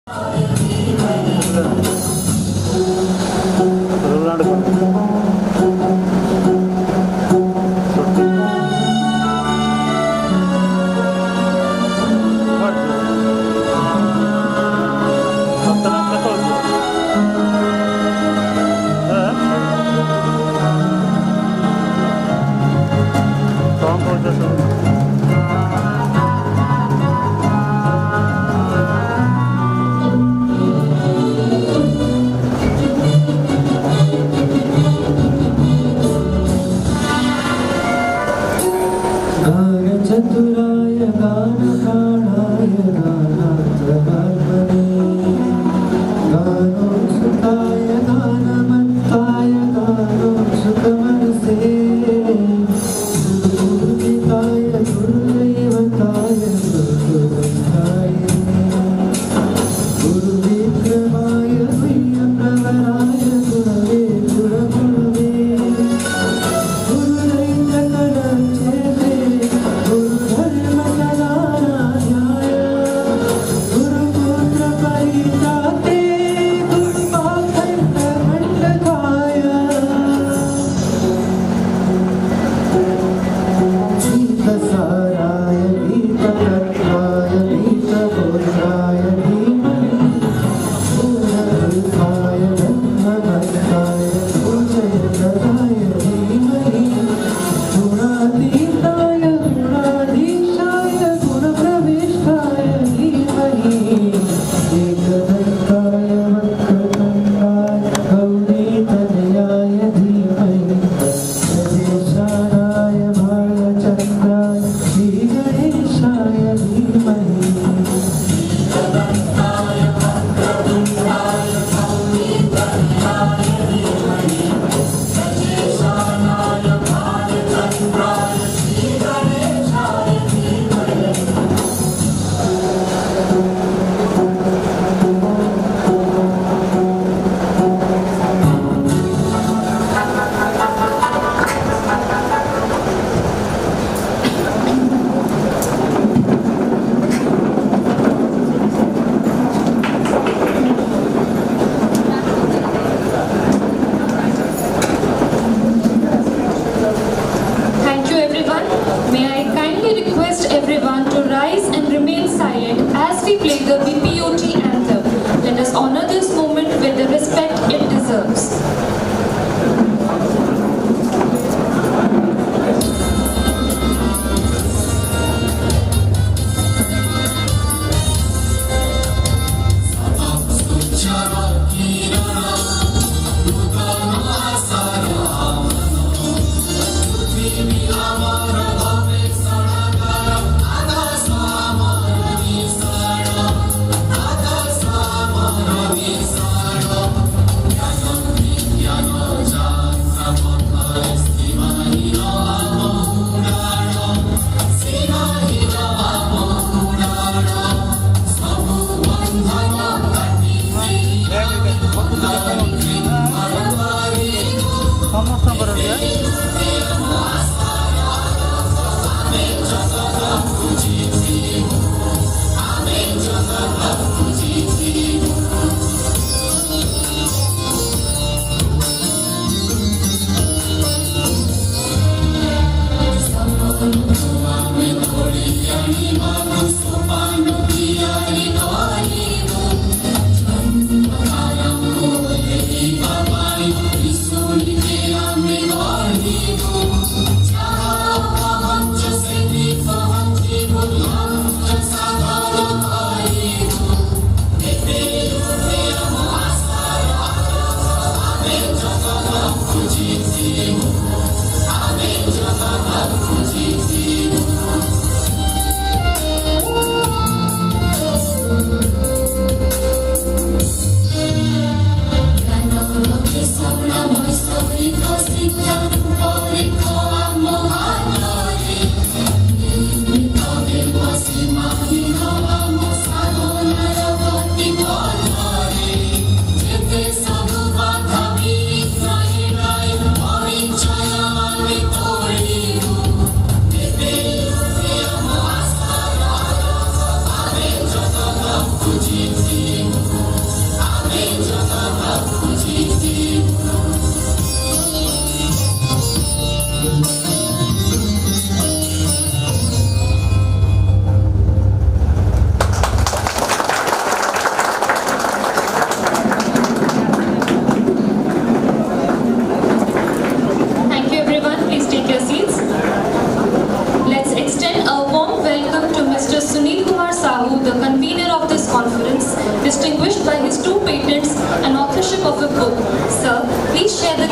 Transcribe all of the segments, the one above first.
Thank you.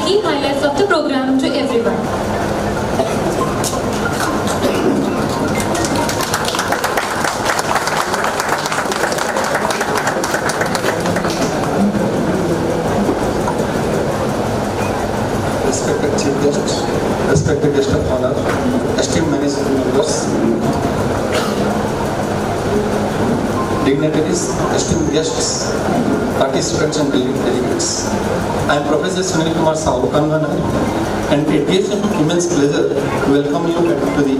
key highlights of the program to everyone. Respected Chief Guest, respected guest of honor, esteemed management members, dignitaries, esteemed guests, participants and delegates. I am Professor Sunil Kumar Sahu, Convenor, and it gives me immense pleasure to welcome you to the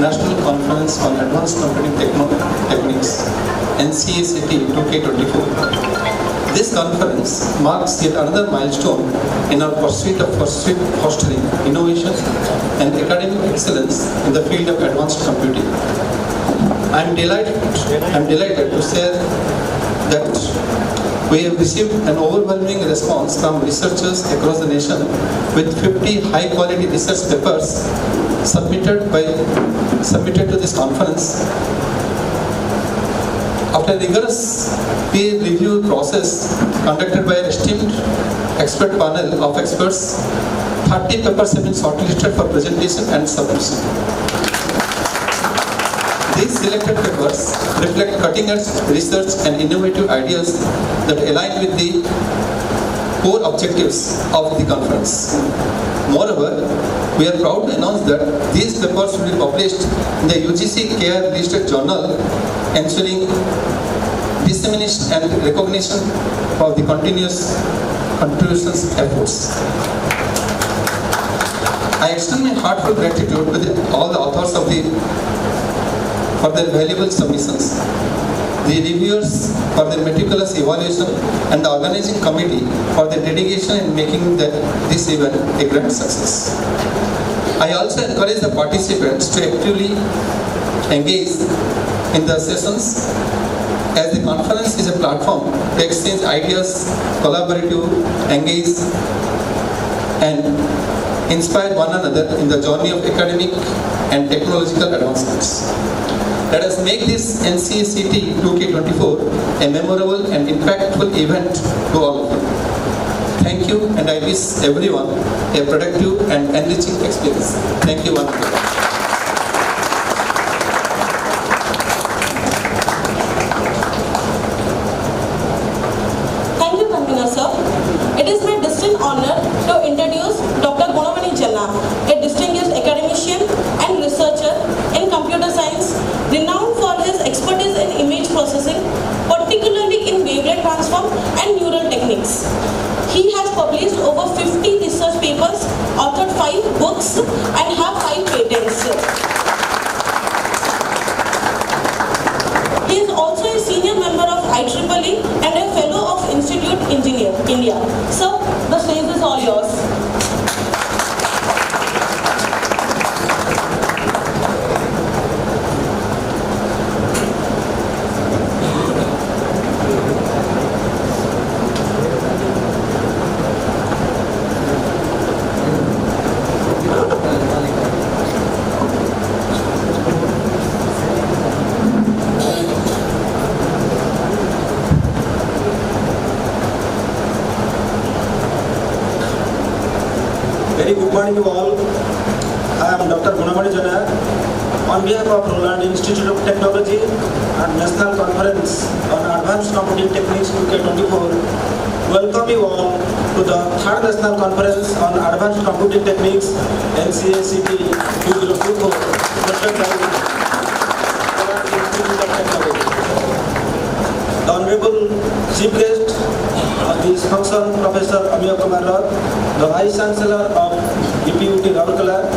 National Conference on Advanced Computing Techniques, Ncact 2K24. This conference marks yet another milestone in our pursuit of fostering innovation and academic excellence in the field of advanced computing. I am delighted to share that we have received an overwhelming response from researchers across the nation, with 50 high-quality research papers submitted to this conference. After a rigorous peer review process conducted by an esteemed expert panel of experts, 30 papers have been shortlisted for presentation and submission. These selected papers reflect cutting-edge research and innovative ideas that align with the core objectives of the conference. Moreover, we are proud to announce that these papers will be published in the UGC KR listed journal, ensuring dissemination and recognition of the continuous contributions efforts. I extend my heartfelt gratitude to all the authors for their valuable submissions, the reviewers for their meticulous evaluation, and the organizing committee for their dedication in making this event a grand success. I also encourage the participants to actively engage in the sessions, as the conference is a platform to exchange ideas, collaborate, engage, and inspire one another in the journey of academic and technological advancements. Let us make this Ncact 2K24 a memorable and impactful event to all of you. Thank you, and I wish everyone a productive and enriching experience. Thank you once again. Thank you, Convenor sir. It is my distinct honor to introduce Dr. Gunamani Janna, a distinguished academician and researcher in computer science, renowned for his expertise in image processing, particularly in wavelet transform and neural techniques. He has published over 50 research papers, authored 5 books, and have 5 patents. He is also a senior member of IEEE and a fellow of Institute Engineer, India. Sir, the stage is all yours. Very good morning to all. I am Dr. Gunamani Janna. On behalf of ROLAND Institute of Technology and National Conference on Advanced Computing Techniques 2K24, welcome you all to the 3rd National Conference on Advanced Computing Techniques Ncact 2024, hosted by ROLAND Institute of Technology. The Honorable Chief Guest of this function, Professor Amiya Kumar Rao, the Vice Chancellor of UPUT Raurkela,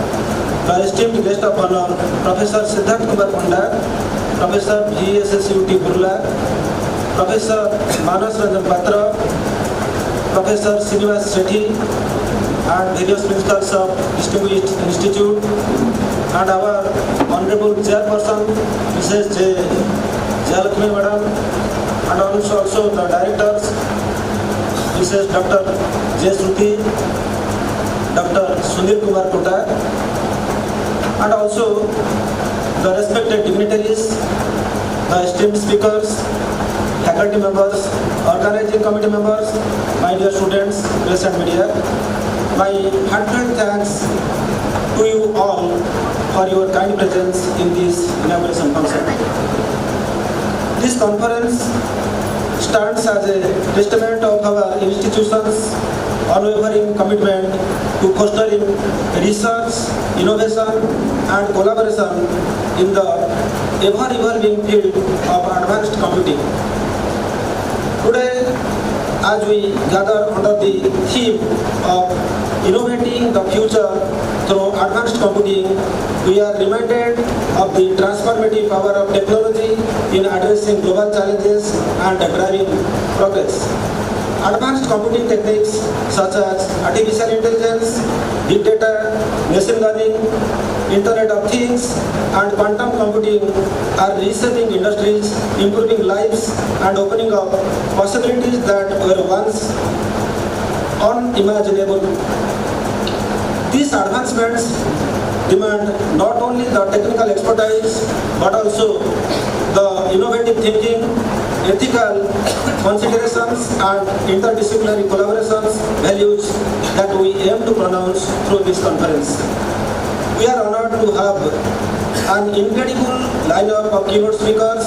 the esteemed guest of honor, Professor Siddharth Kumar Panda, Professor VSSUT Burla, Professor Manas Ranjan Patra, Professor Srinivas Sethi, and various principals of distinguished institute, and our Honorable Chairperson, Mrs. J. Jayalakshmi Madam, and also the directors, Mrs. Dr. J. Shruti, Dr. Sunil Kumar Kota, and also the respected dignitaries, the esteemed speakers, faculty members, organizing committee members, my dear students, press and media. my heartfelt thanks to you all for your kind presence in this inauguration function. This conference stands as a testament of our institution's unwavering commitment to fostering research, innovation and collaboration in the ever-evolving field of advanced computing. Today, as we gather under the theme of innovating the future through advanced computing, we are reminded of the transformative power of technology in addressing global challenges and driving progress. Advanced computing techniques such as artificial intelligence, big data, machine learning, Internet of Things, and quantum computing are reshaping industries, improving lives, and opening up possibilities that were once unimaginable. These advancements demand not only the technical expertise but also the innovative thinking, ethical considerations and interdisciplinary collaborations values that we aim to pronounce through this conference. We are honored to have an incredible lineup of keynote speakers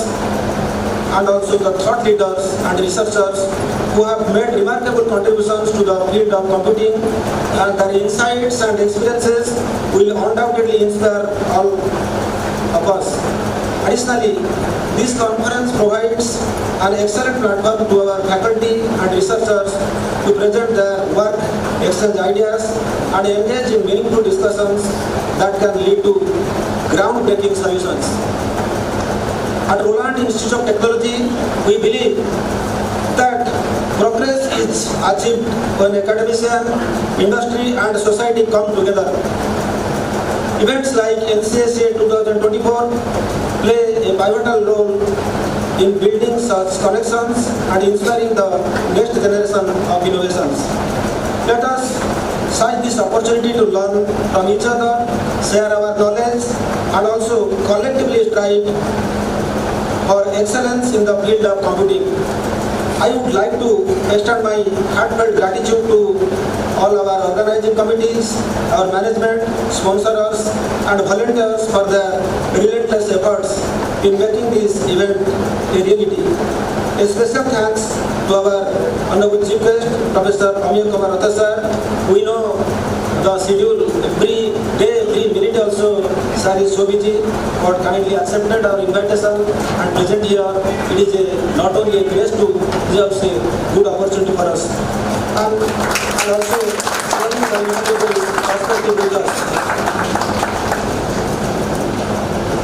and also the thought leaders and researchers who have made remarkable contributions to the field of computing, and their insights and experiences will undoubtedly inspire all of us. Additionally, this conference provides an excellent platform to our faculty and researchers to present their work, exchange ideas, and engage in meaningful discussions that can lead to groundbreaking solutions. At ROLAND Institute of Technology, we believe that progress is achieved when academician, industry, and society come together. Events like NCSA 2024 play a pivotal role in building such connections and inspiring the next generation of innovations. Let us seize this opportunity to learn from each other, share our knowledge, and also collectively strive for excellence in the field of computing. I would like to extend my heartfelt gratitude to all our organizing committees, our management, sponsors, and volunteers for their relentless efforts in making this event a reality. A special thanks to our Honorable Chief Guest, Professor Amir Kumar Atta sir. We know the schedule every day, every minute also, sir is so busy, but kindly accepted our invitation and present here. It is not only a place to deserve a good opportunity for us. And also, the inaugural perspective with us.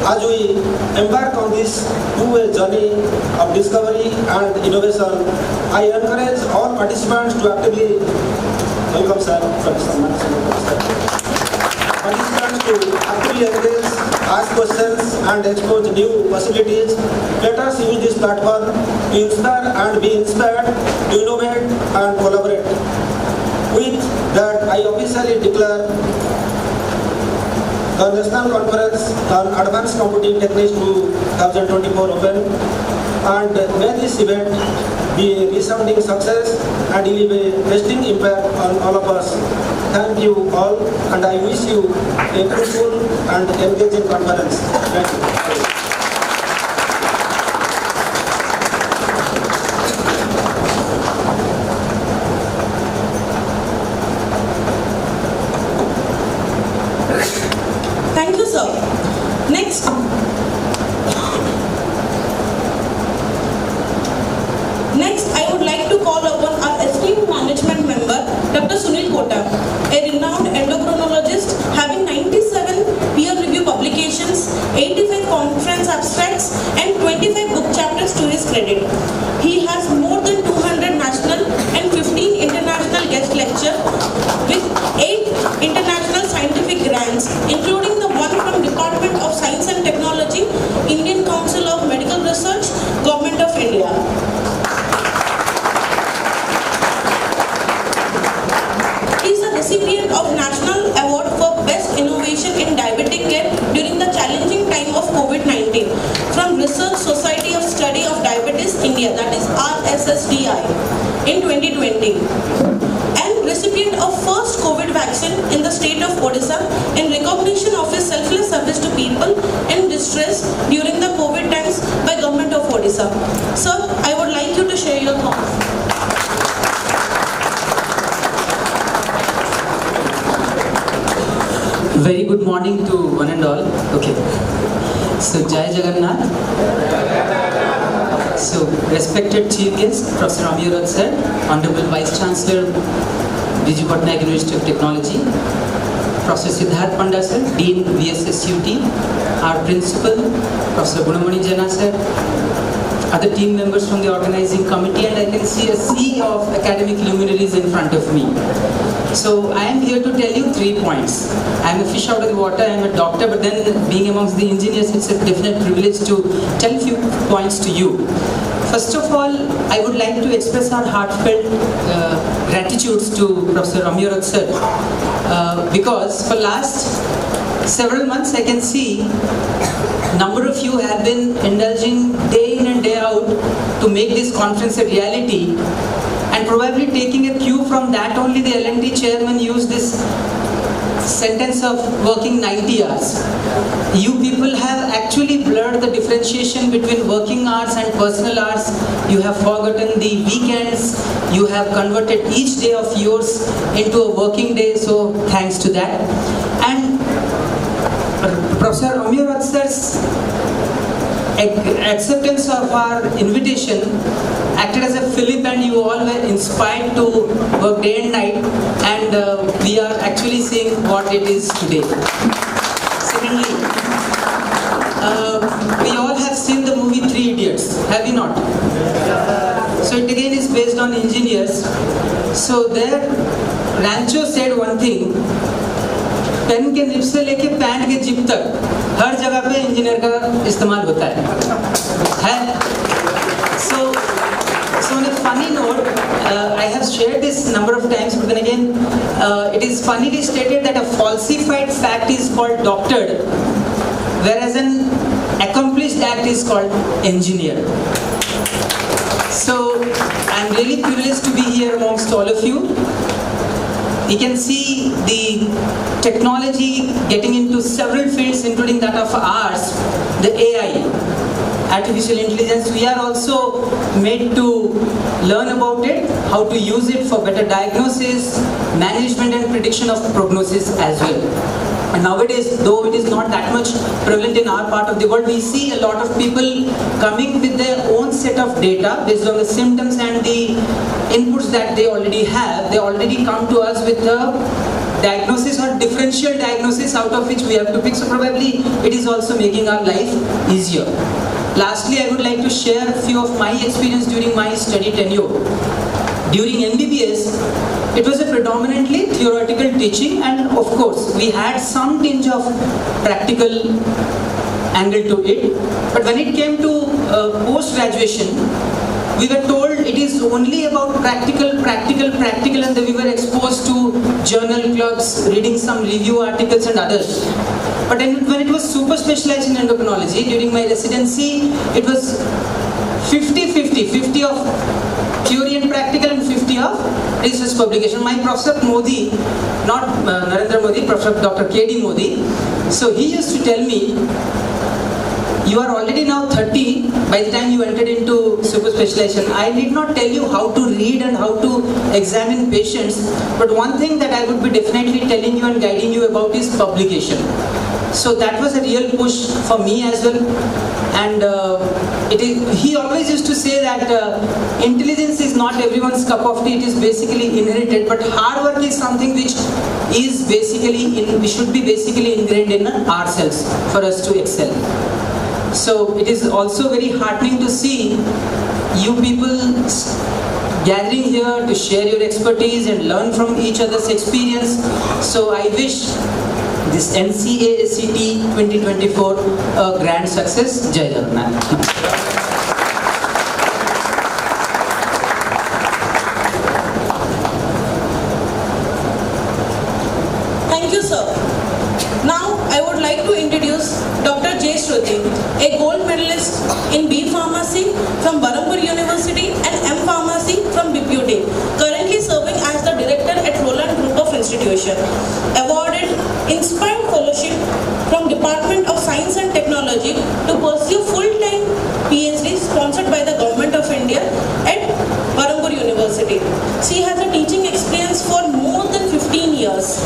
As we embark on this two-way journey of discovery and innovation, I encourage all participants to actively welcome sir, Professor participants to actively engage, ask questions and explore new possibilities. Let us use this platform to inspire and be inspired, to innovate and collaborate. With that, I officially declare the National Conference on Advanced Computing Techniques 2024 open, and may this event be a resounding success and leave a lasting impact on all of us. Thank you all, and I wish you a fruitful and engaging conference. Thank you. Thank you, sir. Next, I would like to call upon our esteemed management member, Dr. Sunil Kota, a renowned endocrinologist having 97 peer review publications, 85 conference abstracts, and 25 book chapters to his credit. He has more than 200 national and 15 international guest lectures with 8 international scientific grants, including the one from Department of Science and Technology, Indian Council of Medical Research, Government of India. He is a recipient of National Award for Best Innovation in Diabetic Care during the challenging time of COVID-19 from Research Society of Study of Diabetes India, that is RSSDI, in 2020. And recipient of first COVID vaccine Odisha in recognition of his selfless service to people in distress during the COVID times by Government of Odisha. Sir, I would like you to share your thoughts. Very good morning to one and all. Okay. So, Jai Jagannath. So, respected Chief Guest, Professor Ncact sir, Honorable Vice Chancellor, Biju Patnaik University of Technology, Professor Siddharth Panda sir, Dean VSSUT, our Principal, Professor Gunamani Jana sir, other team members from the organizing committee, and I can see a sea of academic luminaries in front of me. So I am here to tell you 3 points. I am a fish out of the water, I am a doctor, but then being amongst the engineers, it's a definite privilege to tell a few points to you. First of all, I would like to express our heartfelt gratitude to Professor Ncact sir, because for last several months I can see number of you have been indulging day in and day out to make this conference a reality, and probably taking a cue from that only the L&D chairman used this sentence of working 90 hours. You people have actually blurred the differentiation between working hours and personal hours. You have forgotten the weekends. You have converted each day of yours into a working day, so thanks to that. And Professor Ncact sir's acceptance of our invitation acted as a fillip, and you all were inspired to work day and night, and we are actually seeing what it is today. Secondly, we all have seen the movie Three Idiots, have we not? So it again is based on engineers. So there, Rancho said one thing, pen के nib से लेके pant के zip तक हर जगह पे engineer का इस्तेमाल होता है? So on a funny note, I have shared this number of times, but then again, it is funnily stated that a falsified fact is called doctored, whereas an accomplished act is called engineer. So I'm really privileged to be here amongst all of you. You can see the technology getting into several fields, including that of ours, the AI, artificial intelligence. We are also made to learn about it, how to use it for better diagnosis, management and prediction of prognosis as well. And nowadays, though it is not that much prevalent in our part of the world, we see a lot of people coming with their own set of data based on the symptoms and the inputs that they already have. They already come to us with a diagnosis or differential diagnosis out of which we have to pick. So probably it is also making our life easier. Lastly, I would like to share a few of my experience during my study tenure. During MBBS, it was a predominantly theoretical teaching, and of course, we had some tinge of practical angle to it. But when it came to post-graduation, we were told it is only about practical, and then we were exposed to journal clubs, reading some review articles and others. But when it was super specialized in endocrinology, during my residency, it was 50 of theory and practical and 50 of research publication. My Professor Modi, not Narendra Modi, Professor Dr. K.D. Modi, so he used to tell me, you are already now 30 by the time you entered into super specialization. I need not tell you how to read and how to examine patients, but one thing that I would be definitely telling you and guiding you about is publication. So that was a real push for me as well. And he always used to say that intelligence is not everyone's cup of tea, it is basically inherited, but hard work is something which is basically, we should be basically ingrained in ourselves for us to excel. So it is also very heartening to see you people gathering here to share your expertise and learn from each other's experience. So I wish this Ncact 2024 a grand success. Jai Jagannath. Thank you, sir. Now, I would like to introduce Dr. J. Shruti, a gold medalist in B Pharmacy from Barampur University and M Pharmacy from BPUT, currently serving as the director at ROLAND Group of Institution, awarded inspired fellowship from Department of Science and Technology to pursue full-time PhD sponsored by the Government of India at Baramgur University. She has a teaching experience for more than 15 years.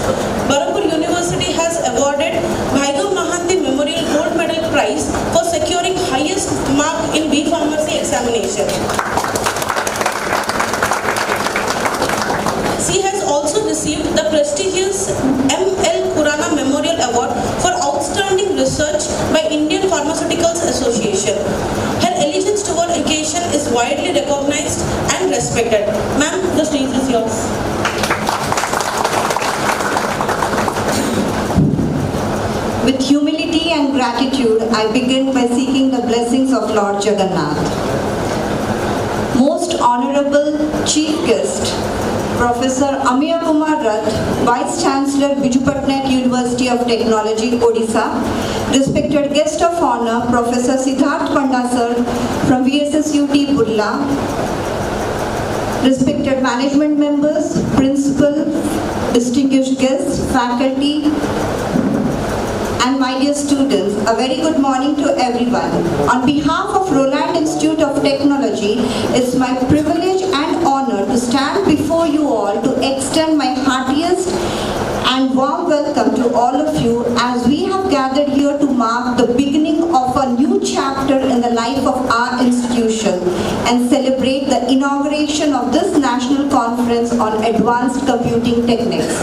Baramgur University has awarded Bhaigav Mahanti Memorial Gold Medal Prize for securing highest mark in B Pharmacy examination. She has also received the prestigious M.L. Khurana Memorial Award for outstanding research by Indian Pharmaceuticals Association. Her allegiance toward education is widely recognized and respected. Ma'am, the stage is yours. With humility and gratitude, I begin by seeking the blessings of Lord Jagannath. Most Honorable Chief Guest, Professor Amiya Kumar Rath, Vice Chancellor Biju Patnaik University of Technology, Odisha. Respected Guest of Honor, Professor Siddharth Panda Sir from VSSUT, Bulla. Respected management members, principal, distinguished guests, faculty, and my dear students, a very good morning to everyone. On behalf of ROLAND Institute of Technology, it's my privilege and honor to stand before you all to extend my heartiest and warm welcome to all of you as we have gathered here to mark the beginning of a new chapter in the life of our institution and celebrate the inauguration of this national conference on advanced computing techniques.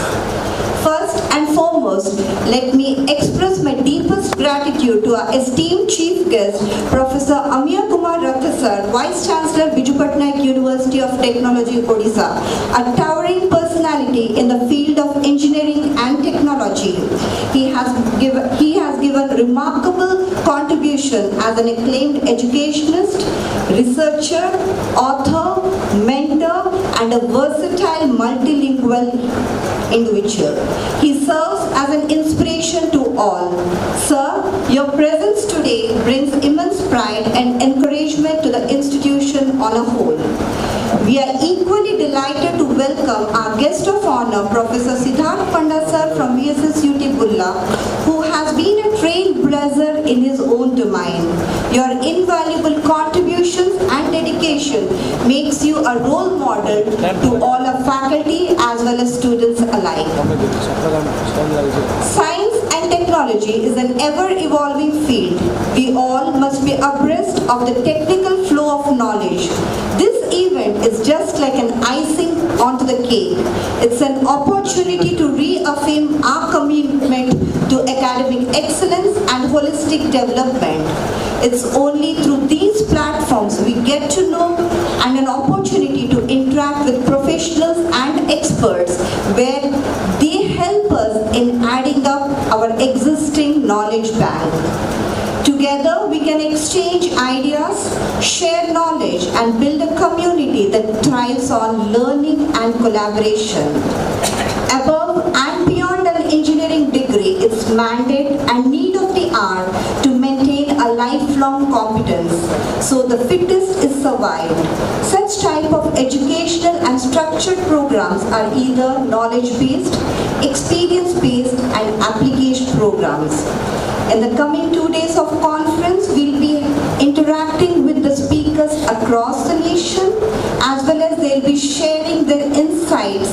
First and foremost, let me express my deepest gratitude to our esteemed chief guest, Professor Amiya Kumar Rath Sir, Vice Chancellor Biju Patnaik University of Technology, Odisha, a towering personality in the field of engineering and technology. He has given remarkable contribution as an acclaimed educationist, researcher, author, mentor, and a versatile multilingual individual. He serves as an inspiration to all. Sir, your presence today brings immense pride and encouragement to the institution on a whole. We are equally delighted to welcome our guest of honor, Professor Siddharth Panda Sir from VSSUT Bulla, who has been a trailblazer in his own domain. Your invaluable contributions and dedication makes you a role model to all our faculty as well as students alike. Science and technology is an ever-evolving field. We all must be abreast of the technical flow of knowledge. This event is just like an icing onto the cake. It's an opportunity to reaffirm our commitment to academic excellence and holistic development. It's only through these platforms we get to know and an opportunity to interact with professionals and experts where they help us in adding up our existing knowledge bank. Together, we can exchange ideas, share knowledge, and build a community that thrives on learning and collaboration. Above and beyond an engineering degree, it's mandate and need of the hour to maintain a lifelong competence, so the fittest is survived. Such type of educational and structured programs are either knowledge-based, experience-based, and application programs. In the coming 2 days of conference, we'll be interacting with the speakers across the nation, as well as they'll be sharing their insights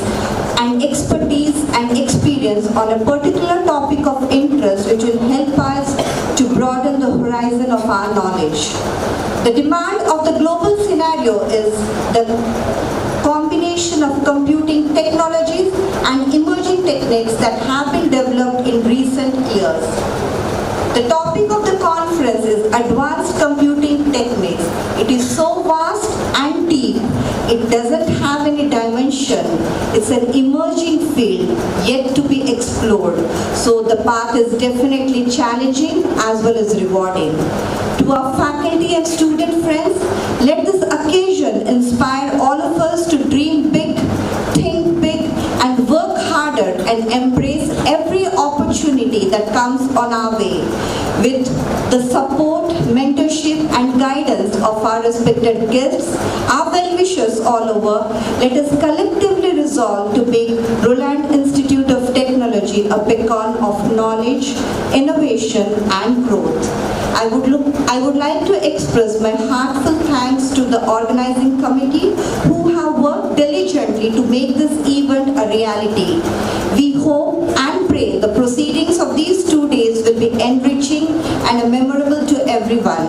and expertise and experience on a particular topic of interest which will help us to broaden the horizon of our knowledge. The demand of the global scenario is the combination of computing technologies and emerging techniques that have been developed in recent years. The topic of the conference is advanced computing techniques. It is so vast and deep, it doesn't have any dimension. It's an emerging field yet to be explored. So the path is definitely challenging as well as rewarding. To our faculty and student friends, let this occasion inspire all of us to dream big, think big, and work harder and embrace every opportunity that comes on our way. With the support, mentorship, and guidance of our respected guests, our well-wishers all over, let us collectively resolve to make ROLAND Institute of Technology a beacon of innovation and growth. I would like to express my heartfelt thanks to the organizing committee who have worked diligently to make this event a reality. We hope and pray the proceedings of these 2 days will be enriching and memorable to everyone.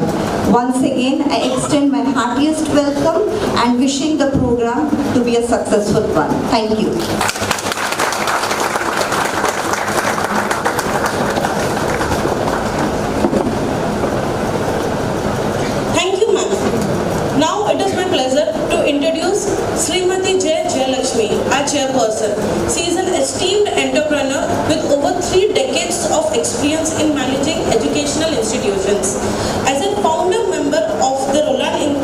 Once again, I extend my heartiest welcome and wishing the program to be a successful one. Thank you. Thank you, ma'am. Now it is my pleasure to introduce Srimati J. Jayalakshmi, our chairperson. She is an esteemed entrepreneur with over 3 decades of experience in managing educational institutions. As a founder member of the ROLAND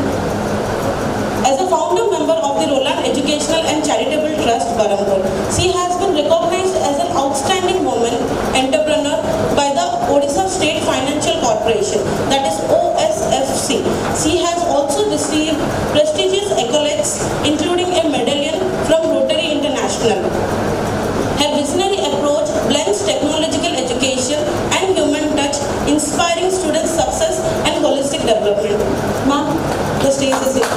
Educational and Charitable Trust, Barampur, she has been recognized as an outstanding woman entrepreneur by the Odisha State Financial Corporation, that is OSFC. She has also received prestigious accolades, including a medallion from Rotary International. Her visionary approach blends technological education and human touch, inspiring students' success and holistic development. Ma'am, the stage is yours.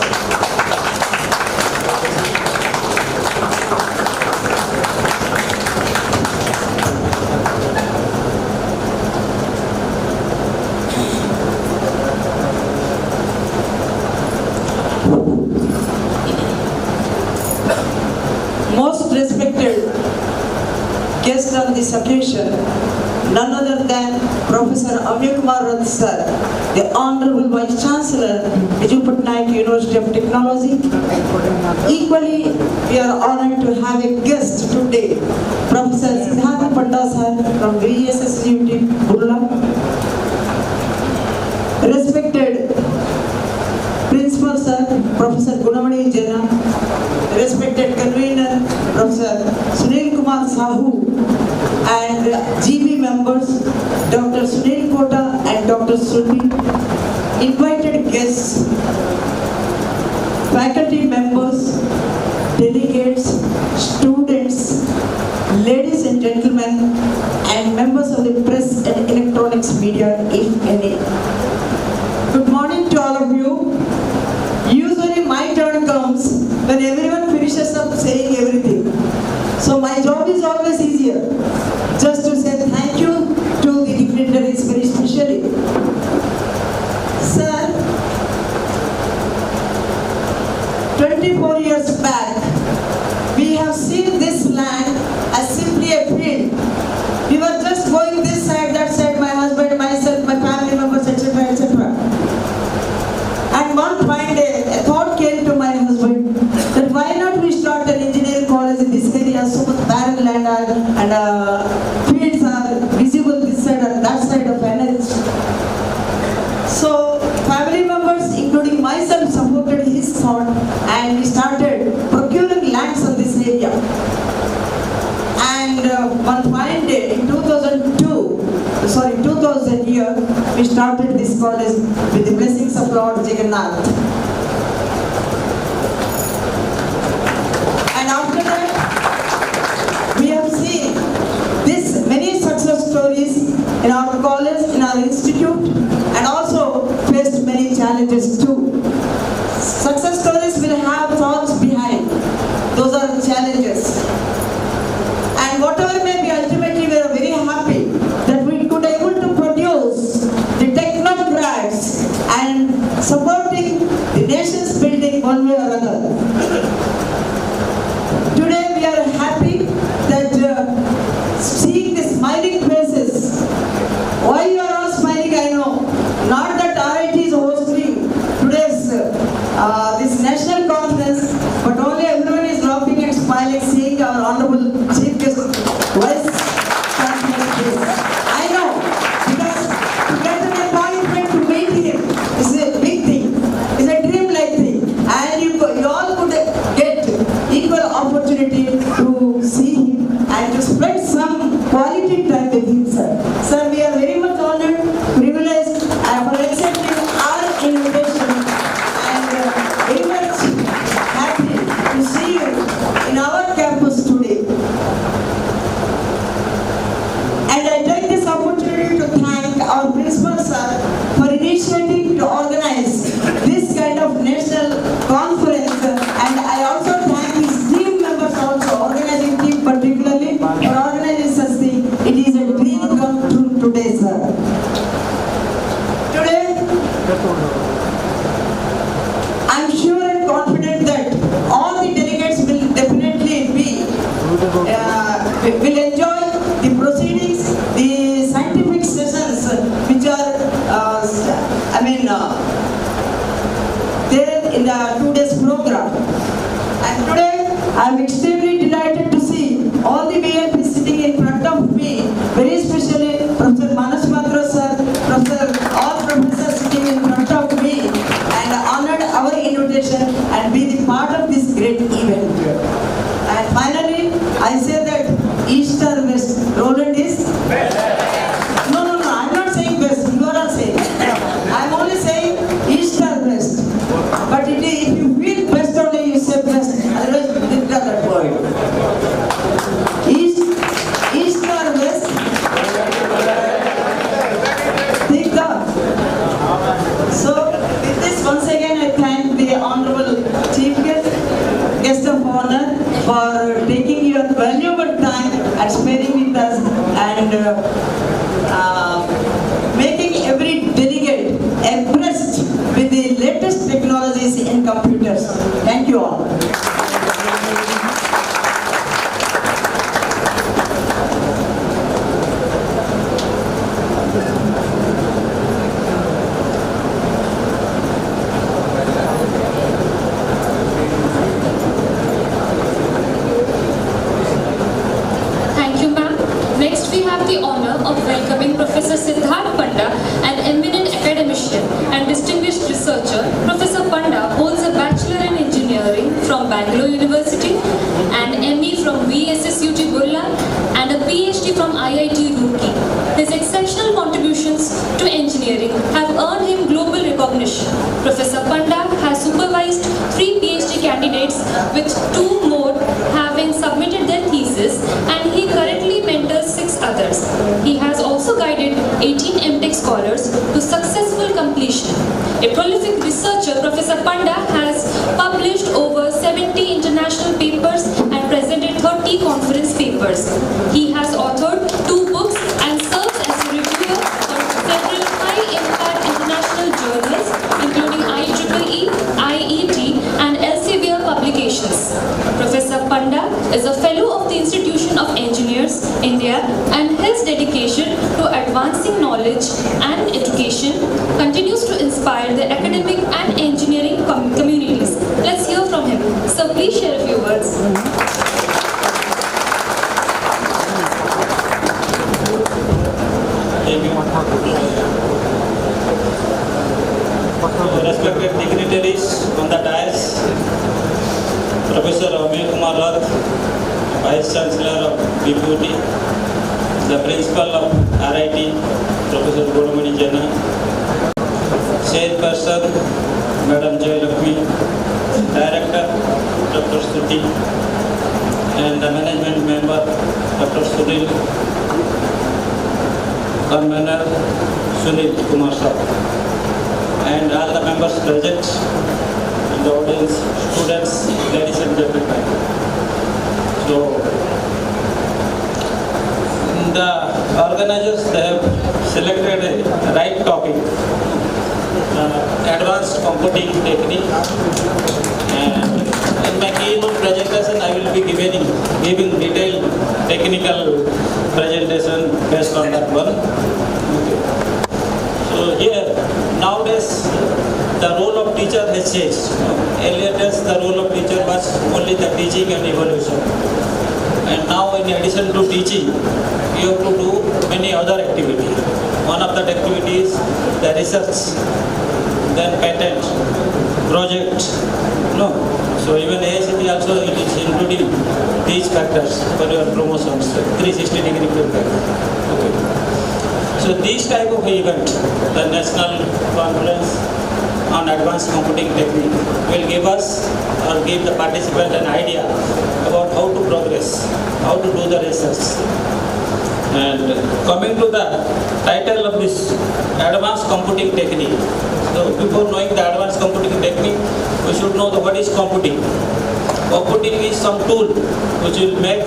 Most respected guest on this occasion, none other than Professor Amir Kumar Rath sir, the Honorable Vice Chancellor, Viju Patnaik University of Technology. Equally, we are honored to have a guest today, Professor Siddhartha Panda sir from VSSUT, Burla. Respected Principal sir, Professor Gunamani Jena, respected Convenor, Professor Sunil Kumar Sahu, and GB members, Dr. Sunil Kota and Dr. Sulli, invited guests, faculty members, delegates, students, ladies and gentlemen, and members of the press and electronics media, if any. Good morning to all of you. Usually my turn comes when everyone finishes up saying everything. So my job is always easier. Just to say thank you to the dignitaries very specially. Sir, 24 years back, we have seen this land as simply a field. We were just going this side, that side, my husband, myself, my family members, etc., etc. And one fine day, a thought came to my husband that why not we start an engineering college in this area, so much barren land and fields are visible this side and that side of NH. So family members, including myself, supported his thought and we started procuring lands on this area. And one fine day in 2000 year, we started this college with the blessings of Lord Jagannath. And after that, we have seen this many success stories in our college, in our institute, and also faced many challenges too. Success stories will have thoughts behind. Those are the challenges. And whatever may be, ultimately we are very happy that we could able to produce the technocrats and supporting the nation's building one way or another. Today we are happy that seeing the smiling faces. Why you are all smiling, I know. Not that RIT is hosting today's this national conference, but only everyone is laughing and smiling, seeing our honorable chief guest, Vice Chancellor. I know, because to get an appointment to meet him is a big thing, is a dream-like thing, and you will enjoy the proceedings, the scientific sessions which are, there in the 2 days program. And today I am extremely delighted to see all the VIPs sitting in front of me, very especially Professor Manas Matra sir, all professors sitting in front of me, and honored our invitation and be the part of this great event. And finally, I say that East or West, Roland is best. No, I'm not saying best, you are all saying. I am only saying East or West. But if you feel best only, you say best, otherwise you did not that word. East or West? Think God. So, with this, once again, I thank the Honorable Chief Guest of Honor for taking your valuable time and sparing with us and making every delegate impressed with the latest technologies in computers. Thank you all. Thank you, ma'am. Next, we have the honor of welcoming Professor Siddharth Panda, an eminent academician and distinguished researcher. Professor Panda holds a Bachelor in Engineering from Bangalore University, an ME from VSSUT Burla, and a PhD from IIT Roorkee. His exceptional contributions to engineering have earned him global recognition. Professor Panda has supervised 3 PhD candidates, with 2 more having submitted their thesis, and he currently mentors 6 others. He has also guided 18 MTech scholars to successful completion. A prolific researcher, Professor Panda has published over 70 international papers and presented 30 conference papers. He has authored 2 books and serves as a reviewer for several high-impact international journals, including IEEE, IET, and Elsevier publications. Professor Panda is a fellow of the Institution of Engineers, India, and his dedication to advancing knowledge and education continues to inspire the academic and engineering communities. Let's hear from him. So please share a few words. Respected dignitaries on the dais, Professor Amir Kumar Rath, Vice Chancellor of BPUT, the Principal of RIT, Professor Gunamani Jana, Chairperson, Madam Jay Lakshmi, Director, Dr. Stuti, and the Management Member, Dr. Sunil, Convenor, Sunil Kumar Saab, and all the members present in the audience, students, ladies and gentlemen. So, the organizers, they have selected a right topic, advanced computing technique, and in my keynote presentation I will be giving detailed technical presentation based on that one. Okay. So here, nowadays, the role of teacher has changed. Earlier days, the role of teacher was only the teaching and evaluation. And now, in addition to teaching, you have to do many other activities. One of that activities is the research, then patent, project. No. So even AICT also it is including these factors for your promotions, 360-degree feedback. Okay. So this type of event, the National Conference on Advanced Computing Technique, will give us or give the participant an idea about how to progress, how to do the research. And coming to the title of this Advanced Computing Technique. So before knowing the Advanced Computing Technique, we should know what is computing. Computing is some tool which will make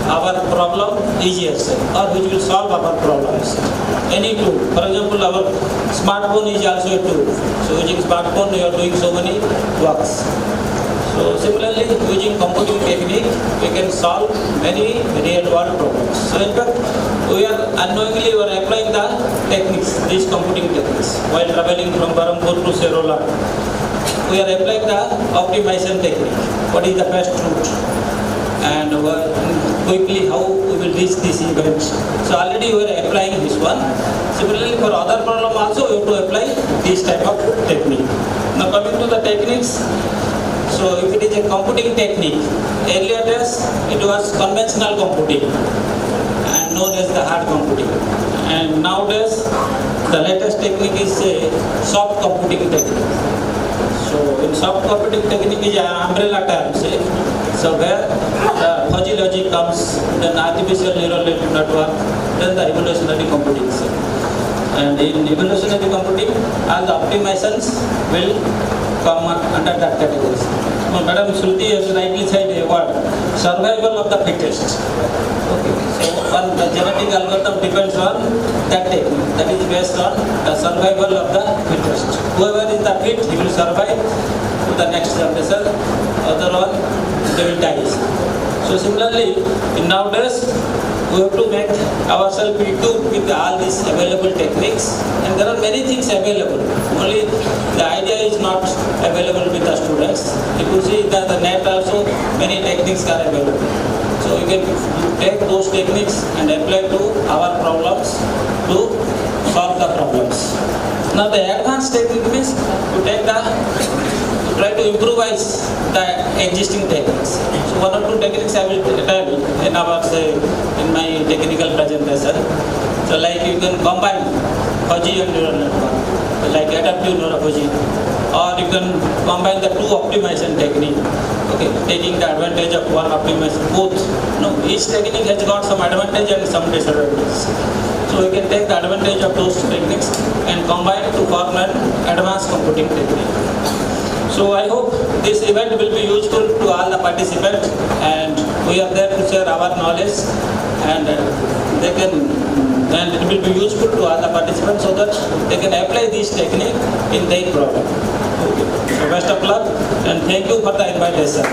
our problem easier or which will solve our problems. Any tool. For example, our smartphone is also a tool. So using smartphone you are doing so many works. So So similarly, using computing technique, we can solve many real-world problems. So in fact, we are unknowingly applying the techniques, these computing techniques, while traveling from Barampur to say ROLAND. We are applying the optimization technique. What is the best route? And quickly how we will reach this event. So already we are applying this one. Similarly, for other problem also, we have to apply this type of technique. Now coming to the techniques. So if it is a computing technique, earlier days it was conventional computing and known as the hard computing. And nowadays the latest technique is a soft computing technique. So in soft computing technique is an umbrella term. So where the fuzzy logic comes, then artificial neural network, then the evolutionary computing. And in evolutionary computing, all the optimizations will come under that category. Now, Madam Shruti has rightly said a word, survival of the fittest. Okay. So one the genetic algorithm depends on that technique. That is based on the survival of the fittest. Whoever is the fit, he will survive to the next generation. Other one, they will die. So similarly, in nowadays, we have to make ourselves equipped with all these available techniques, and there are many things available. Only the idea is not available with the students. If you see that the net also, many techniques are available. So you can take those techniques and apply to our problems to solve the problems. Now the advanced technique means try to improvise the existing techniques. So one or two techniques I will tell in my technical presentation. So like you can combine fuzzy and neural network, like adaptive neurophagy, or you can combine the two optimization technique. Okay, taking the advantage of one optimization, both. No, each technique has got some advantage and some disadvantages. So you can take the advantage of those techniques and combine to form an advanced computing technique. So I hope this event will be useful to all the participants, and we are there to share our knowledge, and it will be useful to all the participants so that they can apply this technique in their problem. Okay. So best of luck, and thank you for the invitation.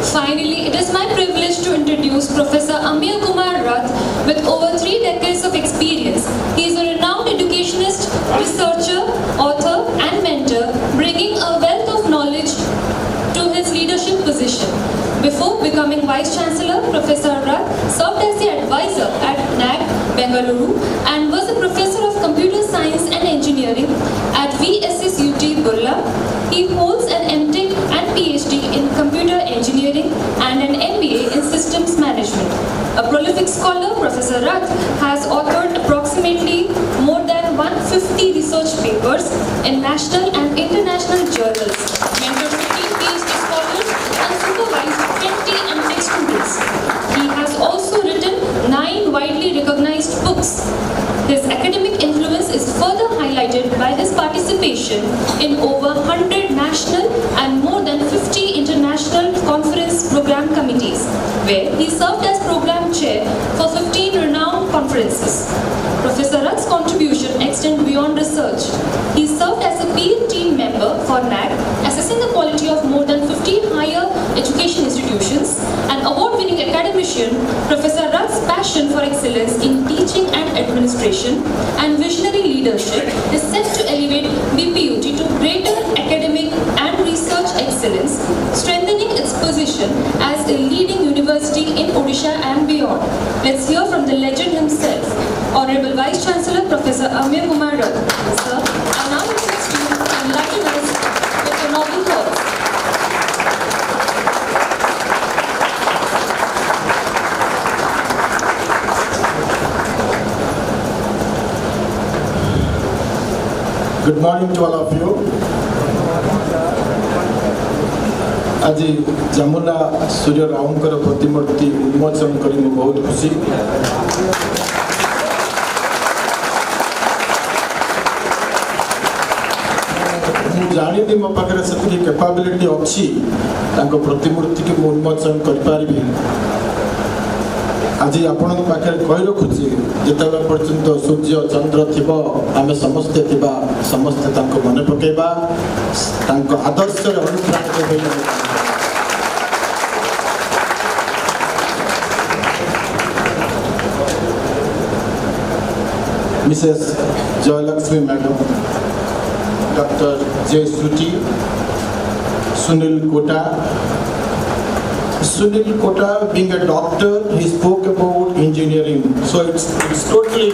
Finally, it is my privilege to introduce Professor Amir Kumar Rath with over 3 decades of experience. He is a renowned educationist, researcher, author and mentor, bringing a wealth of knowledge to his leadership position. Before becoming Vice Chancellor, Professor Rath served as the advisor at Ncact, Bengaluru, and was a Professor of Computer Science and Engineering at VSSUT Burla. He holds an MTech and PhD in Computer Engineering and an MBA in Systems Management. A prolific scholar, Professor Rath has authored approximately more than 150 research papers in national and international journals, mentored 15 PhD scholars, and supervised 20 MTech students. He has also written 9 widely recognized books. His academic influence is further highlighted by his participation in over 100 national and more than 50 international conference program committees, where he served as program chair for 15 renowned conferences. Professor Rath's contribution extends beyond research. He served as a peer team member for Ncact, assessing the quality of more than 15 higher education institutions. An award-winning academician, Professor Rath's passion for excellence in teaching and administration and visionary leadership is set to elevate BPUT to greater academic and research excellence, strengthening its position as a leading university in Odisha and beyond. Let's hear from the legend himself, Honorable Vice Chancellor Professor Amir Kumar Rath. Sir, I now request you to enlighten us with your noble thoughts. Good morning to all of you. आज जमुना सूर्य रावकर प्रतिमूर्ति उन्मोचन करी मु बहुत खुशी। मु जानी ଜାଣିନି ମୋ ପାଖରେ ସେତିକି କ୍ୟାପାବିଲିଟି ଅଛି ତାଙ୍କ ପ୍ରତିମୂର୍ତ୍ତିକୁ ମୁଁ ଉନ୍ମୋଚନ କରିପାରିବି। ଆଜି ଆପଣଙ୍କ ପାଖରେ କହି ରଖୁଛି ଯେତେବେଳେ ପର୍ଯ୍ୟନ୍ତ ସୂର୍ଯ୍ୟ ଚନ୍ଦ୍ର ଥିବ ଆମେ ସମସ୍ତେ ଥିବା, ସମସ୍ତେ ତାଙ୍କୁ ମନେ ପକାଇବା, ତାଙ୍କ ଆଦର୍ଶରେ ଅନୁପ୍ରାଣିତ ହୋଇ Mrs. Joylakshmi Madam, Dr. J. Suti, Sunil Kota. Sunil Kota, being a doctor, he spoke about engineering. So it's totally,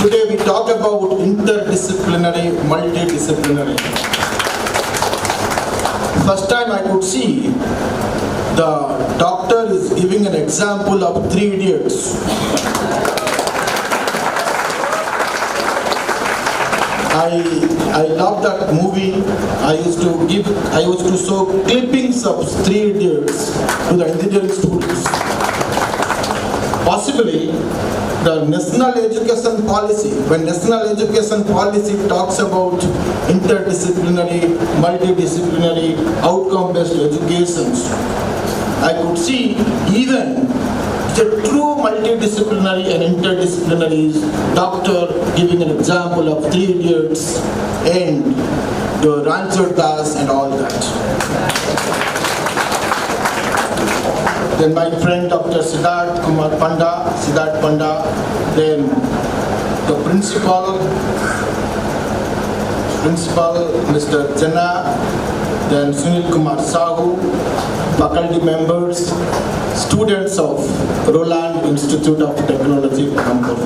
today we talk about interdisciplinary, multidisciplinary. First time I could see the doctor is giving an example of 3 idiots. I love that movie. I used to show clippings of 3 idiots to the engineering students. Possibly the national education policy, when national education policy talks about interdisciplinary, multidisciplinary, outcome-based educations, I could see even the true multidisciplinary and interdisciplinary is doctor giving an example of 3 idiots and the Ranjit Das and all that. Then my friend Dr. Siddharth Panda, then the principal Mr. Jana, then Sunil Kumar Sahu, faculty members, students of ROLAND Institute of Technology, Bangalore.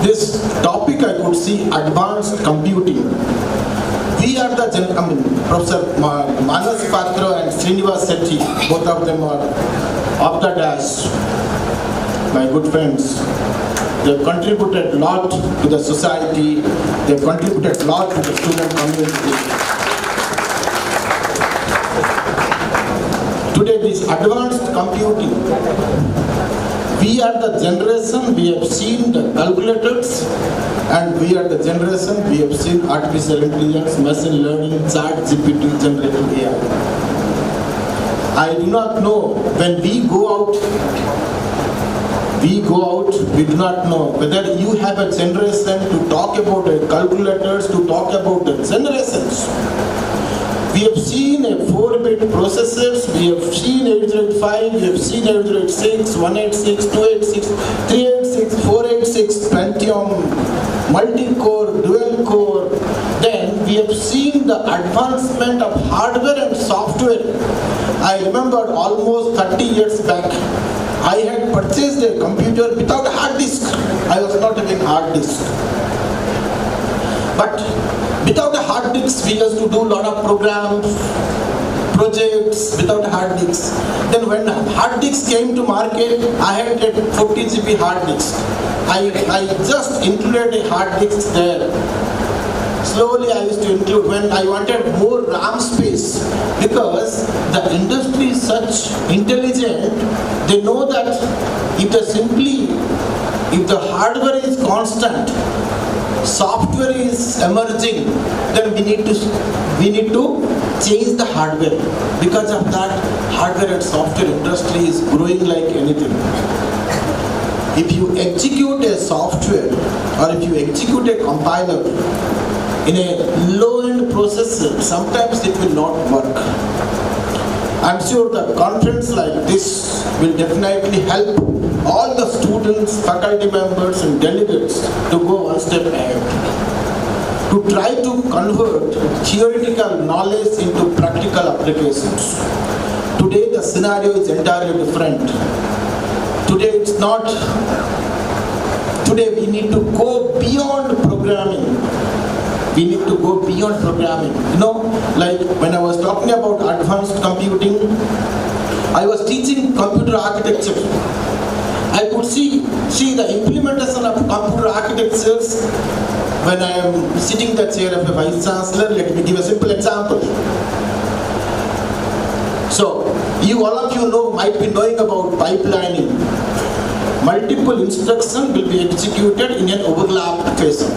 This topic I could see advanced computing. We are the, Professor Manas Patra and Srinivas Sethi, both of them are off the dash, my good friends. They contributed a lot to the society, they contributed a lot to the student community. Today this advanced computing, we are the generation, we have seen the calculators, and we are the generation, we have seen artificial intelligence, machine learning, chat, GPT, generative AI. I do not know, when we go out, we do not know whether you have a generation to talk about the calculators, to talk about the generations. We have seen a 4-bit processors, we have seen 805, we have seen 806, 186, 286, 386, 486, Pentium, multi-core, dual-core. Then we have seen the advancement of hardware and software. I remember almost 30 years back, I had purchased a computer without a hard disk. I was not having hard disk. But without a hard disk, we used to do a lot of programs, projects without hard disk. Then when hard disk came to market, I had a 40 GB hard disk. I just included a hard disk there. Slowly I used to include when I wanted more RAM space, because the industry is such intelligent, they know that if the hardware is constant, software is emerging, then we need to change the hardware. Because of that, hardware and software industry is growing like anything. If you execute a software or if you execute a compiler in a low-end processor, sometimes it will not work. I'm sure that conference like this will definitely help all the students, faculty members and delegates to go one step ahead, to try to convert theoretical knowledge into practical applications. Today the scenario is entirely different. Today we need to go beyond programming. We need to go beyond programming. Like when I was talking about advanced computing, I was teaching computer architecture. I could see the implementation of computer architectures when I am sitting in the chair of a vice chancellor. Let me give a simple example. So, all of you might be knowing about pipelining. multiple instructions will be executed in an overlapped fashion.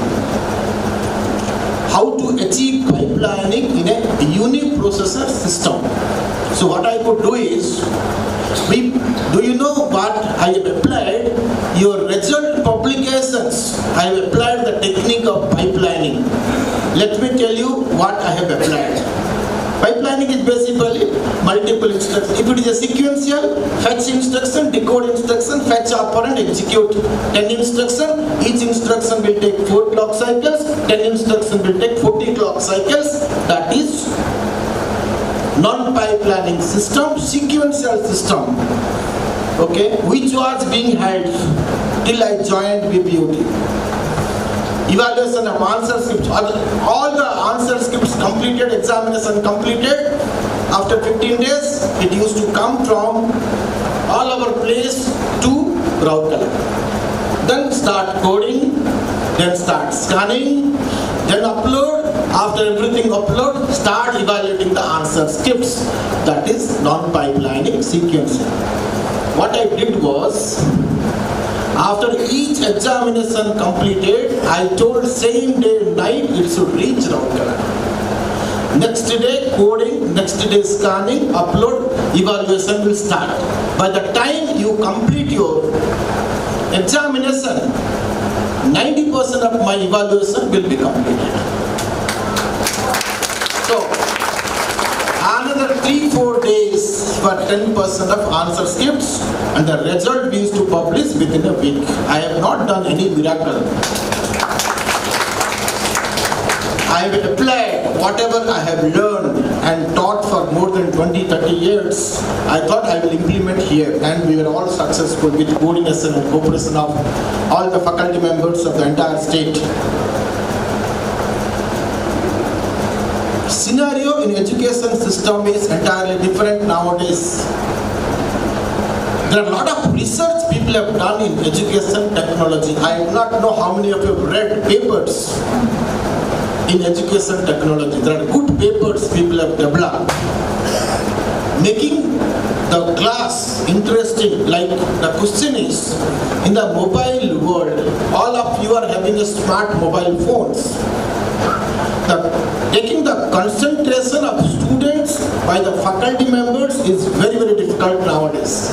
How to achieve pipelining in a uniprocessor system. So what I could do is, do you know what I have applied? Your result publications, I have applied the technique of pipelining. Let me tell you what I have applied. Pipelining is basically multiple instructions. If it is a sequential, fetch instruction, decode instruction, fetch operand, execute 10 instructions. Each instruction will take 4 clock cycles, 10 instructions will take 40 clock cycles. That is non-pipelining system, sequential system, okay, which was being held till I joined BBUT. Evaluation of answer scripts, all the answer scripts completed, examination completed. After 15 days, it used to come from all our place to ROLAND. Then start coding, then start scanning, then upload. After everything upload, start evaluating the answer scripts. That is non-pipelining sequence. What I did was, after each examination completed, I told same day night it should reach ROLAND. Next day coding, next day scanning, upload, evaluation will start. By the time you complete your examination, 90% of my evaluation will be completed. So, another 3-4 days for 10% of answer scripts, and the result we used to publish within a week. I have not done any miracle. I have applied whatever I have learned and taught for more than 20-30 years. I thought I will implement here, and we were all successful with coordination and cooperation of all the faculty members of the entire state. Scenario in education system is entirely different nowadays. There are a lot of research people have done in education technology. I do not know how many of you have read papers in education technology. There are good papers people have developed, making the class interesting. Like the question is, in the mobile world, all of you are having a smart mobile phones. Taking the concentration of students by the faculty members is very, very difficult nowadays.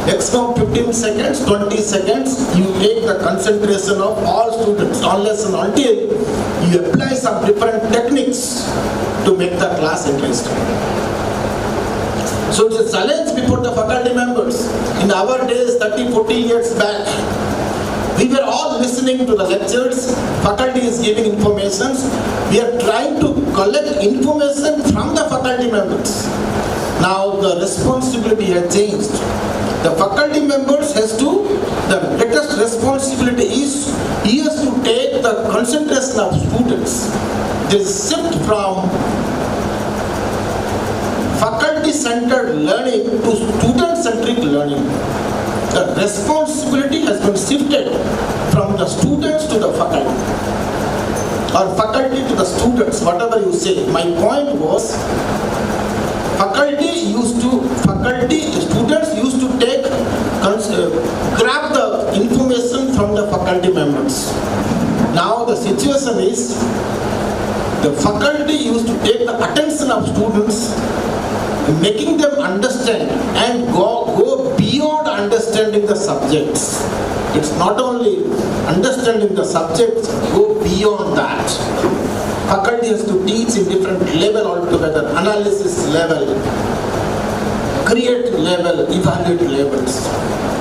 Maximum 15 seconds, 20 seconds, you take the concentration of all students, unless and until you apply some different techniques to make the class interesting. So it's a challenge before the faculty members. In our days, 30, 40 years back, we were all listening to the lectures, faculty is giving information. We are trying to collect information from the faculty members. Now the responsibility has changed. The faculty members the latest responsibility is, he has to take the concentration of students. There is shift from faculty-centered learning to student-centric learning. The responsibility has been shifted from the students to the faculty, or faculty to the students, whatever you say. My point was, students used to take, grab the information from the faculty members. Now the situation is, the faculty used to take the attention of students, making them understand and go beyond understanding the subjects. It's not only understanding the subjects, go beyond that. Faculty has to teach in different level altogether, analysis level, create level, evaluate levels.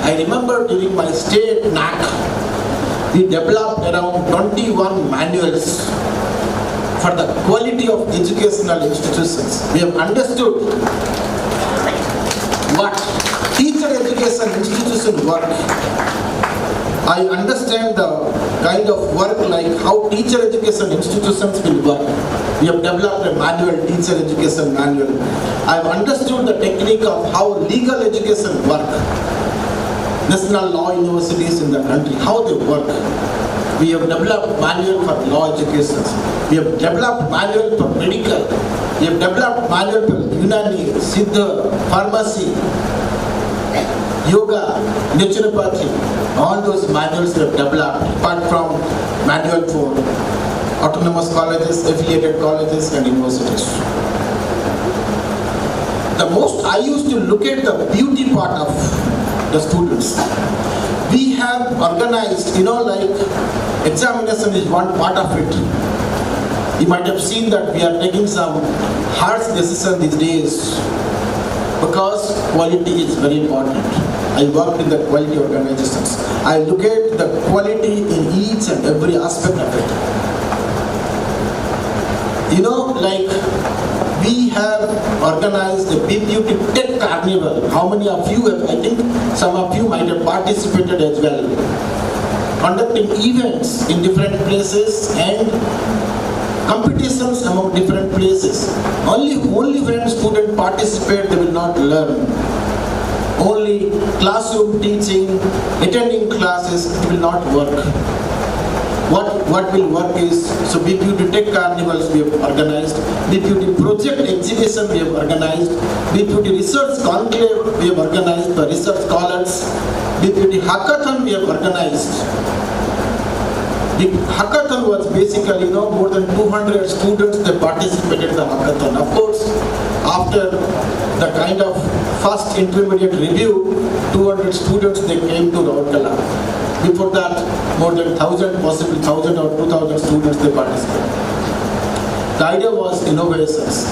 I remember during my stay at Ncact, we developed around 21 manuals for the quality of educational institutions. We have understood what teacher education institutions work. I understand the kind of work like how teacher education institutions will work. We have developed a manual, teacher education manual. I have understood the technique of how legal education work. National law universities in the country, how they work. We have developed manual for law education. We have developed manual for medical. We have developed manual for Unani, Siddha, pharmacy. yoga, naturopathy, all those manuals we have developed, apart from manual for autonomous colleges, affiliated colleges and universities. The most I used to look at the beauty part of the students. We have organized, like examination is one part of it. You might have seen that we are taking some harsh decisions these days because quality is very important. I work in the quality organizations. I look at the quality in each and every aspect of it. We have organized the BPUT Tech Carnival. How many of you have, I think some of you might have participated as well. Conducting events in different places and competitions among different places. Only when students participate, they will not learn. Only classroom teaching, attending classes, it will not work. What will work is, so BPUT Tech Carnivals we have organized, BPUT Project Exhibition we have organized, BPUT Research Conclave we have organized for research scholars, BPUT Hackathon we have organized. The hackathon was basically, more than 200 students, they participated in the hackathon. Of course, after the kind of first intermediate review, 200 students, they came to Rourkela. Before that, more than 1,000, possibly 1,000 or 2,000 students, they participated. The idea was innovations.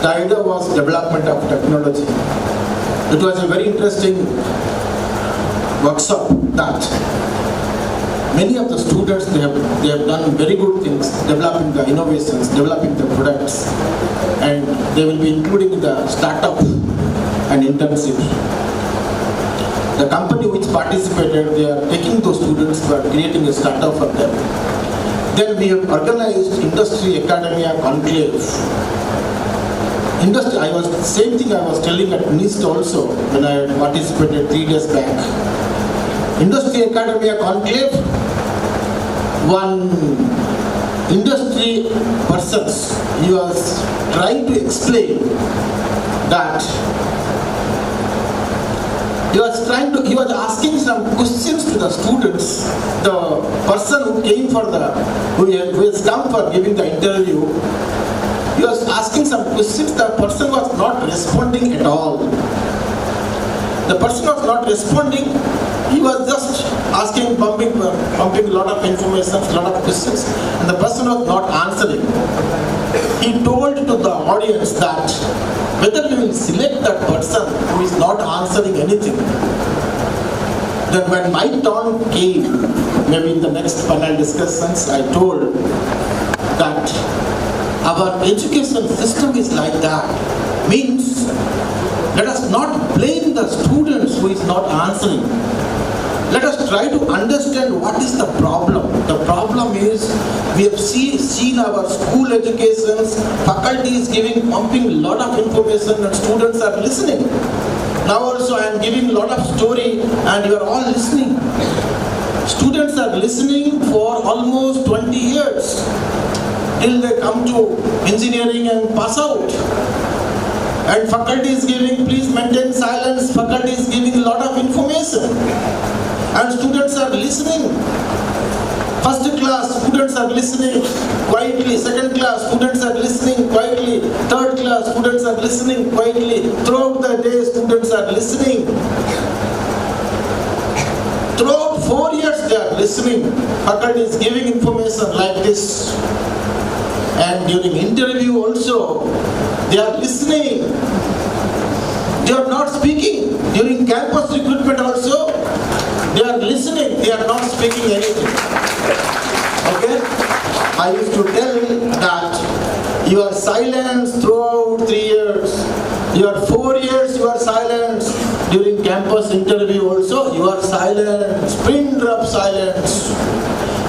The idea was development of technology. It was a very interesting workshop that many of the students, they have done very good things, developing the innovations, developing the products, and they will be including the startup and internship. The company which participated, they are taking those students who are creating a startup for them. Then we have organized Industry Academia Conclave. Same thing I was telling at NIST also when I participated 3 days back. Industry Academia Conclave, one industry person, he was trying to explain that he was asking some questions to the students. The person who has come for giving the interview, he was asking some questions. The person was not responding at all. The person was not responding. He was just asking, pumping a lot of information, a lot of questions, and the person was not answering. He told to the audience that whether we will select that person who is not answering anything. Then when my turn came, maybe in the next panel discussions, I told that our education system is like that. Means, let us not blame the students who is not answering. Let us try to understand what is the problem. The problem is, we have seen our school educations, faculty is pumping a lot of information and students are listening. Now also I am giving a lot of story and you are all listening. Students are listening for almost 20 years till they come to engineering and pass out. And faculty is giving, please maintain silence, faculty is giving a lot of information. And students are listening. First class, students are listening quietly. Second class, students are listening quietly. Third class, students are listening quietly. Throughout the day, students are listening. Throughout 4 years, they are listening. Faculty is giving information like this. And during interview also, they are listening. They are not speaking. During campus recruitment also, they are listening, they are not speaking anything. Okay? I used to tell that you are silent throughout 3 years. You are 4 years, you are silent. During campus interview also, you are silent. Pin drop silence.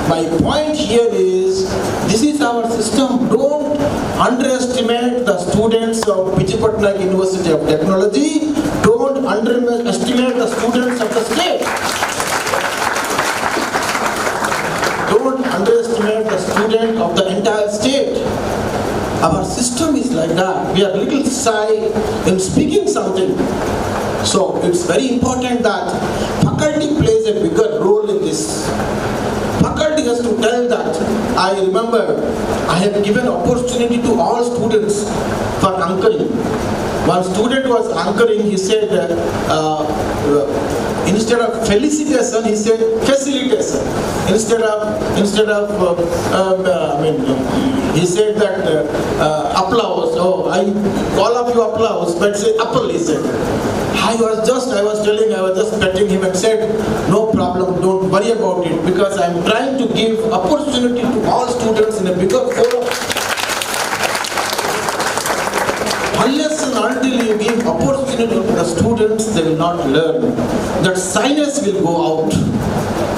My point here is, this is our system. Don't underestimate the students of Vijayapattana University of Technology. Don't underestimate the students of the state. Don't underestimate the student of the entire state. Our system is like that. We are little shy in speaking something. So it's very important that faculty plays a bigger role in this. Faculty has to tell that. I remember I have given opportunity to all students for anchoring. One student was anchoring, he said, instead of felicitation, he said facilitation. Instead of he said that applause. Oh, all of you applause, but say apple, he said. I was just petting him and said, no problem, don't worry about it, because I'm trying to give opportunity to all students in a bigger forum. Unless and until you give opportunity to the students, they will not learn. That shyness will go out.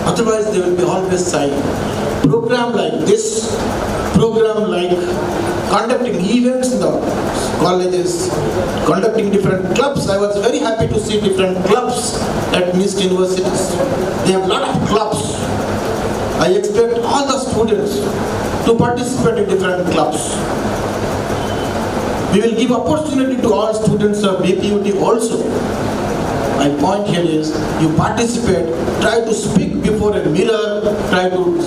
Otherwise, they will be always shy. Program like this, program like conducting events in the colleges, conducting different clubs. I was very happy to see different clubs at mixed universities. They have a lot of clubs. I expect all the students to participate in different clubs. We will give opportunity to all students of BPUT also. My point here is, you participate, try to speak before a mirror, try to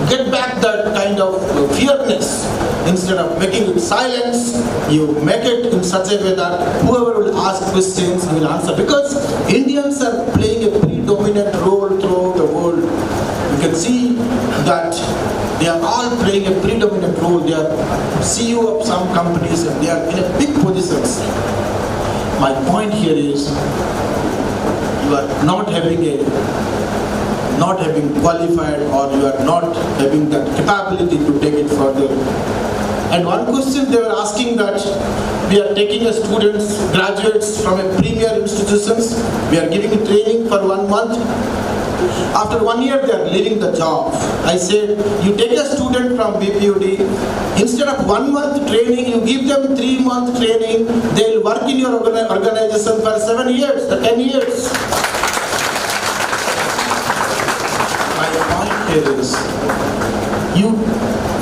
get back that kind of fearness. Instead of making it silence, you make it in such a way that whoever will ask questions will answer. Because Indians are playing a predominant role throughout the world. You can see that they are all playing a predominant role. They are CEO of some companies and they are in a big positions. My point here is, you are not having qualified, or you are not having that capability to take it further. And one question they were asking, that we are taking a students, graduates from a premier institutions, we are giving training for 1 month. After 1 year, they are leaving the job. I said, you take a student from BPUT, instead of 1 month training, you give them 3 month training, they will work in your organization for 7 years, 10 years. My point here is,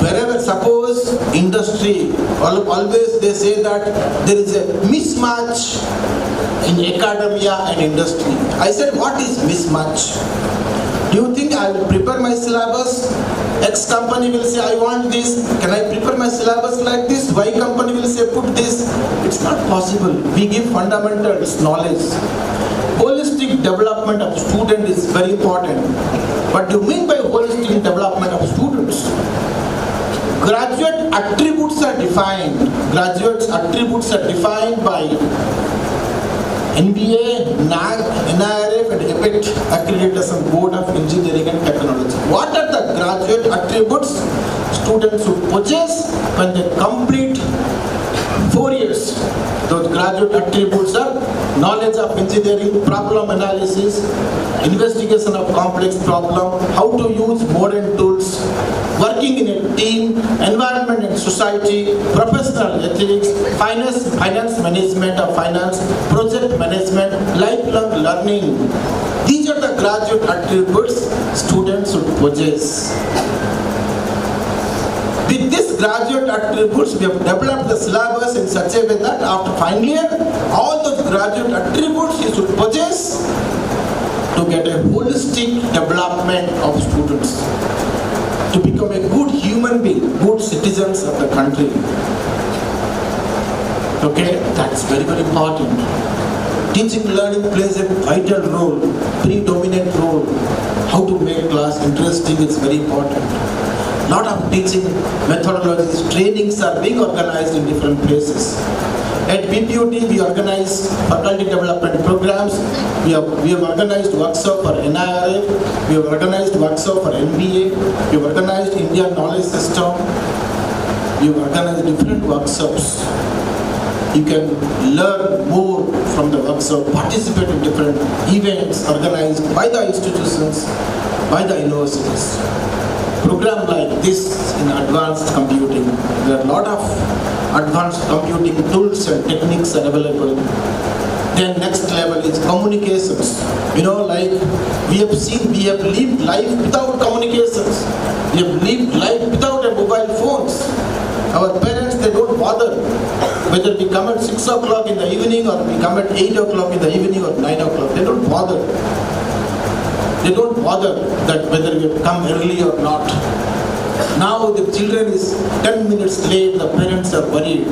wherever, suppose industry, always they say that there is a mismatch in academia and industry. I said, what is mismatch? Do you think I will prepare my syllabus? X company will say, I want this. Can I prepare my syllabus like this? Y company will say, put this. It's not possible. We give fundamentals, knowledge. Holistic development of student is very important. What do you mean by holistic development of students? Graduate attributes are defined. Graduates' attributes are defined by NBA, NAC, NIRF and EPIT Accreditation Board of Engineering and Technology. What are the graduate attributes students should possess when they complete 4 years? Those graduate attributes are knowledge of engineering, problem analysis, investigation of complex problem, how to use modern tools, working in a team, environment and society, professional ethics, finance management of finance, project management, lifelong learning. These are the graduate attributes students should possess. With these graduate attributes, we have developed the syllabus in such a way that after final year, all those graduate attributes you should possess to get a holistic development of students, to become a good human being, good citizens of the country. Okay, that's very, very important. Teaching learning plays a vital role, predominant role. How to make class interesting is very important. Lot of teaching methodologies, trainings are being organized in different places. At BPUT, we organize faculty development programs. We have organized workshop for NIRF. We have organized workshop for NBA. We have organized Indian knowledge system. We have organized different workshops. You can learn more from the workshop, participate in different events organized by the institutions, by the universities. Program like this in advanced computing, there are a lot of advanced computing tools and techniques are available. Then next level is communications. Like we have lived life without communications. We have lived life without a mobile phones. Our parents, they don't bother whether we come at 6 o'clock in the evening or we come at 8 o'clock in the evening or 9 o'clock. They don't bother. They don't bother that whether we come early or not. Now the children is 10 minutes late, the parents are worried.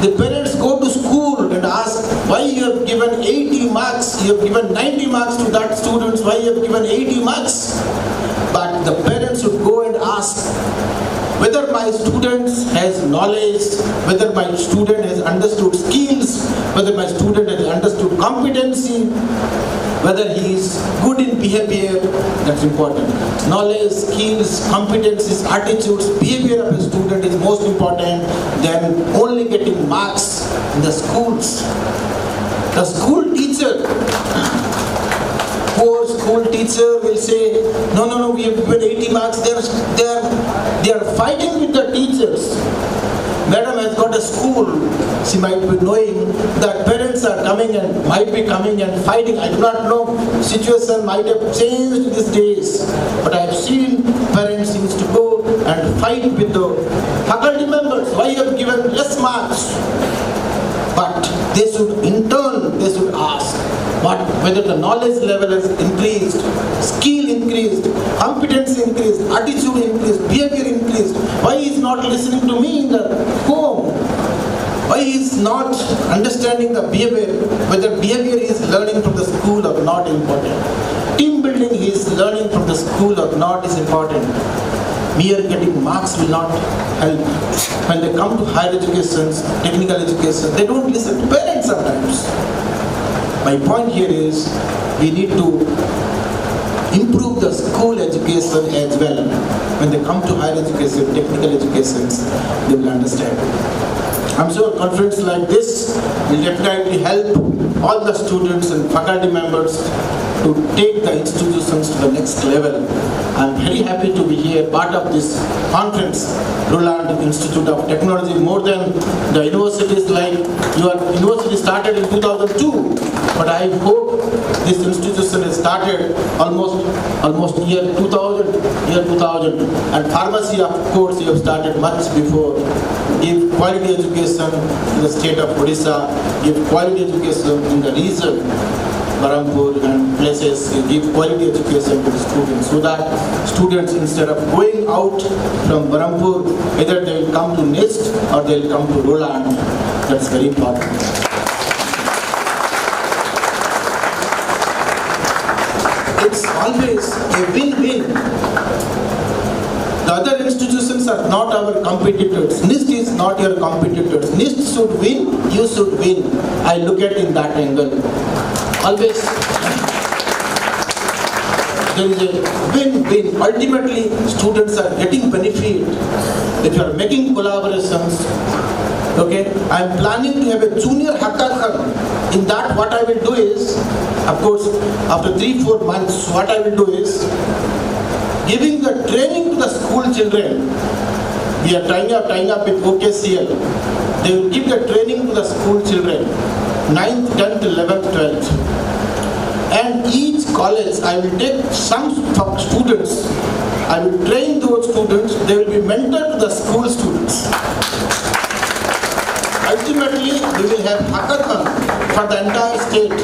The parents go to school and ask, why you have given 80 marks, you have given 90 marks to that students, why you have given 80 marks? But the parents should go and ask whether my student has knowledge, whether my student has understood skills, whether my student has understood competency, whether he is good in behavior. That's important. Knowledge, skills, competencies, attitudes, behavior of a student is most important than only getting marks in the schools. The school teacher, poor school teacher will say, no, we have given 80 marks. They are fighting with the teachers. Madam has got a school. She might be knowing that parents are coming and might be coming and fighting. I do not know. Situation might have changed these days. But I have seen parents used to go and fight with the faculty members. Why you have given less marks? But they should, in turn, they should ask whether the knowledge level has increased, skill increased, competence increased, attitude increased, behavior increased. Why he is not listening to me in the home? Why he is not understanding the behavior, whether behavior is learning from the school or not important. Team building he is learning from the school or not is important. Mere getting marks will not help. When they come to higher education, technical education, they don't listen to parents sometimes. My point here is we need to improve the school education as well. When they come to higher education, technical education, they will understand. I'm sure a conference like this will definitely help all the students and faculty members to take the institutions to the next level. I'm very happy to be here, part of this conference, ROLAND Institute of Technology. More than the universities, like your university started in 2002, but I hope this institution has started almost year 2000, and pharmacy, of course, you have started much before. Give quality education in the state of Odisha, give quality education in the region, Barampur and places, give quality education to the students, so that students, instead of going out from Barampur, either they will come to NIST or they will come to ROLAND. That's very important. It's always a win-win. The other institutions are not our competitors. NIST is not your competitors. NIST should win, you should win. I look at it in that angle. Always there is a win-win. Ultimately, students are getting benefit. If you are making collaborations, okay, I am planning to have a junior hackathon. In that, what I will do is, of course, after 3-4 months, what I will do is, giving the training to the school children. We are tying up with OKCL. They will give the training to the school children, 9th, 10th, 11th, 12th. And each college, I will take some students, I will train those students, they will be mentored to the school students. Ultimately, we will have hackathon for the entire state.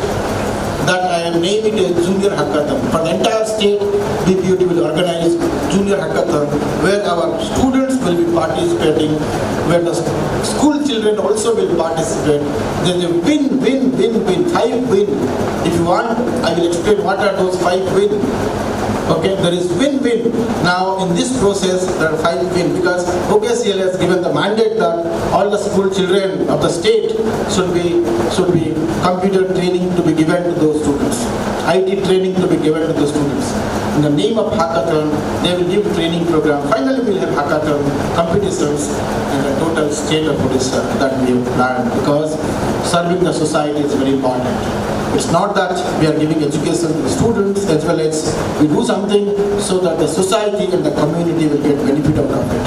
That I am naming it a junior hackathon. For the entire state, BPUT will organize junior hackathon where our students will be participating, where the school children also will participate. There is a win, 5 win. If you want, I will explain what are those 5 win. Okay, there is win-win. Now in this process, there are 5 win because OKCL has given the mandate that all the school children of the state should be computer training to be given to those students, IT training to be given to the students. In the name of hackathon, they will give training program. Finally, we will have hackathon competitions in the total state of Odisha that we have planned because serving the society is very important. It's not that we are giving education to the students as well as we do something so that the society and the community will get benefit out of it.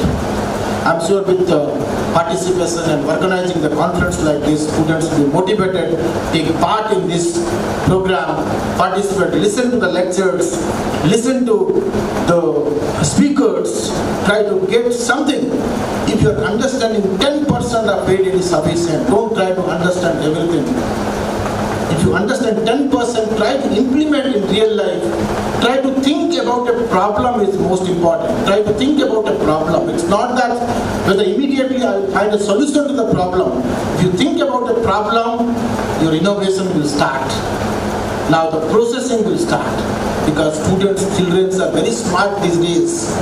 I'm sure with the participation and organizing the conference like this, students will be motivated, take part in this program, participate, listen to the lectures, listen to the speakers, try to get something. If you're understanding 10% of it is sufficient, don't try to understand everything. If you understand 10%, try to implement in real life. Try to think about a problem is most important. Try to think about a problem. It's not that whether immediately I'll find a solution to the problem. If you think about a problem, your innovation will start. Now the processing will start because students, children are very smart these days.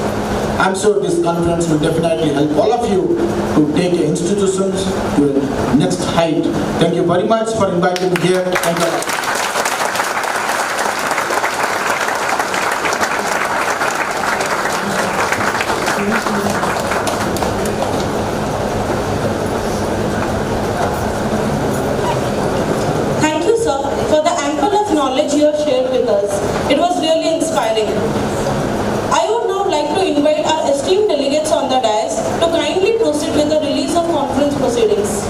I'm sure this conference will definitely help all of you to take your institutions to a next height. Thank you very much for inviting me here. Thank you. Thank you, sir, for the ample of knowledge you have shared with us. It was really inspiring. I would now like to invite our esteemed delegates on the dais to kindly proceed with the release of conference proceedings.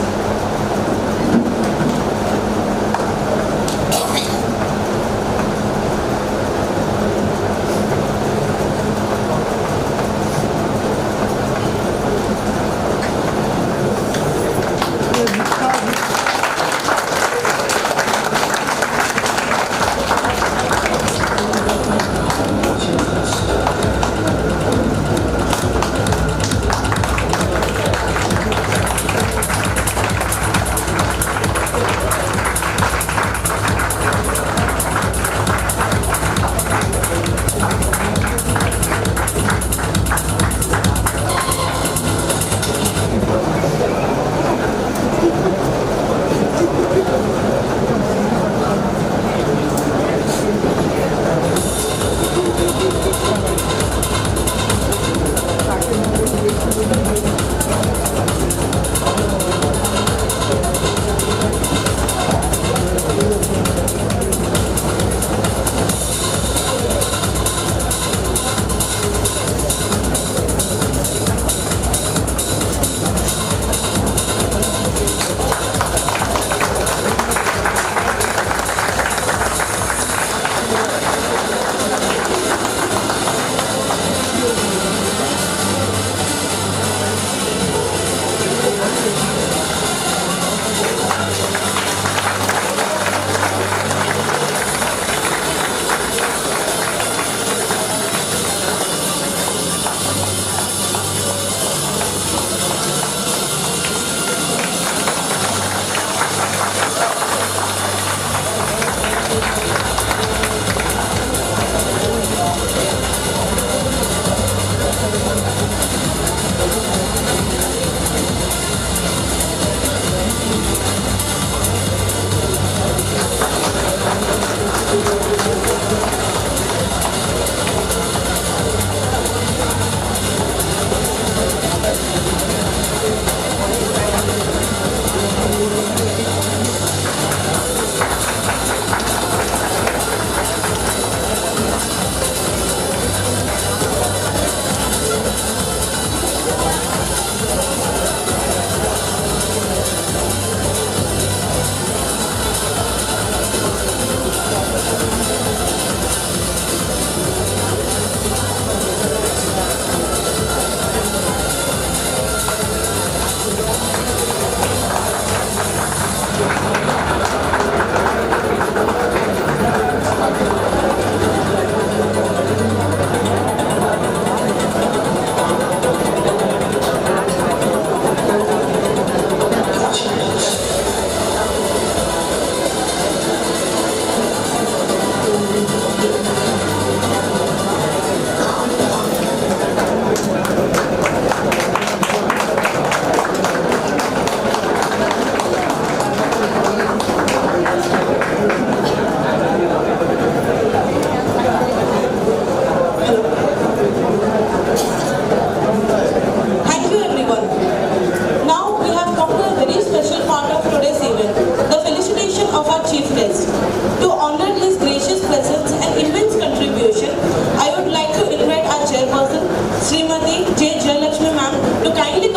Chairperson, Srimati J. Jayalakshmi ma'am, to kindly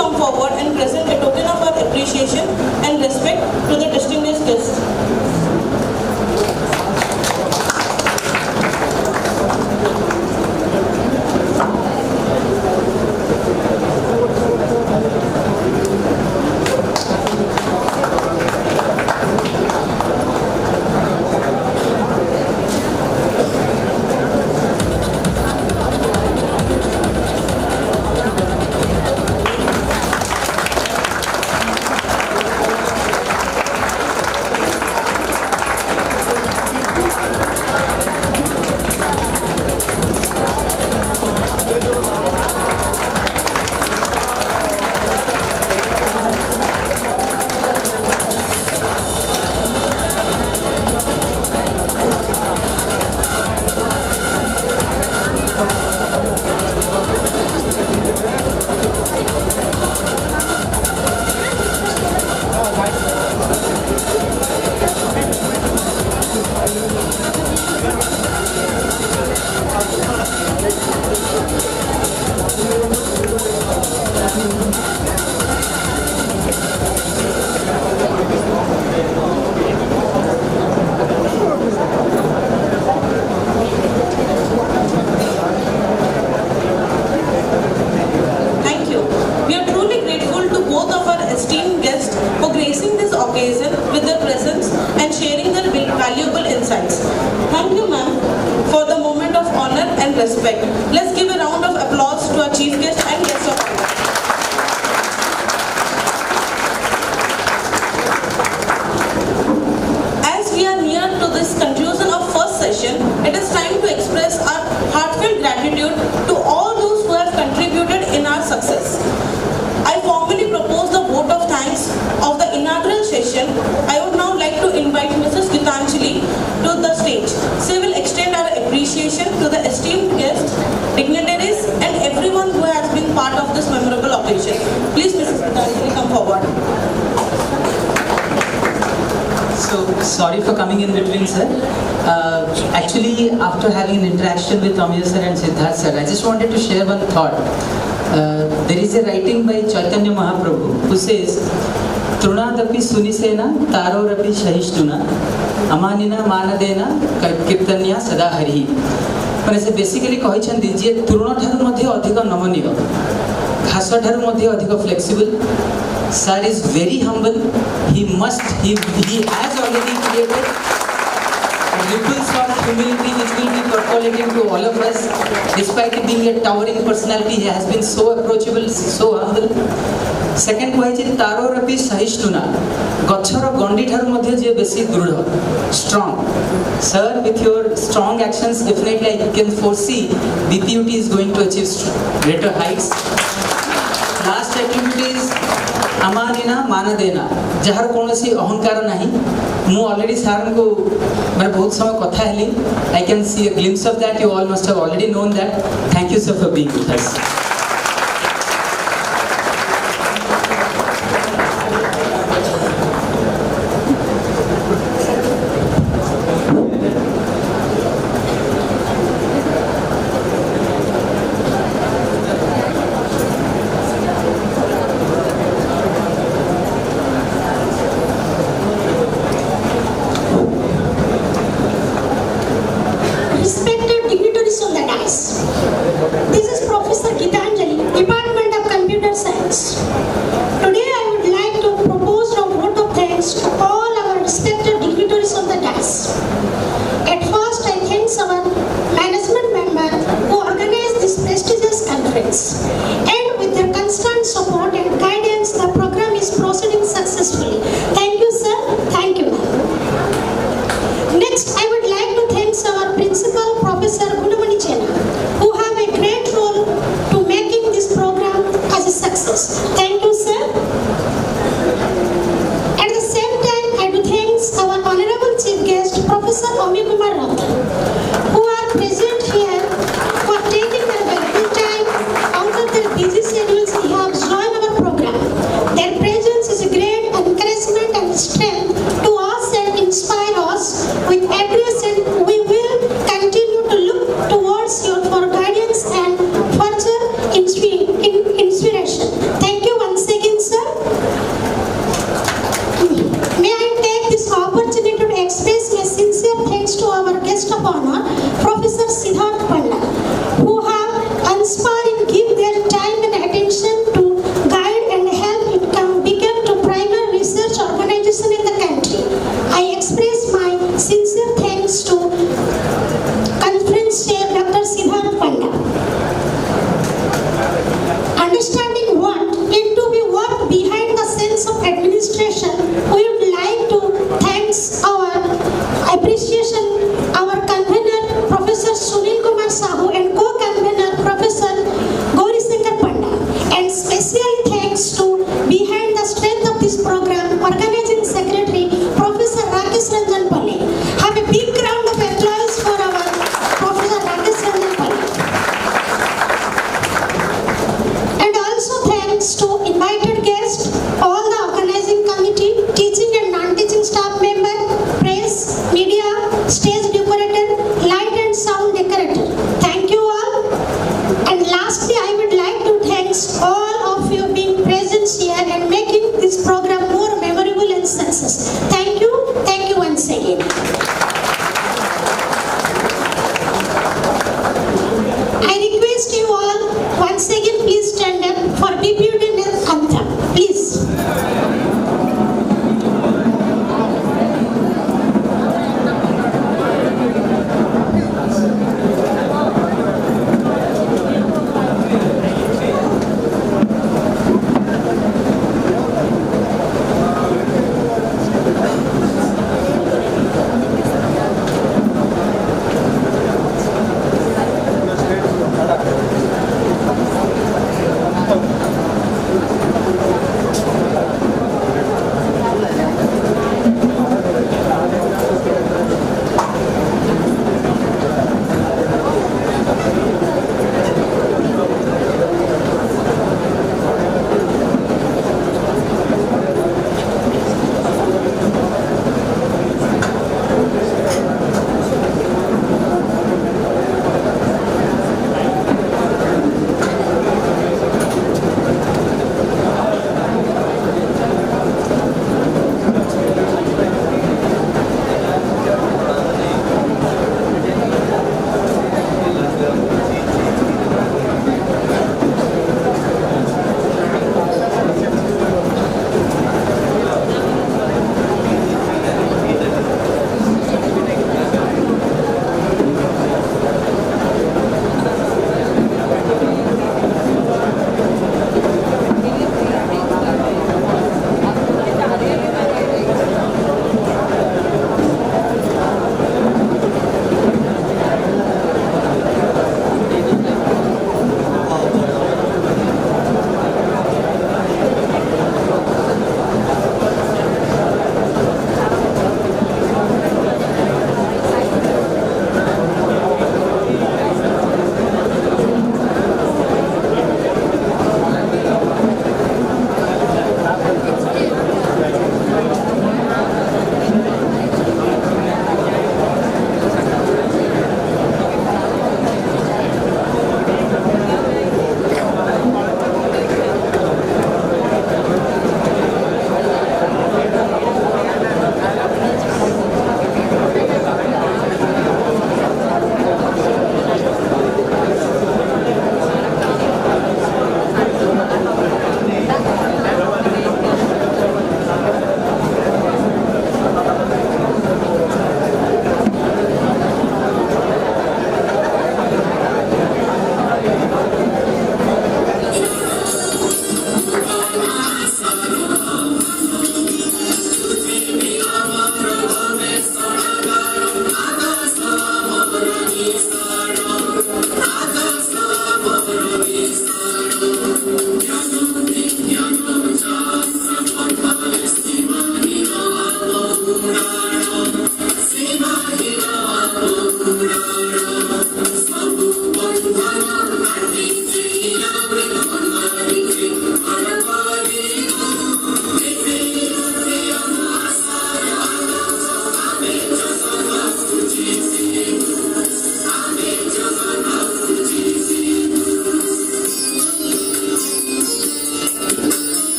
respect. Let's give a round of applause to our chief guest and guests of honor. As we are near to this conclusion of first session, it is time to express our heartfelt gratitude to all those who have contributed in our success. I formally propose the vote of thanks of the inaugural session. I would now like to invite Mrs. Gitanjali to the stage. She will extend our appreciation to the esteemed guests, dignitaries, and everyone who has been part of this memorable occasion. Please, Mrs. Gitanjali, come forward. So, sorry for coming in between, sir. Actually, after having an interaction with Ramya sir and Siddharth sir, I just wanted to share one thought. There is a writing by Chaitanya Mahaprabhu who says, Trunadapi sunisena tarorapi shahishtuna amanina manadena kirtanya sada hari. ମାନେ ସେ basically କହିଛନ୍ତି ଯେ ତୃଣ ଠାରୁ ମଧ୍ୟ ଅଧିକ ନମନୀୟ, ଘାସ ଠାରୁ ମଧ୍ୟ ଅଧିକ flexible. Sir is very humble. He has already created ripples of humility which will be percolating to all of us. Despite being a towering personality, he has been so approachable, so humble. Second କହିଛି ତାରୋରପି ସହିଷ୍ଣୁନା, ଗଛର ଗଣ୍ଡି ଠାରୁ ମଧ୍ୟ ଯିଏ ବେଶୀ ଦୃଢ଼, strong. Sir, with your strong actions, definitely I can foresee BPUT is going to achieve greater heights. Last attribute is अमानिना मानदेना, जहार कौनसी अहंकार नहीं. मु ऑलरेडी सर को मैं बहुत समय कथा heli. I can see a glimpse of that. You all must have already known that. Thank you, sir, for being with us. Respected dignitaries on the dais, this is Professor Gitanjali, Department of Computer Science. Today I would like to propose a vote of thanks to all our respected dignitaries on the dais. At first, I thank our management member who organized this prestigious conference. And with their constant support and guidance, the program is proceeding successfully. Thank you, sir. Thank you, ma'am. Next, I would like to thank our principal, Professor Gunamani Jena, who have a great role to making this program as a success. Thank you, sir. At the same time, I do thank our honorable chief guest, Professor Ami Kumar Ratan, who are present here for taking their valuable time out of their busy schedules to have joined our program. Their presence is a great encouragement and strength to us and inspire us with address, and we will continue to look towards you for guidance and further inspiration. Thank you once again, sir. May I take this opportunity to express my sincere thanks to our guest of honor, Professor Siddharth Panda, who have inspired and give their time and attention to guide and help it become to primary research organization in the country. I express my sincere thanks to Conference Chair Dr. Siddharth Panda. Understanding what it to be work behind the sense of administration, we would like to thank our appreciation, our convener, Professor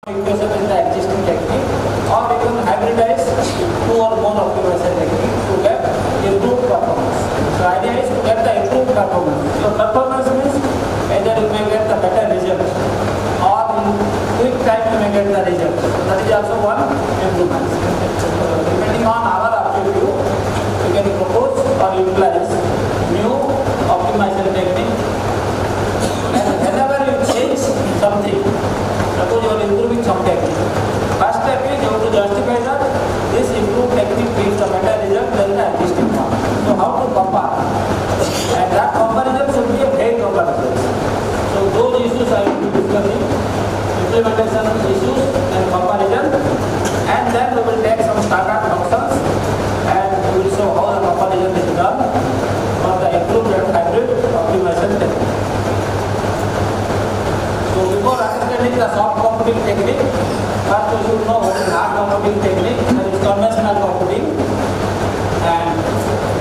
equation in the existing technique, or you can hybridize two or more optimization techniques to get improved performance. So idea is to get the improved performance. So performance means either you may get the better result or in quick time you may get the result. That is also one improvement. So depending on our objective, you can propose or utilize new optimization technique. And whenever you change something, suppose you are improving some technique, first step is you have to justify that this improved technique gives a better result than the existing one. So how to compare? And that comparison should be a vague comparison. So those issues I will be discussing, implementation issues and comparison, and then we will take some standard functions and we will show how the comparison is done for the improved and hybrid optimization technique. So before understanding the soft computing technique, first we should know what is hard computing technique, that is conventional computing, and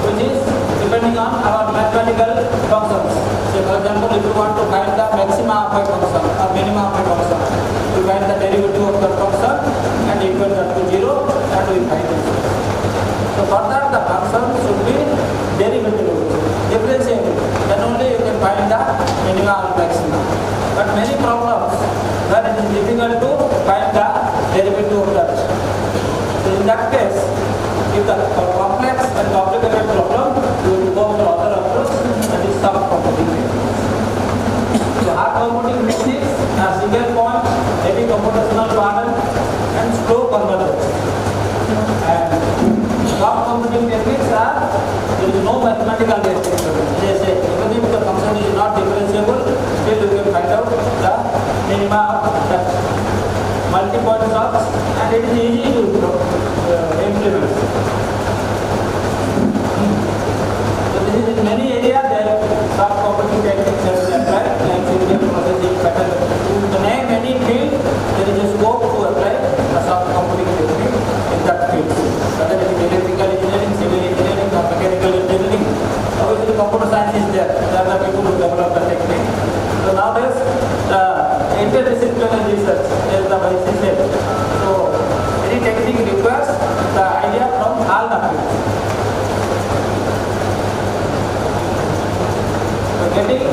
which is depending on our mathematical functions. So for example, if you want to find the maxima of a function or minima of a function, you find the derivative of the function and equal that to 0 and we find it. So for that the function should be derivative, differentiable, then only you can find the minima or maxima. But many problems where it is difficult to find the derivative of that. So in that case, if the complex and complicated problem, you will go for other approach, that is soft computing techniques. So hard computing techniques are single point, heavy computational pattern, and slow convergence. And soft computing techniques are, there is no mathematical restriction. They say, even if the function is not differentiable, still you can find out the minima of that multi-point sorts, and it is easy to implement. So this is in many areas there soft computing techniques have been applied, like signal processing, pattern. To name any field, there is a scope to apply a soft computing technique in that field. Whether it is electrical engineering, civil engineering, or mechanical engineering, obviously computer science is there. There are the people who develop the technique. So nowadays, interdisciplinary research is the basis here. So any technique requires the idea from all the fields. So getting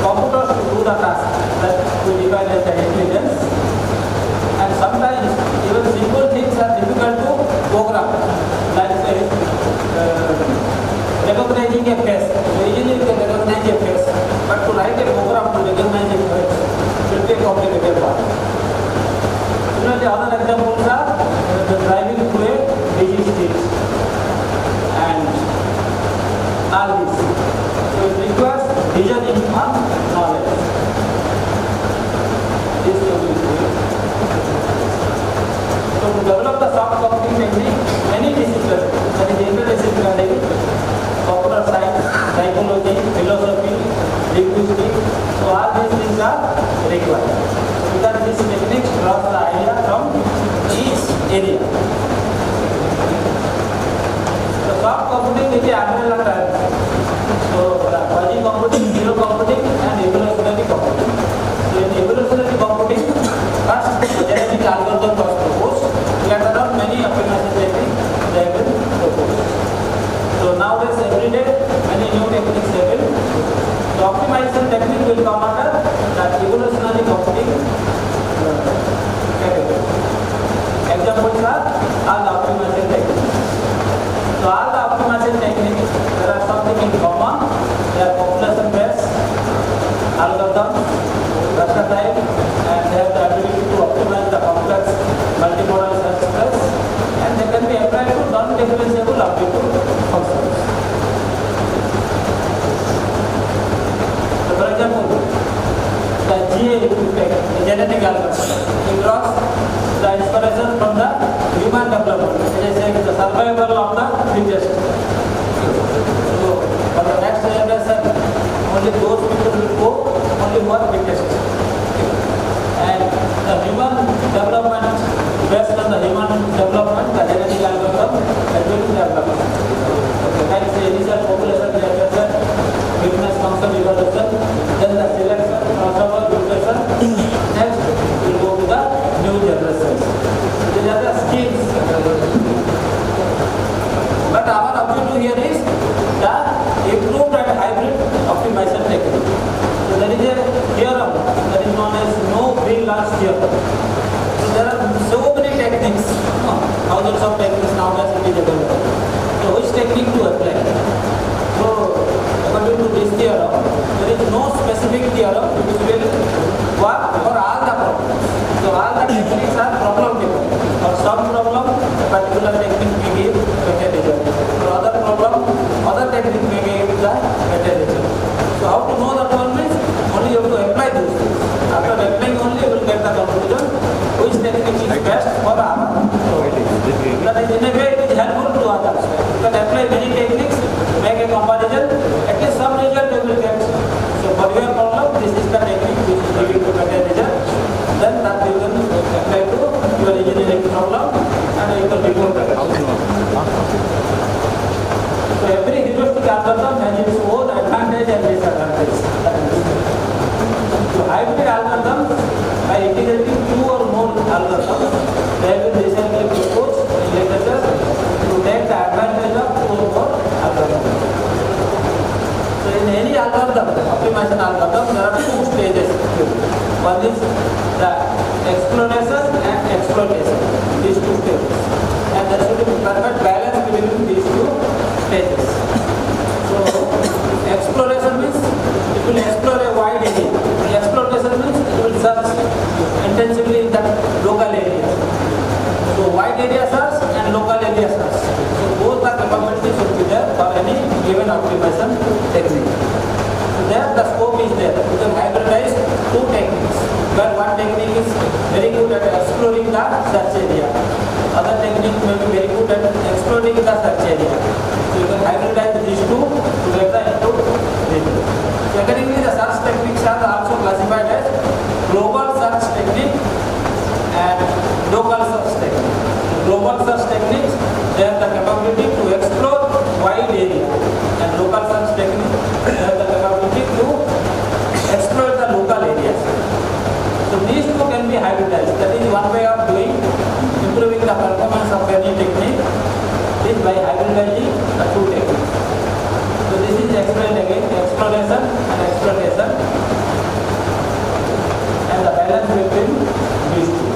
computers to do the task that we define as the intelligence, and sometimes even simple things are difficult to program, like say recognizing a face. So easily you can recognize a face, but to write a program to recognize a face will be a complicated part. Similarly, other examples are the driving through a busy street and all this. So it requires reasoning on knowledge. This will be clear. So to develop the soft computing technique, many disciplines, that is interdisciplinary, computer science, psychology, philosophy, linguistics, so all these things are required. Because these techniques draws the idea from each area. So soft computing is the umbrella term. So fuzzy computing, zero computing, and evolutionary computing. So in evolutionary computing, first the genetic algorithm was proposed. Later on, many optimization techniques they have been proposed. So nowadays, every day, many new techniques have been. So optimization technique will come under that evolutionary computing category. Examples are all the optimization techniques. So all the optimization techniques, there are something in common. They are population-based algorithms, versatile, and they have the ability to optimize the complex multimodal search space, and they can be applied to non-differentiable objective functions. So for example, the GA effect, the genetic algorithm, it draws the inspiration from the human development. As I said, the survival of the fittest. So for the next generation, only those people will go only who are fittest. And the human development, based on the human development, the genetic algorithm has been developed. Okay, like the initial population generation, fitness function evaluation, then the selection, crossover, mutation. Next, we will go to the new generation. to here is the improved and hybrid optimization technique. So there is a theorem that is known as no free lunch theorem. So there are so many techniques, thousands of techniques nowadays it is available. So which technique to apply? So according to this theorem, there is no specific theorem which will work for all the problems. So all the techniques are problem dependent. For some problem, a particular technique may give better result. For other problem, other technique may give the better result. So how to know that one means only you have to apply those things. After applying only you will get the conclusion which technique is best for our problem. That is in a way it is helpful to others. You can apply many techniques, make a comparison, at least some result you will get. So for your problem, this is the technique which is giving you better result. Then that you can apply to your engineering problem and you can report that. So every heuristic algorithm has its own advantage and disadvantage. So hybrid algorithms, by integrating two or more algorithms, they will recently proposed in literature to take the advantage of two or more algorithms. So in any algorithm, optimization algorithm, there are two stages. One is the exploration and exploitation, these two stages. And there should be perfect balance between these two stages. So exploration means it will explore a wide area. Exploitation means it will search intensively in that local area. So wide area search and local area search. So both the capabilities should be there for any given optimization technique. So there the scope is there. You can hybridize two techniques. Where one technique is very good at exploring the search area. Other technique may be very good at exploring the search area. So you can hybridize these two to get the input result. So accordingly the search techniques are also classified as global search technique and local search technique. Global search techniques, they have the capability to explore wide area, and local search technique, they have the capability to explore the local areas. So these two can be hybridized. That is one way of doing, improving the performance of any technique is by hybridizing the two techniques. So this is explained again, exploration and exploitation, and the balance between these two.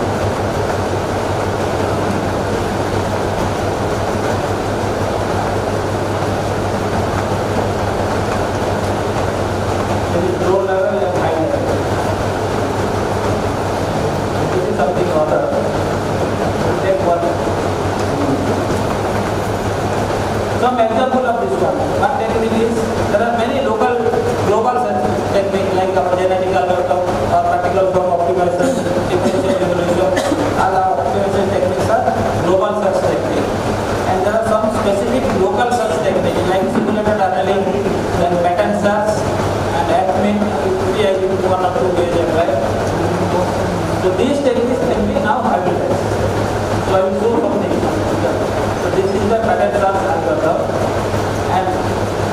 This is low level and high level. This is something other. Take one. Some example of this one. One technique is, there are many global search techniques like genetic algorithm or particular form optimization, differential evolution. All our optimization techniques are global search technique. And there are some specific local search techniques like simulated tunneling, then pattern search, and ACMIN, I give one or two ways and right. So these techniques can be now hybridized. So I will show something. So this is the pattern search algorithm, and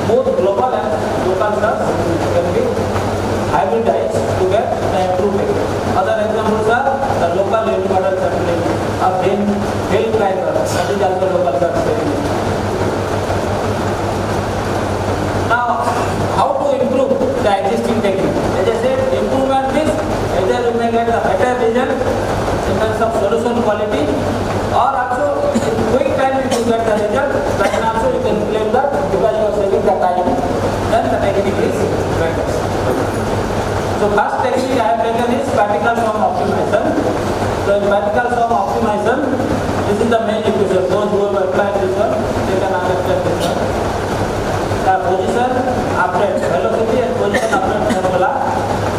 both global and local search can be hybridized to get the improved technique. Other examples are the local level model sampling of hill climber, that is also local search technique. Now, how to improve the existing technique? As I said, improvement is either you may get a better result in terms of solution quality, or also in quick time if you get the result, then also you can claim that because you are saving the time, then the technique is better. So first technique I have taken is particle sum optimization. So in particle sum optimization, this is the main equation. Those who have applied this one, they can understand this one. The position update, velocity and position update formula,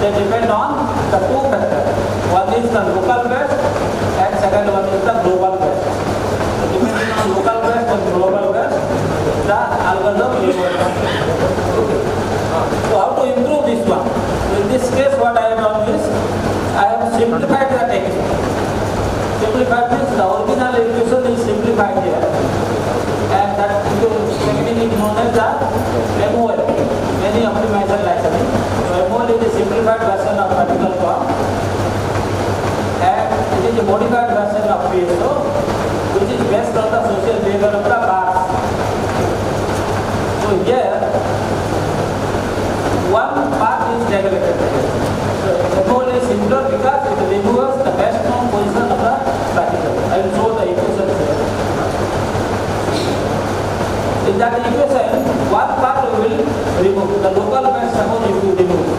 they depend on the two factors. One is the local best and second one is the global best. So depending on local best and global best, the algorithm will work. So how to improve this one? In this case what I have done is, I have simplified the technique. Simplified means the original equation is simplified here. And that technique is known as the MOL, many optimization licensing. So MOL is a simplified version of particle form, and it is a modified version of PSO, which is based on the social behavior of the bars. that equation, one part we will remove. The local mass suppose if you remove,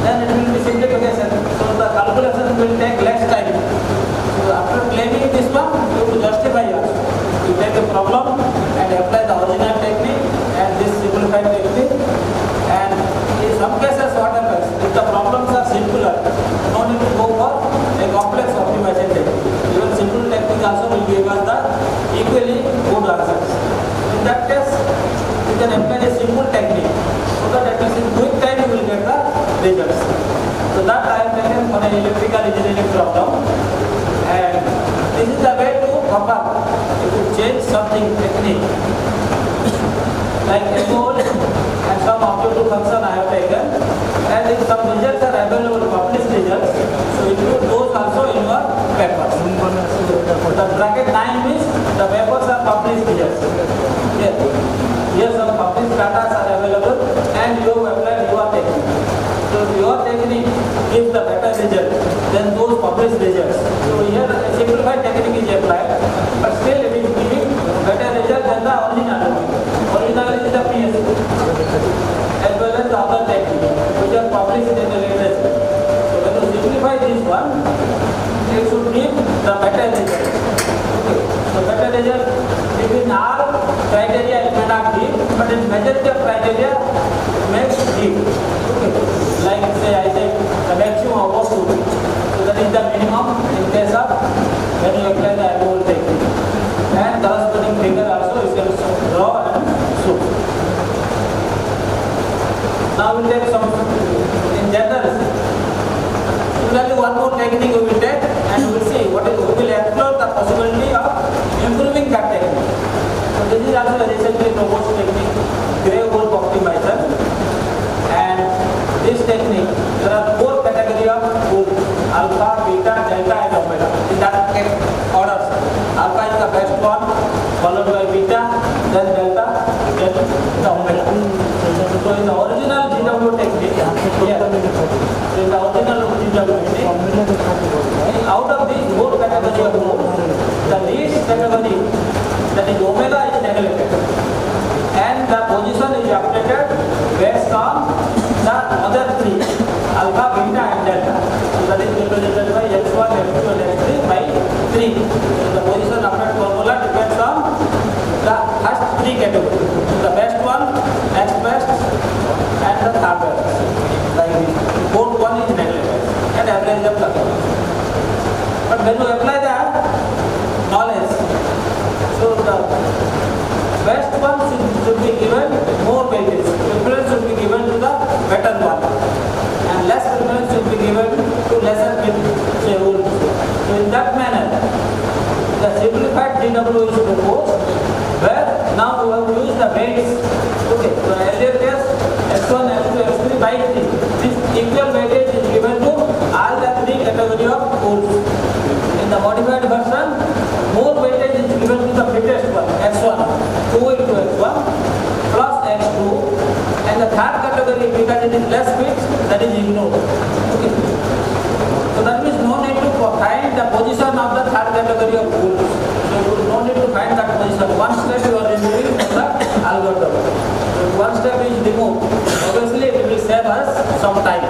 then it will be simplification. So the calculation will take less time. So after claiming this one, you have to justify also. You take the problem and apply the original technique and this simplified technique. And in some cases what happens, if the problems are simpler, no need to go for a complex optimization technique. Even simple technique also will give us the equally good answers. In that case, you can apply a simple technique so that at least in quick time you will get the results. So that I have taken for an electrical engineering problem, and this is the way to cover. You could change something technique like enroll and some objective function I have taken, and if some results are available, published results, so include those also in your papers. The bracket 9 means the papers are published results. Here some published data are available and you have applied your technique. So if your technique gives the better result than those published results. So here a simplified technique is applied, but still it is giving better result than the original. Original is the PSC as well as the other technique which are published in the literature. So when you simplify this one, it should give the better result. Okay. So better result between our criteria it may not give, but in majority of criteria makes give. Okay. Like say I say the maximum of 2. So that is the minimum in case of when you apply the above technique. And corresponding figure also you can draw and show. Now we will take some in general. Similarly, one more technique we will take and we will see what is, we will explore the possibility of improving that technique. So this is also a recently proposed technique, gray wolf optimization. And this technique, there are 4 categories of wolves: alpha, beta, delta and omega. In that order, alpha is the best one, followed by beta, then delta, then the omega. So in the original GW technique, in the original GW technique, out of these 4 categories of wolves, the least category, that is omega, is neglected. And the position is updated based on the other 3, alpha, beta and delta. So that is represented by x1, x2 and x3 by 3. So the position update formula depends on the first 3 categories. So the best one, next best and the third best. Like this. Fourth one is neglected and average of the column. But when you apply the knowledge, so the best one should be given more weightage. Preference should be given to the better one, and less preference should be given to lesser say wolves. So in that manner, the simplified GW is proposed, where now we have used the weights. Okay, so earlier case x1, x2, x3 by 3. This equal weightage is given to all the 3 categories of wolves. In the modified version, more weightage is given to the fittest one, x1, 2 into x1 plus x2, and the third category, because it is less fit, that is ignored. Okay. So that means no need to find the position of the third category of wolves. So no need to find that position. One step you are removing from the algorithm. So if one step is removed, obviously it will save us some time.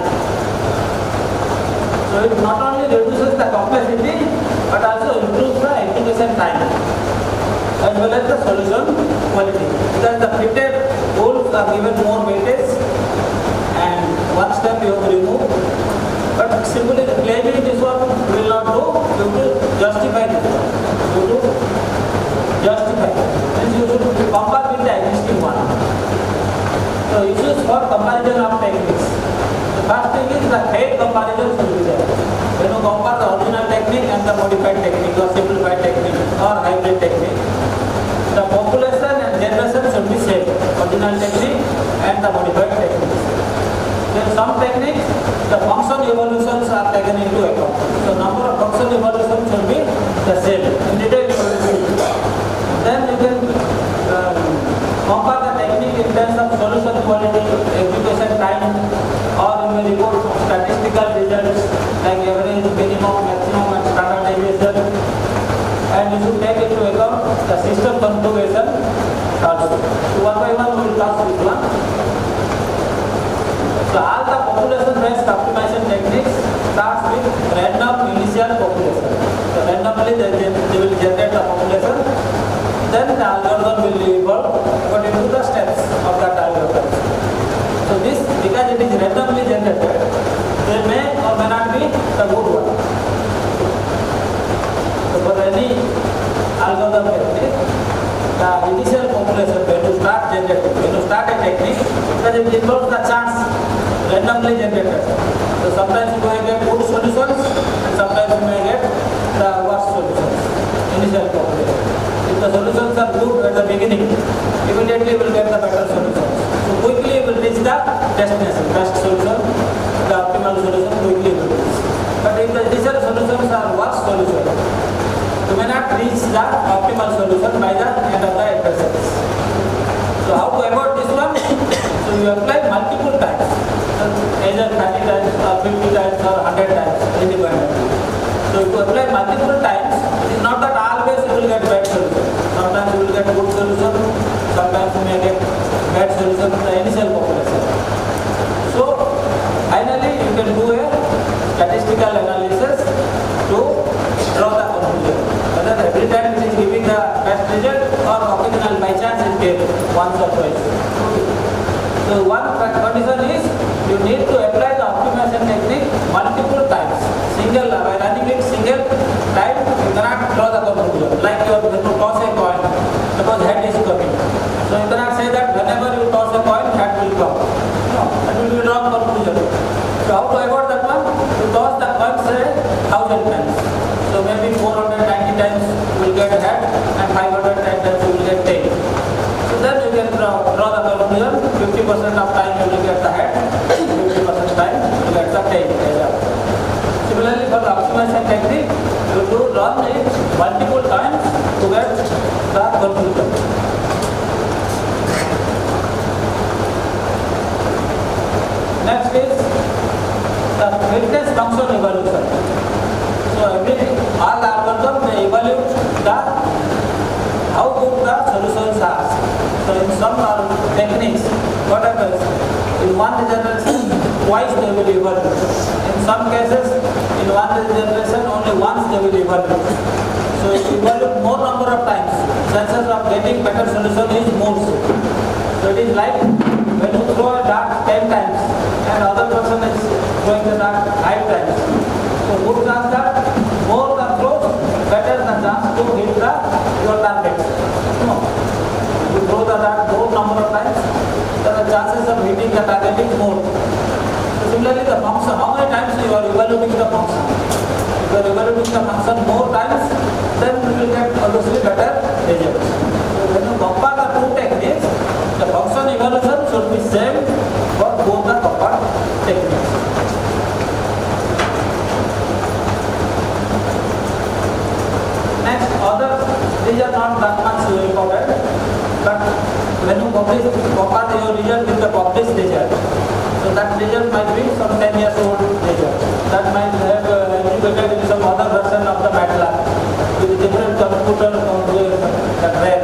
So it not only reduces the complexity, but also improves the execution time as well as the solution quality. Because the fitted wolves are given more weightage and one step you have to remove. But simply claiming this one will not do, you have to justify this one. You have to justify. Means you should compare with the existing one. So issues for comparison of techniques. The first thing is the head comparison should be there. When you compare the original technique and the modified technique or simplified technique or hybrid technique, the population and generation should be same. Original technique and the modified technique. In some techniques, the function evolutions are taken into account. So number of function evolutions should be the same. In detail, then you can compare the technique in terms of solution quality, execution time, or you may report some statistical results like average, minimum, maximum, and standard deviation. And you should take into account the system configuration also. So one by one we will talk this one. So all the population-based optimization techniques starts with random initial population. So randomly they will generate the population. Then the algorithm will evolve according to the steps of that algorithm. So this, because it is randomly generated, they may or may not be the good one. So for any algorithm technique, the initial population when you start generating, when you start a technique, because it involves the chance randomly generated. So sometimes you may get good solutions and sometimes you may get the worst solutions, initial population. If the solutions are good at the beginning, immediately you will get the better solutions. So quickly you will reach the destination, best solution, the optimal solution quickly you will reach. But if the initial solutions are worst solutions, you may not reach the optimal solution by the end of the exercise. So how to avoid this one? So you apply multiple times, either 30 times or 50 times or 100 times independently. So if you apply multiple times, it is not that always you will get bad solution. Sometimes you will get good solution, sometimes you may get bad solution in the initial population. So finally you can do a statistical analysis to draw the conclusion. Whether every time it is giving the best result or occasional by chance it gave once or twice. So one condition is you need to apply the optimization technique multiple times. Single, by running it single time, you cannot draw the conclusion. Like you are going to toss a coin, suppose head is coming. So you cannot say that whenever you toss a coin, head will come. No, that will be wrong conclusion. So how to avoid that one? You toss the coin say 1,000 times. So maybe 490 times you will get head and 510 times you will get tail. So then you can draw the conclusion. 50% of time you will get the head, 50% time you will get the tail. Similarly for the optimization technique, you do run it multiple times to get the conclusion. Next is the fitness function evaluation. So all the algorithm may evaluate the how good the solutions are. So in some techniques, what happens? In one generation, twice they will evaluate. In some cases, in one generation, only once they will evaluate. So if you evaluate more number of times, chances of getting better solution is more. So it is like when you throw a dart 10 times and other person is throwing the dart 5 times. So good chance that more the throws, better the chance to hit your target. No. You throw the dart more number of times, then the chances of hitting the target is more. So similarly the function, how many times you are evaluating the function? If you are evaluating the function more times, then you will get obviously better results. So when you compare the two techniques, the function evaluation should be same for both the compared techniques. Next, others, these are not that much important, but when you compare your result with the published result, so that result might be some 10 years old result. That might have educated in some other version of the MATLAB with different computer configuration, the RAM.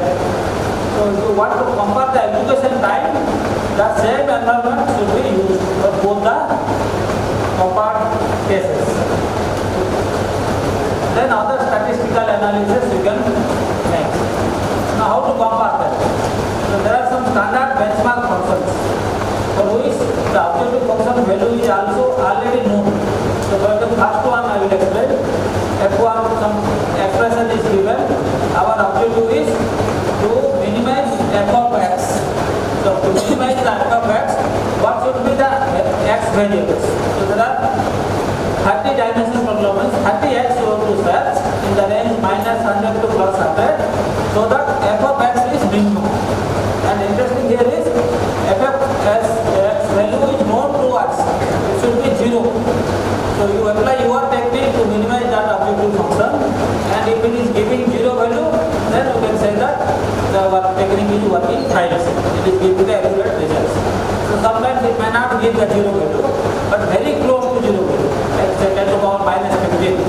So if you want to compare the education time, the same environment should be used for both the compared cases. Then other statistical analysis you can make. Now how to compare that? So there are some standard benchmark functions for which the objective function value is also already known. So for the first one I will explain. F1 some expression is given. Our objective is to minimize f of x. So to minimize the f of x, what should be the x variables? So there are 30 dimensional problems, 30x you have to search in the range -100 to +100, so that f of x is minimum. And interesting here is f of x value is known to us, it should be 0. So you apply your technique to minimize that objective function, and if it is giving 0 value, then you can say that our technique is working fine. It is giving the accurate results. So sometimes it may not give the 0 value, but very close to 0 value. Let's say 10 to the power -15.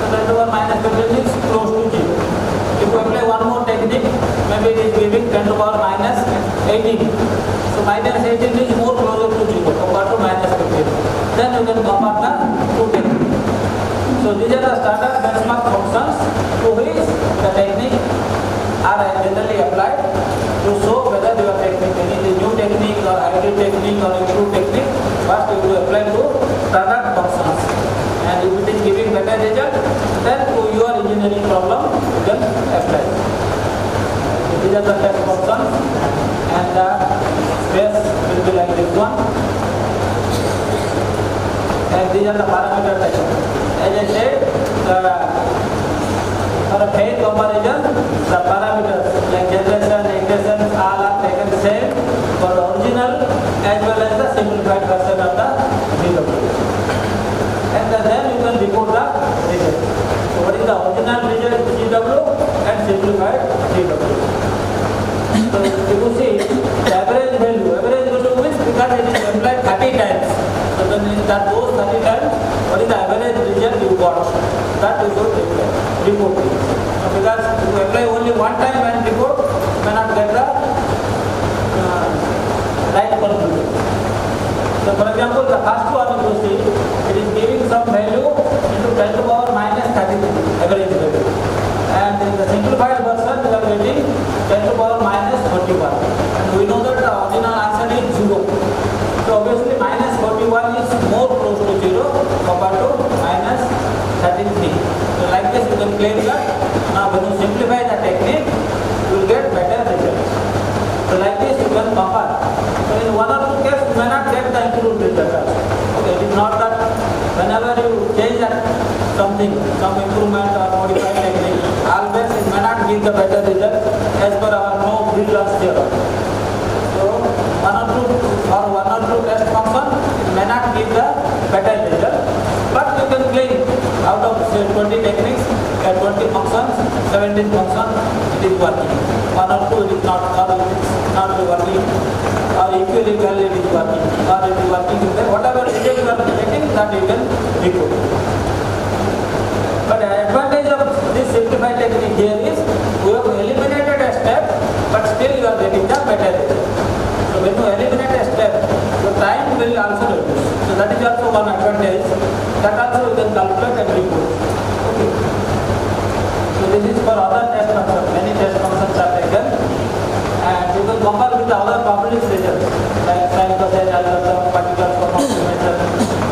So 10 to the power -15 is close to 0. If you apply one more technique, maybe it is giving 10 to the power generally applied to show whether your technique, any new technique or hybrid technique or improved technique, first you will apply to standard functions. And if it is giving better result, then to your engineering problem you can apply. These are the test functions, and the space will be like this one. And these are the parameter types. As I said, for a phase comparison, the parameters like generation, ignition, all are taken same for the original as well as the simplified version of the GW. And then you can report the result. So what is the original result GW and simplified GW? So if you see the average value means because it is applied 30 times. So then in that those 30 times, what is the average result you got? That you should report. Because you apply only one time and report, you may not get the right conclusion. So for example, the first one you see, it is giving some value into 10 to the power minus 33 average value. And in the simplified version, we are getting 10 to the power minus 41. And we know that the original answer is 0. So obviously minus 41 is more close to 0 compared to minus 33. So like this you can claim that now when you simplify the technique, you will get better results. So like this you can compare. So in one or two cases you may not get the improved result. Okay, it is not that whenever you change that something, some improvement or modified technique, always it may not give the better result as per our no free loss theorem. So one or two test function, it may not give the better result, but you can claim out of say 20 techniques, 20 functions, 17 functions, it is working. One or two it is not, or it is not working, or equally well it is working, or it is working. Whatever result you are getting, that you can report. But the advantage of this simplified technique here is we have eliminated a step, but still you are getting the better result. So when you eliminate a step, your time will also reduce. So that is also one advantage. That also you can calculate and report. Okay. So this is for other test functions. Many test functions are taken, and you can compare with the other published results like sin cosine, algorithm, particular form of estimation.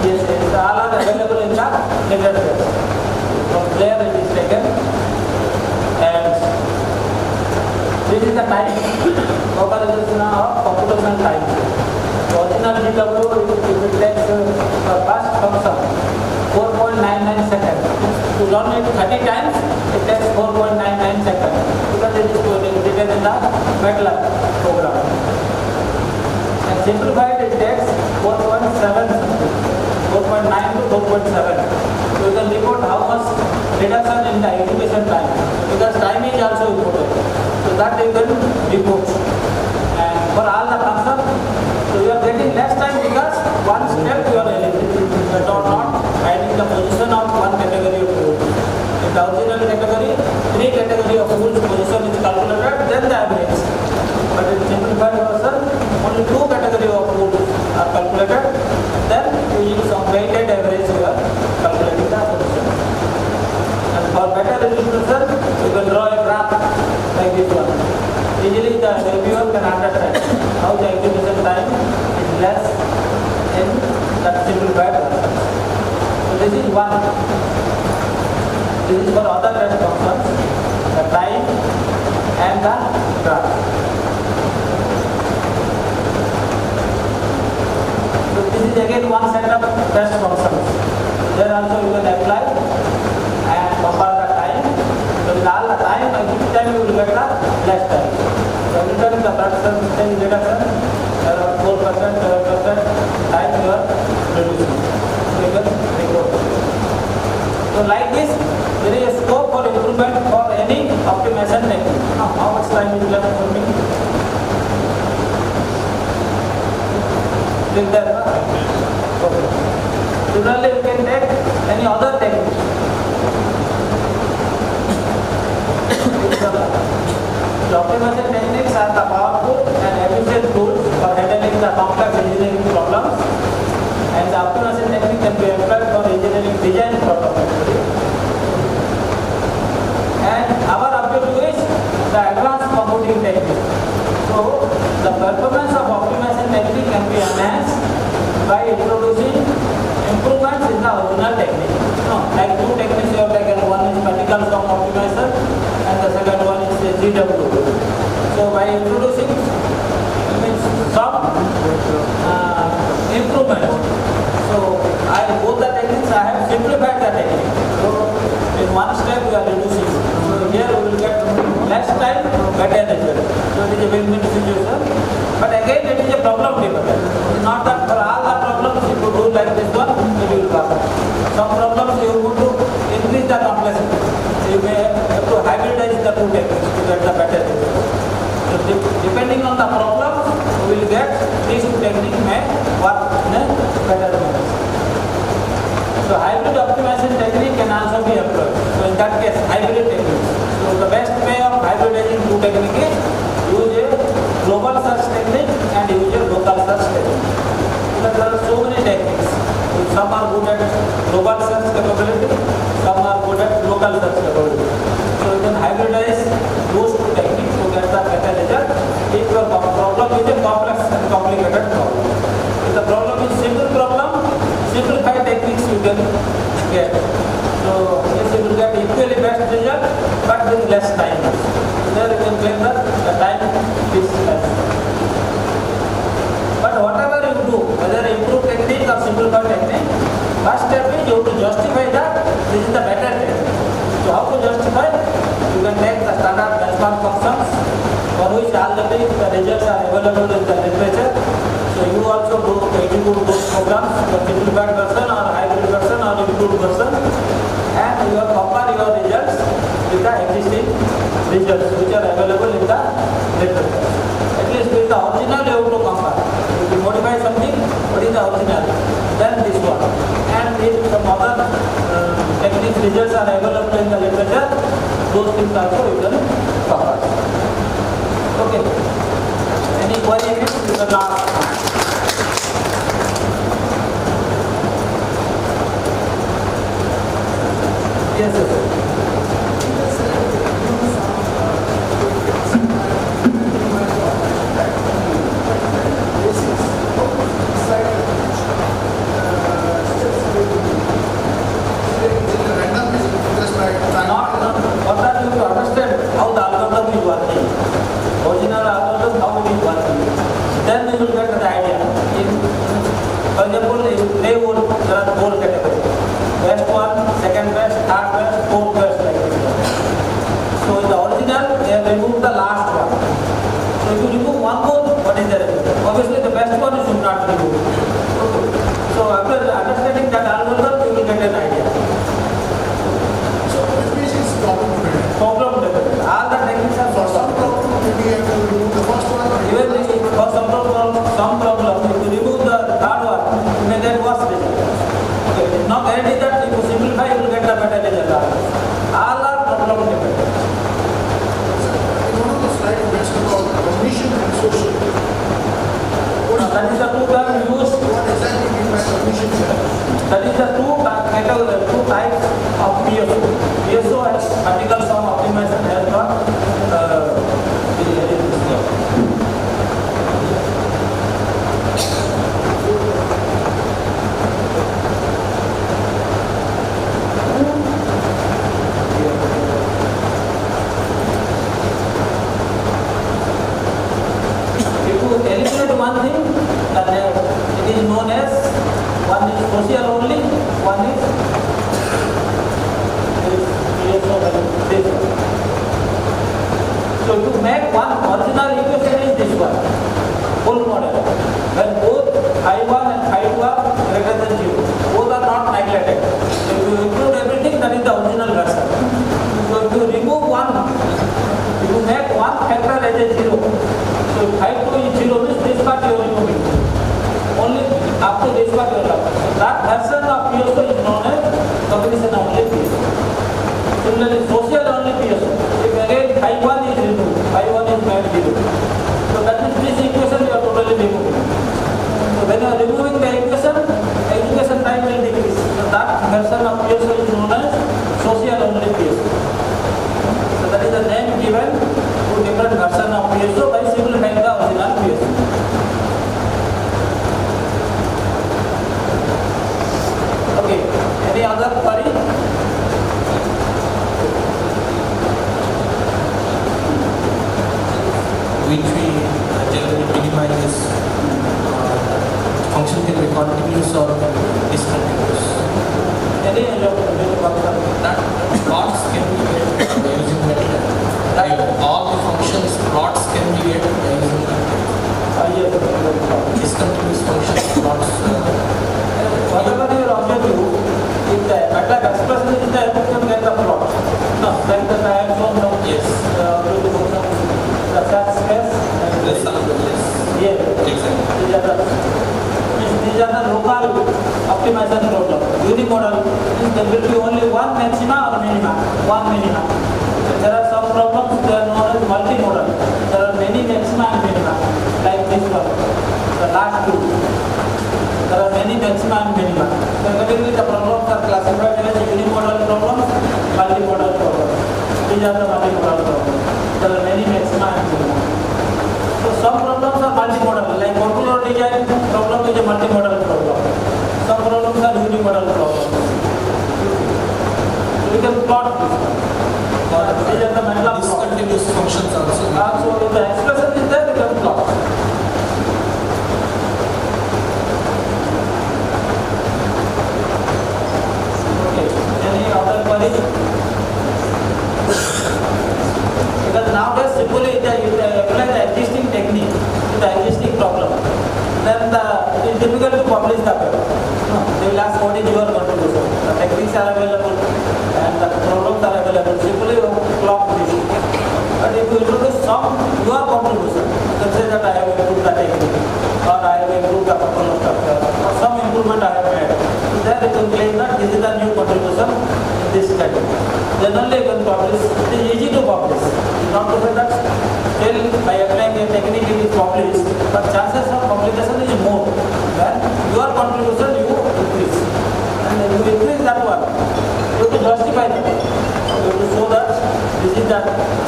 Yes, all are available in the literature. From there it is taken, and this is the time comparison of computational time. The original GW, if it takes the first function 4.99 seconds. To run it 30 times, it takes 4.99 seconds because it is written in the MATLAB program. And simplified it takes 4.9 to 4.7. So you can report how much reduction in the execution time, because time is also important. So that you can report. And for all the functions, so you are getting less time because one step you are eliminating. You are not finding the position of one category of tools. In the original category, 3 category of tools position is calculated, then the average. But in simplified version, only 2 category of tools are calculated, then using some weighted average you are calculating the position. And for better resolution, you can draw a graph like this one. Easily the reviewer can understand how the execution time is less in that simplified version. So this is one. This is for other test functions, the time and the graph. So this is again one set of test functions. There also you can apply and compare the time. So with all the time, each time you will get the less time. So every time the percentage reduction, around 4%, 7% time you are reducing. So you can record. So like this, there is a scope for improvement for any optimization technique. Now, how much time is left for me? Still there? Okay. Similarly, you can take any other technique. The optimization techniques are the powerful and efficient tools for handling the complex engineering problems, and the optimization technique can be applied for engineering design problems. And our objective is the advanced computing So the performance of optimization technique can be enhanced by introducing improvements in the original technique. Like two techniques you have taken, one is particle sum optimizer and the second one is GW. So by introducing some improvement. So both the techniques I have simplified the technique. So in one step we are reducing. So here we will get less time, better result. So it is a win-win situation. But again it is a problem dependent. It is not that for all the problems if you do like this one, it will work. Some problems you want to increase the complexity. So you may have to hybridize the two techniques to get the better result. So depending on the problem, we will get these two techniques may work in a better manner. So hybrid optimization technique can also be employed. So in that case, hybrid technique. So the best way of hybridizing two techniques is use a global search technique and use a local search technique. Because there are so many techniques. Some are good at global search capability, some are good at local search capability. So you can hybridize those two techniques to get the better result. If your problem is a complex and complicated problem. If the problem is simple problem, simplified techniques you can get. So yes, you will get equally best result, but with less time. There you can get the time is less. But whatever you do, whether improve technique or simplified technique, first step is you have to justify that this is the better technique. So how to justify? You can take the standard benchmark functions for which already the results are available in the literature. So you also do execute those programs, the simplified version or hybrid version or improved version, and you compare your results with the existing results which are available in the literature. At least with the original you have to compare. If you modify something, what is the original? Then this one. And if some other techniques results are available in the literature, those things also you can compare. Okay. Any query? You can ask. Yes, sir. What are you to understand how the algorithm is working? Original algorithm, how it is working. Then we will get the idea. For example, in play wood, there are 4 categories. Best one, second best, third best, fourth best, like this. So in the original, they have removed the last one. So if you remove one more, what is the result? Obviously the best one you should not remove. Okay. So after understanding that algorithm, you will get an idea. So which means it's problem dependent. Problem dependent. All the techniques are For some problem, maybe you have to remove the first one. even for some problem, if you remove the third one, you may get worse result. Okay, it is not guaranteed that if you simplify, you will get the better result. All are problem dependent. In one of the slides, you mentioned about cognition and social. That is the two terms used. What exactly do you mean by cognition? That is the two types of PSO. PSO has particle sum optimization has got if you eliminate one thing, then it is known as one is social only, one is so to make one original equation is this one, full model. When both phi1 and phi2 are greater than 0, both are not neglected. So if you include everything, that is the original version. So if you remove one, if you make one factor as a 0, so if phi2 is 0 means this part you are removing. Only up to this part you are left. So that version of PSO is known as combination only PSO. Similarly, social only PSO. If again phi1 is removed, phi1 is made 0. So that means this equation you are totally removing. So when you are removing the equation, execution time will decrease. So that version of PSO is known as social only PSO. So that is the name given to different version of PSO by simplifying the which we generally minimize function can be continuous or discontinuous. Any That plots can be get using MATLAB. All the functions plots can be get using MATLAB. Discontinuous functions plots. Whatever your objective, if the MATLAB expression is there, you can get the plot. No, like the I have shown now. Yes. The fact space. Yes. Yeah. Exactly. These are the local optimization problem. Unimodal means there will be only one maxima or minima. One minima. There are some problems they are known as multimodal. There are many maxima and minima. Like this one. The last two. There are many maxima and minima. So accordingly the problems are classified as unimodal problems, multimodal problems. These are the multimodal problems. There are many maxima and minima. So some problems are multimodal, like modular design problem is a multimodal problem. Some problems are unimodal problems. So we can plot this one. These are the MATLAB Discontinuous functions also. So if the expression is there, we can plot. Okay. Any other query? Because nowadays simply if they apply the existing technique to the existing problem, then it is difficult to publish the paper. No, they will ask what is your contribution. The techniques are available and the problems are available. Simply you plot this. But if you introduce your contribution, you can say that I have improved the technique or I have improved the couple of structure or some improvement I have made. So there you can claim that this is the new contribution in this technique. Then only you can publish. It is easy to publish. Not to say that still by applying a technique it is published, but chances of publication is more. Then your contribution you increase. And you increase that one. You have to justify that. You have to show that this is the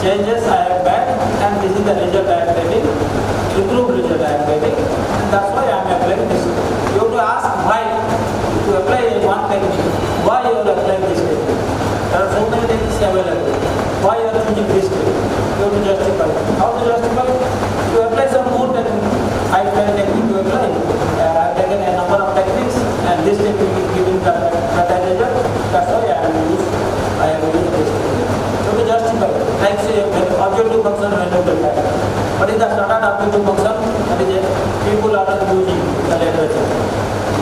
changes I have made and this is the result I am getting, improved result I am getting, and that's why I am applying this. You have to ask why to apply one technique, why you are applying this technique. There are so many techniques available. Why you are choosing this technique? You have to justify. How to justify? You apply some more technique. I tried technique to apply. I have taken a number of techniques and this technique is giving the better result. That's why I have used this technique. So to justify. Like say objective function when you apply. What is the standard objective function? That is people are using the literature.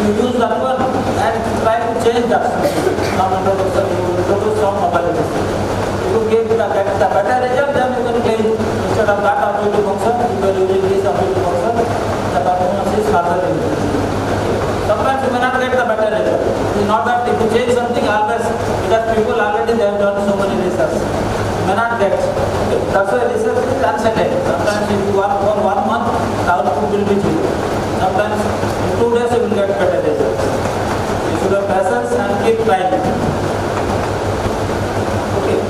You use that one and try to change that. Some introduction, you introduce some abilities. If you get the better result, then you can claim instead of that objective function, you are using this objective function, the performance is further increased. Sometimes you may not get the better result. It is not that if you change something always, because people already they have done so many research. You may not get. That's why research is uncertain. Sometimes if you work for 1 month, the output will be zero. Sometimes in 2 days you will get better results. You should have patience and keep trying. Okay.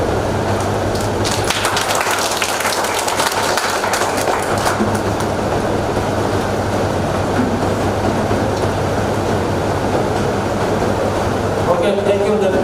Okay, thank you then.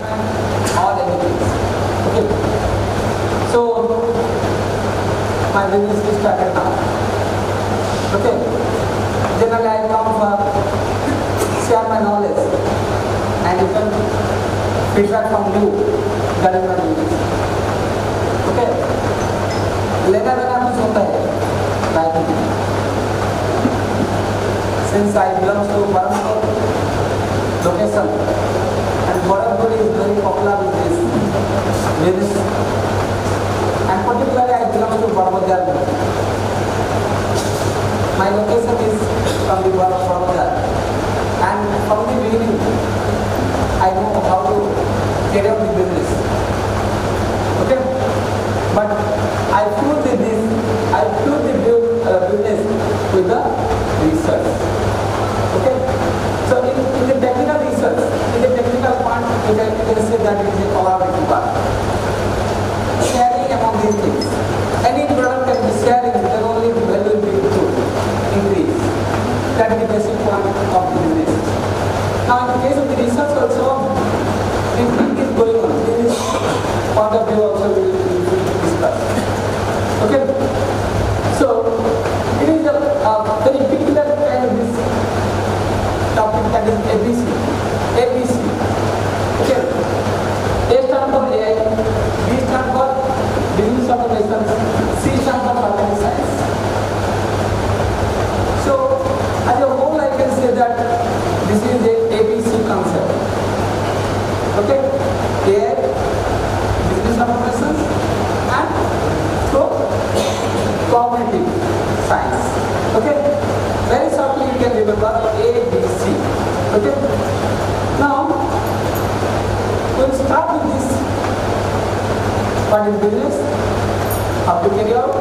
or anything. Okay. So my business is started now. Okay. Generally I come for share my knowledge and even feedback from you. That is my business. Okay. Later when I was like since I belong to Baramapur location and Baramapur is very popular with this business and particularly I belong to Baramapur. My location is from the Baramapur and from the beginning I know how to carry out the business. Okay, but I feel the business with the research. Okay, so in the technical research, in the technical part, you can say that it is a collaborative part. Sharing among these things. Any product can be sharing, then only the value will be increase. That is the basic point of the business. Now in the case of the research also, everything is going on. This point of view also we will discuss. Okay, so it is a very peculiar kind of this topic, that is ABC. ABC. Okay. A stand for AI, B stand for business automation, C stand for organic science. So as a whole I can say that this is a ABC concept. Okay. AI, business automation and so cognitive science. Okay. Very shortly you can remember A, B, C. Okay. Now we'll start with this. What is business? How to carry out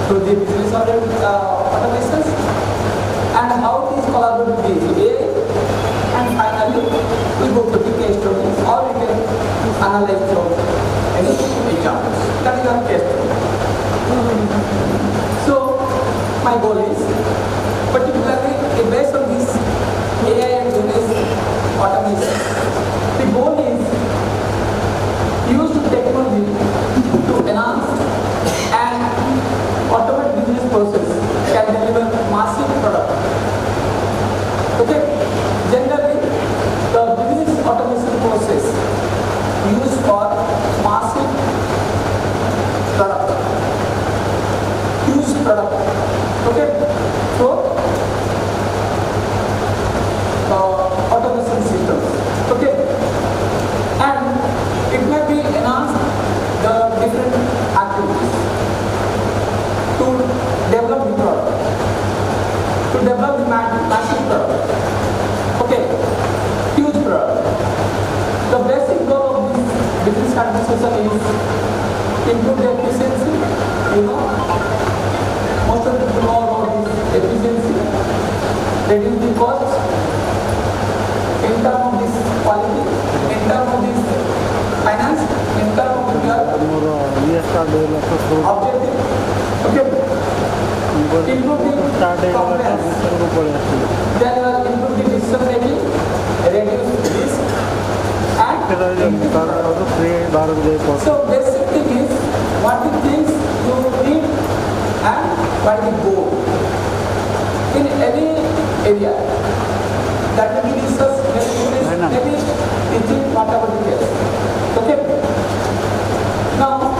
through the business automations and how it is collaborative with A, and finally we go to the case studies or we can analyze through any examples. That is our case study. So my goal is particularly based on this AI and business automation. The goal is use technology to enhance and automate business process can deliver massive product. Okay, generally the business automation process used for massive product, huge product. Okay, so automation systems. Okay, and it may be enhanced the different activities to develop the product, to develop the massive product. Okay, huge product. The basic goal of this business administration is improve the efficiency. You know, most of people know about this efficiency, reduce the cost, in terms of this quality, in terms of this finance, in terms of your objective. Okay, improve the compliance, then improve the decision making, reduce risk, and so basic thing is what the things you need and what the goal in any area. That will be discussed maybe teaching whatever the case. Okay. Now,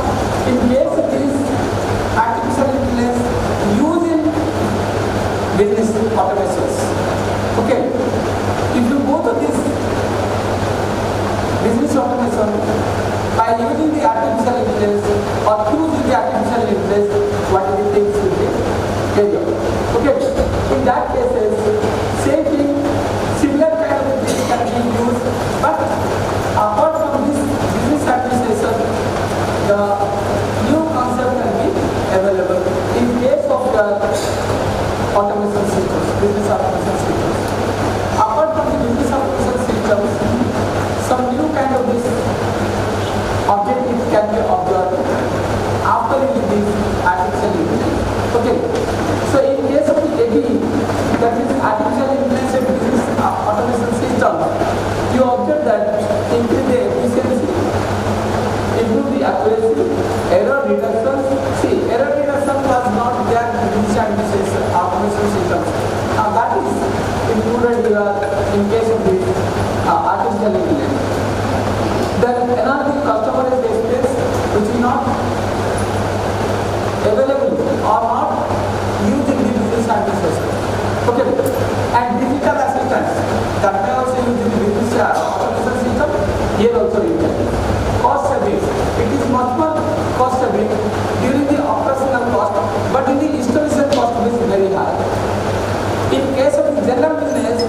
in case of this artificial intelligence used in business automations. Okay. If you go to this business automation by using the artificial intelligence or using the artificial intelligence, what are the things will be carried out. Okay. In that cases, same thing, similar kind of thing can be used, but apart from this business administration, the new concept can be available in case of the automation systems, business automation systems. Apart from the business automation systems, some new kind of this objectives can be observed after using this artificial intelligence. Okay. So in case of the AB, that is artificial aggressive error reduction. See, error reduction was not there in this administration automation systems. That is included here in case of this artificial intelligence. Then another thing, customer experience which is not available or not used in the business administration. Okay, and digital assistance that may also use in the business automation system. Here also you can. Cost savings. It is much more cost saving during the operational cost, but in the installation cost is very high. In case of the general business,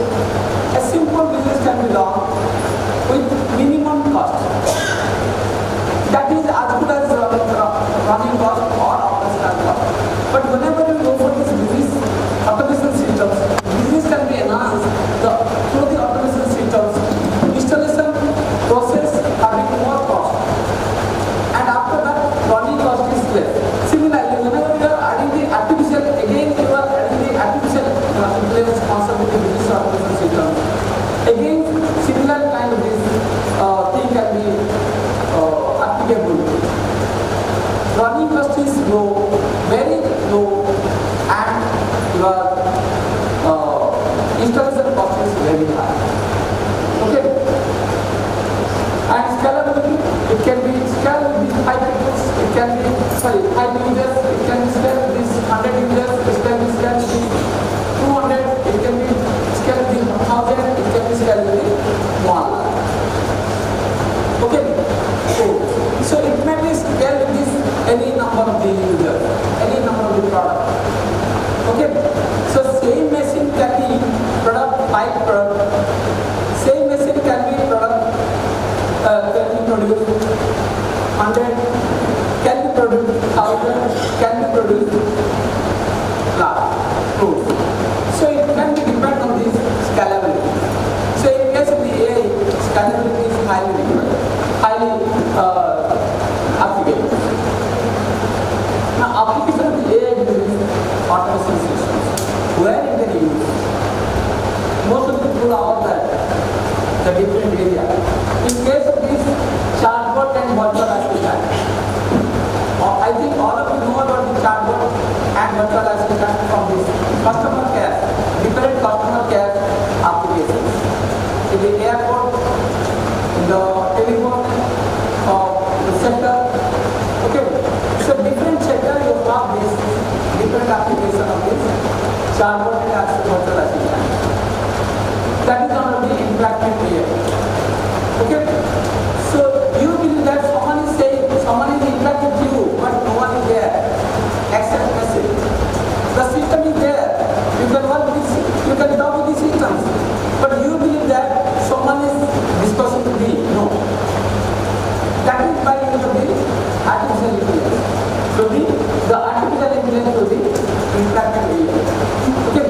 a simple business can be done with minimum cost. That is as good as running cost or operational cost. But whenever you go for this business automation systems, business can be enhanced through the automation systems. Installation process having more cost, and after that running cost is less. Similarly, whenever you are adding the artificial, again you are adding the artificial intelligence concept with the business automation systems. Again, similar kind of this thing can be applicable. Running cost is low, very low, and your installation cost is very high. Okay. And scalability, it can be scaled with 5 people, it can be, 5 users, it can be scaled with 100 users, it can be scaled with 200, it can be scaled with 1000, it can be scaled with 1 lakh. Okay, so it may be scaled with any number of the users, any number of the product. Okay, so same machine can be product, 5 product, same machine can be product, can be produced 100, can be produced 1000, can be produced lakh, crores. So it can be depend on this scalability. So in case of the AI, scalability is highly required, highly applicable. Now application of the AI business automation systems, where it can use? Most of the people are aware that the different area. In case of this chatbot and virtual assistant, I think all of you know about the chatbot and virtual assistant from this customer care, different customer care applications. In the airport, in the telephone, the sector. Okay, so different sector you have this different application of this chatbot and virtual assistant. That is going to be interactive here. Okay, so you believe that someone is saying, someone is interacting with you, but no one is there. Accept message. The system is there. You can work with this, you can talk with the systems, but you believe that someone is discussing with me. No. That is by use of the artificial intelligence. So the artificial intelligence will be interactive here. Okay.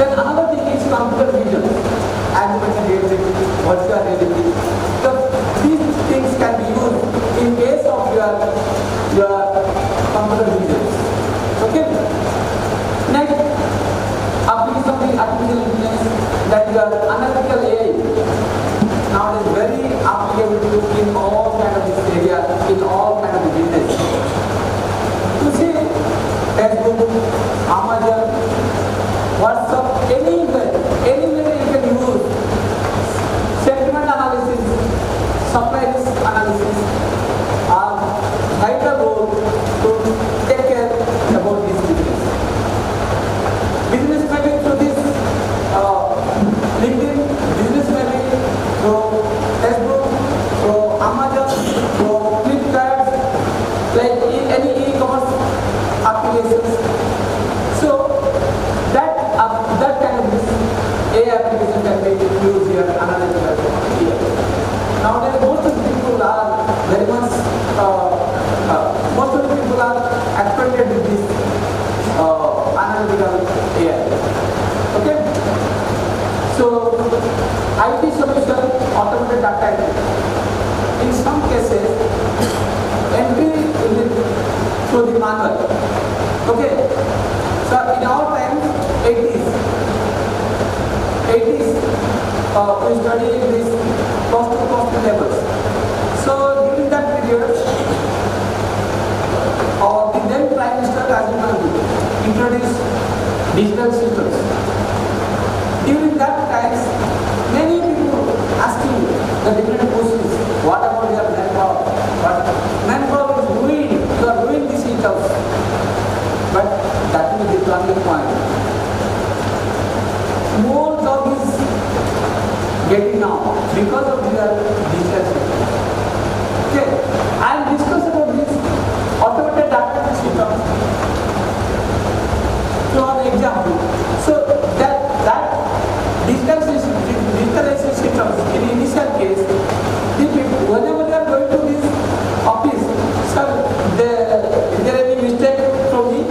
Then another thing is computer vision. Augmented reality, virtual reality. So these things can be used in case of your computer vision. Okay. Next, application of the artificial intelligence, that your analytical AI. Now it is very applicable in all kind of this area, in all kind of business. You see, Facebook, Amazon, WhatsApp, anywhere you can use sentiment analysis, supply risk analysis are vital role to take care about this business. Business may be through this LinkedIn, business may be through Facebook, through Amazon, through Flipkart, like any e-commerce applications. So that kind of this AI application can be used here, analytical here. Nowadays, most of the people are very much, most of the people are acquainted with this analytical AI. Okay? So, IT solution, automated data entry. In some cases, entry through the manual. Okay? So, in our time, 80s, we studied this cost to cost levels. So during that period, digital systems. During that times, many people asking the different questions, what about your manpower? But manpower is ruined, you are ruining the systems. But that is the turning point. More job is getting now because of their digital system. Okay, I am discussing about this automated data system. So an example. So that digitalization systems in initial case, the people, whenever they are going to this office, sir, there any mistake from me?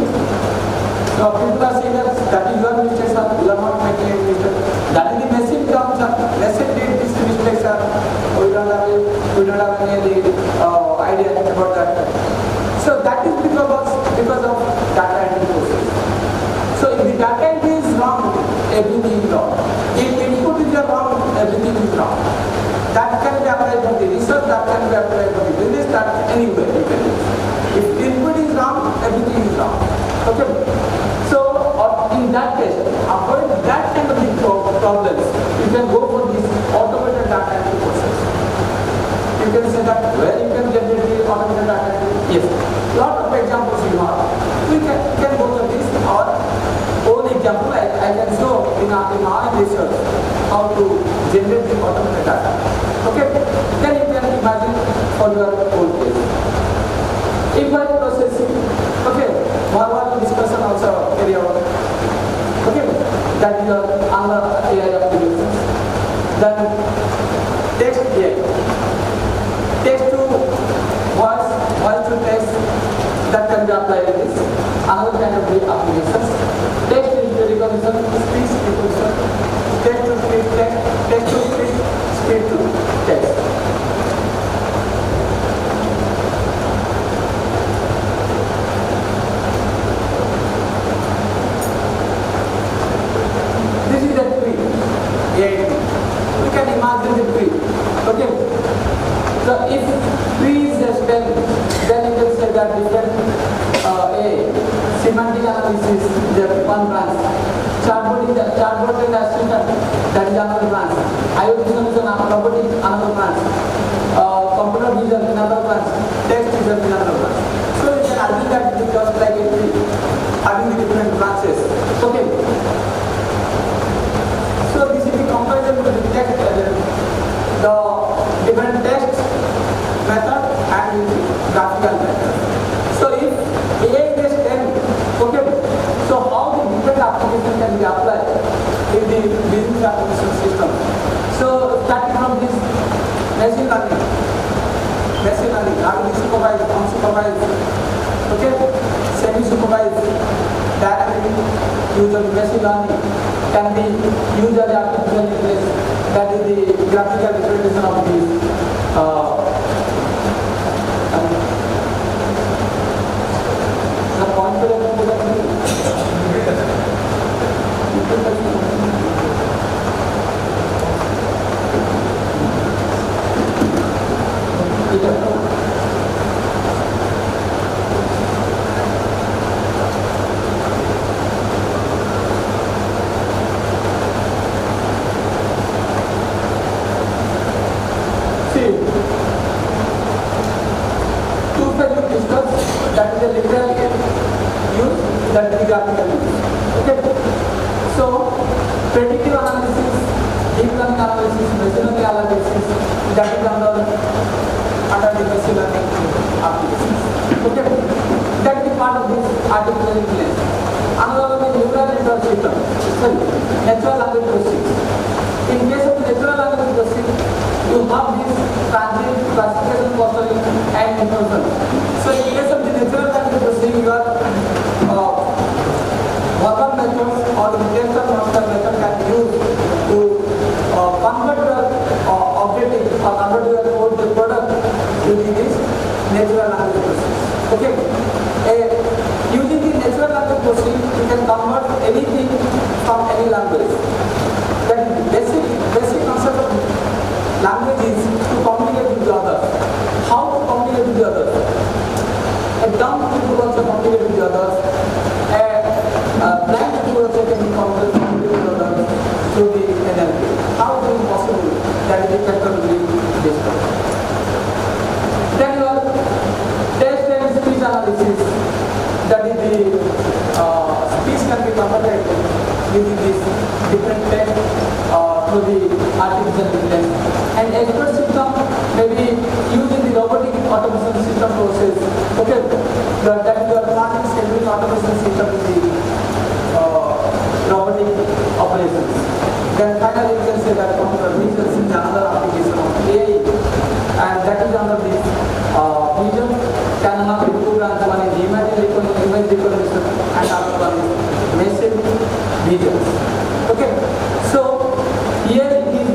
So people are saying that is your mistake, sir. You are not making any mistake. That is the message comes, sir. Let's say this mistake, sir. We don't have any idea about that. So that is because of data entry process. So if the data entry is wrong, everything is wrong. If input is wrong, everything is wrong. That can be applied for the research, that can be applied for the business, that anywhere you can use. If input is wrong, everything is wrong. Okay. So in that case, avoid that kind of problems. You can go for this automated data entry process. You can say that where you can generate the automated data entry. Yes. Lot of examples you have. We can go to this or own example. I can show in our research how to generate the automated data. Okay. Then you can imagine for your own case. Inquiry processing. Okay. One discussion also carry out. Okay. That is another AI applications. Then text AI. Text to voice to text, that can be applied in this. Another kind of applications. Text recognition, speech recognition, text to speech, text to speech, speech to text. This is a tree. AI. We can imagine the tree. Okay. So if tree is a stem, then you can say that different semantic analysis, the one branch. Chatbot is assistant, that is another branch. IoT solution, robotics, another branch. Computer vision, another branch. Text vision, another branch. So you can argue that it is just like a tree, having the different branches. Okay. So this is the comparison with the text, the different text method and the graphical method. So if AI is stem, okay, so how the different application can be applied in the business application system. So starting from this machine learning, how to supervise, unsupervised, okay, semi-supervised, directly use of machine learning can be used as artificial intelligence. That is the graphical representation of this. The point for that is a literal use, that is the graphical use. Okay. So predictive analysis, deep learning analysis, machine learning analysis, that is under the machine learning applications. Okay. That is part of this artificial intelligence. Another one is neural network system. Sorry, natural language processing. In case of natural language processing, you have this transit, classification, clustering, and inversion. So in case of the natural language processing, you are verbal methods or the text or master method can be used to convert your objective or convert your code to product using this natural language processing. Okay. Using the natural language processing, you can convert anything from any language. That is basic concept of language is to communicate with the others. How to communicate with the others? A dumb people also communicate with the others. Blind people also using this different text through the artificial intelligence. And expert system may be used in the robotic automation system process. Okay, that is your planning scheduling automation system in the robotic operations. Then finally you can say that computer vision is another application of AI, and that is under this vision can have the programs one is image recognition and other one is message videos. Okay, so here it is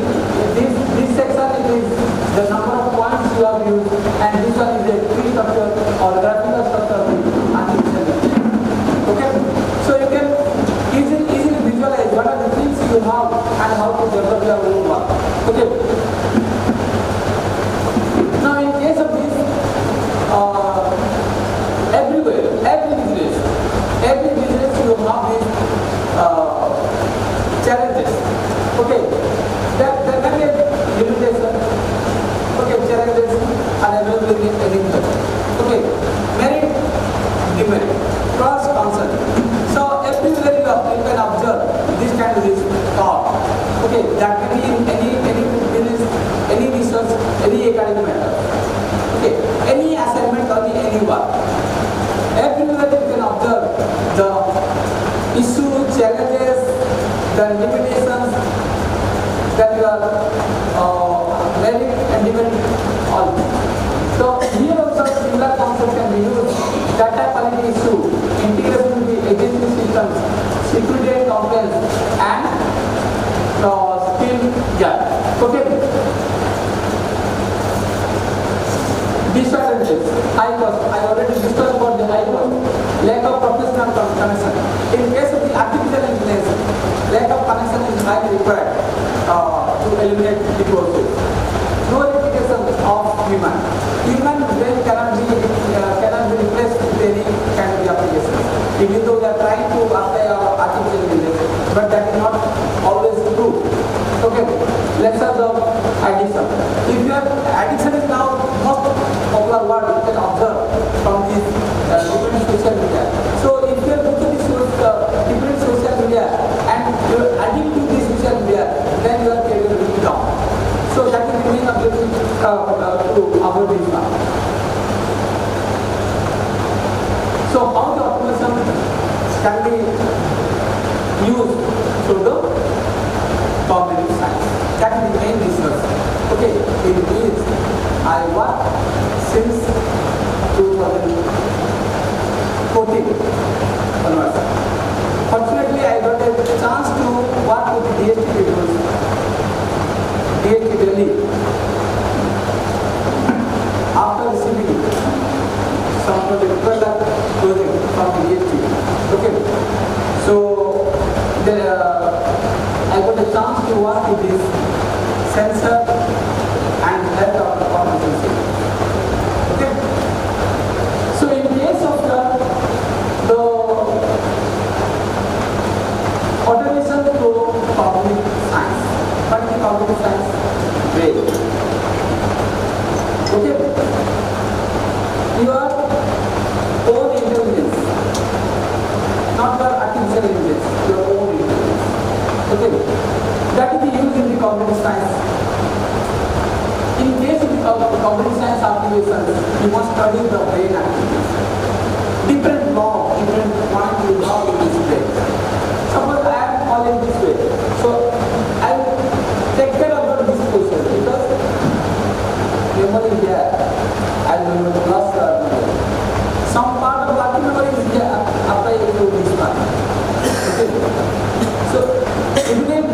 this section is the number of points you have used, and this one is a tree structure or graphical structure of artificial intelligence. Okay, so you can easily visualize what are the things you have and how to develop your own work. Okay. Now in case of this, everywhere, every business you have these challenges. Okay, there can be a limitation. Okay, challenges are available in any method. Okay, merit, demerit, cross concern. So everywhere you can observe this kind of this thought. Okay, that can be in any business, any research, any academic matter. Okay, any assignment or any work. Everywhere you can observe the issue, challenges, the limitations, then your merit and demerit all. So here also similar concept can be used. Data quality issue, integration with the agency systems, security and compliance, and skill gap. Okay. Disadvantages, high cost. I already discussed about the high cost. Lack of professional connection. In case of the artificial intelligence, lack of connection is highly required to eliminate the process. No replication of human. Human brain cannot be replaced with any kind of application. Even though we are trying to apply our artificial intelligence, but that is not always true. Okay, let's have the addiction. If your addiction is now most popular word, you can observe from these different social media. So if you look at this different social media and you are adding to this social media, then your career will be down. So that is the main objective to avoid this one. So how the automation can be used through the cognitive science. That is the main research. Okay, it means I work since 2014 onwards. Fortunately, I got a chance to work with the DST people, DST Delhi. After receiving some project project from the DST. Okay, so I got a chance to work with this sensor and health of the competency. Okay. So in case of the automation through cognitive science, what is cognitive science? Brain. Okay. Your own intelligence, not your artificial intelligence, your own intelligence. Okay, that is used in the cognitive science. In case of the cognitive science applications, you must study the brain activities. Different law, different point you have in this brain. Suppose I am calling this way, so I will take care about this question because memory is there. I will lost the memory. Some part of working memory is there applied to this part. Okay. So even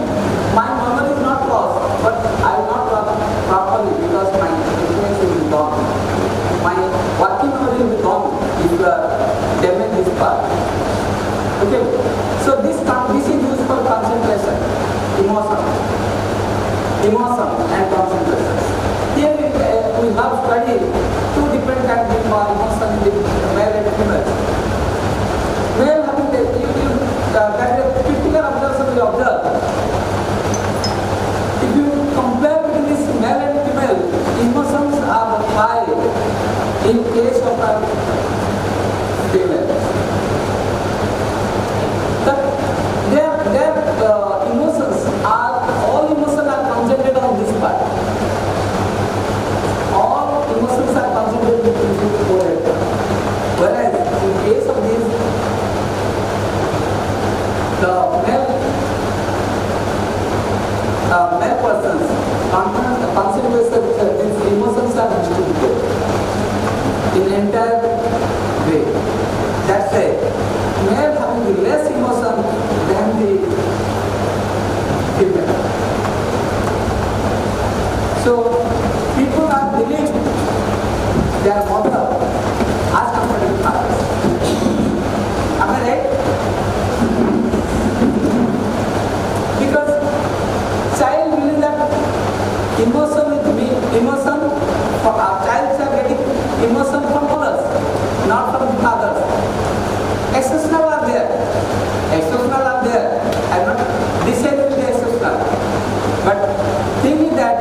my memory is not lost, but I will not work properly because my influence will be gone. My working memory will be gone if you damage this part. Okay. So this is used for concentration, emotion and concentration. Here we have studied two different kinds of emotion with male and female. Male having that is a critical observation we observe. If you compare between this male and female, emotions are high in case of a female. Their say, male having less emotion than the female. So people are believing their mother as compared to fathers. Am I right? Because child believes that emotion with me, emotion for our child are getting emotion from others, not from fathers. Exceptional are there. Exceptional are there. I am not disabling the exceptional. But thing is that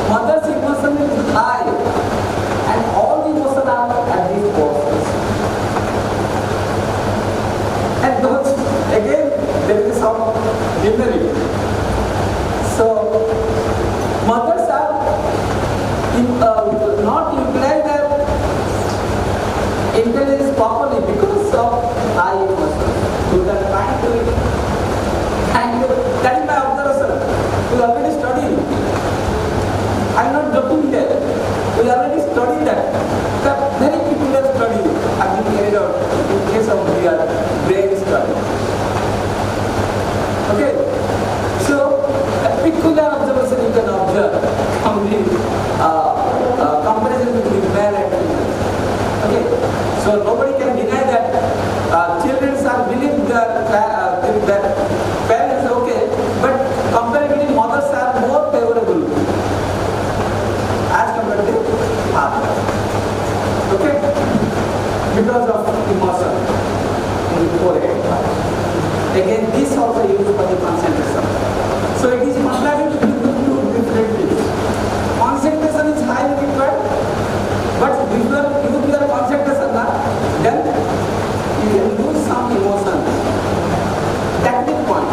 mother's emotion is high and all the emotion are at these portions. And those, again, there is some memory. So, mothers are not utilize their intelligence properly because of high emotion. So they are trying to, that is my observation. We already studied. I am not joking here. We already studied that. The many people have studied, have been carried out in case of their brain study. Okay? So, a peculiar observation you can observe from the comparison between male and female. Okay? So, nobody can deny that children are believing their parents okay, but comparatively mothers are more favorable as compared to father. Okay? Because of emotion in the forehead. Again, this also used for the concentration. So it is contrary to two different things. Concentration is highly required, but if you use your concentration, then you will lose some emotion. That is the point.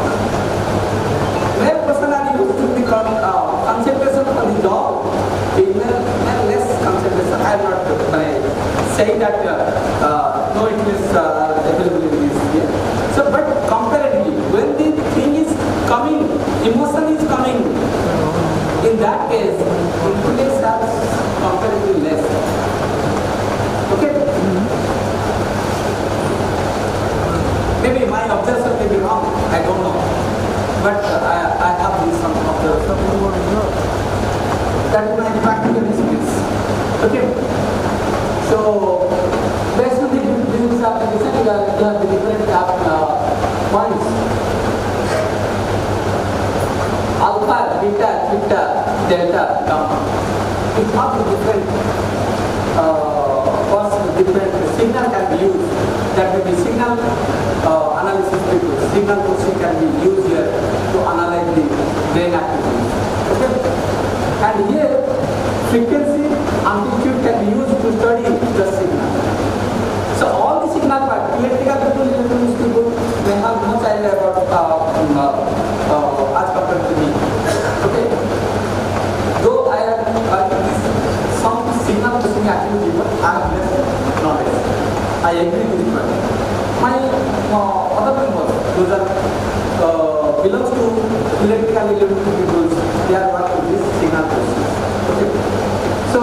Where person are used to the concentration for the job, female less concentration. I am not saying that no, it is available in this here. So, but comparatively, when the thing is coming, emotion is coming, in that case, influence has comparatively less. Okay? Maybe my observation may be wrong, I don't know. But I have this some observation. That is my practical experience. Okay? So, based on the views application, you have the different points. Alpha, beta, theta, delta, gamma. It's not the different different signal can be used. That will be signal analysis people. Signal processing can be used here to analyze the brain activities. Okay? And here, frequency, amplitude can be used to study the signal. So all the signal part, electrical people, electronics people, they have no idea about as compared to me. Okay? Though I have some signal processing activity, but I have less knowledge. I agree with it. My other members, those are belongs to electrical people, they are working with this signal processing. Okay? So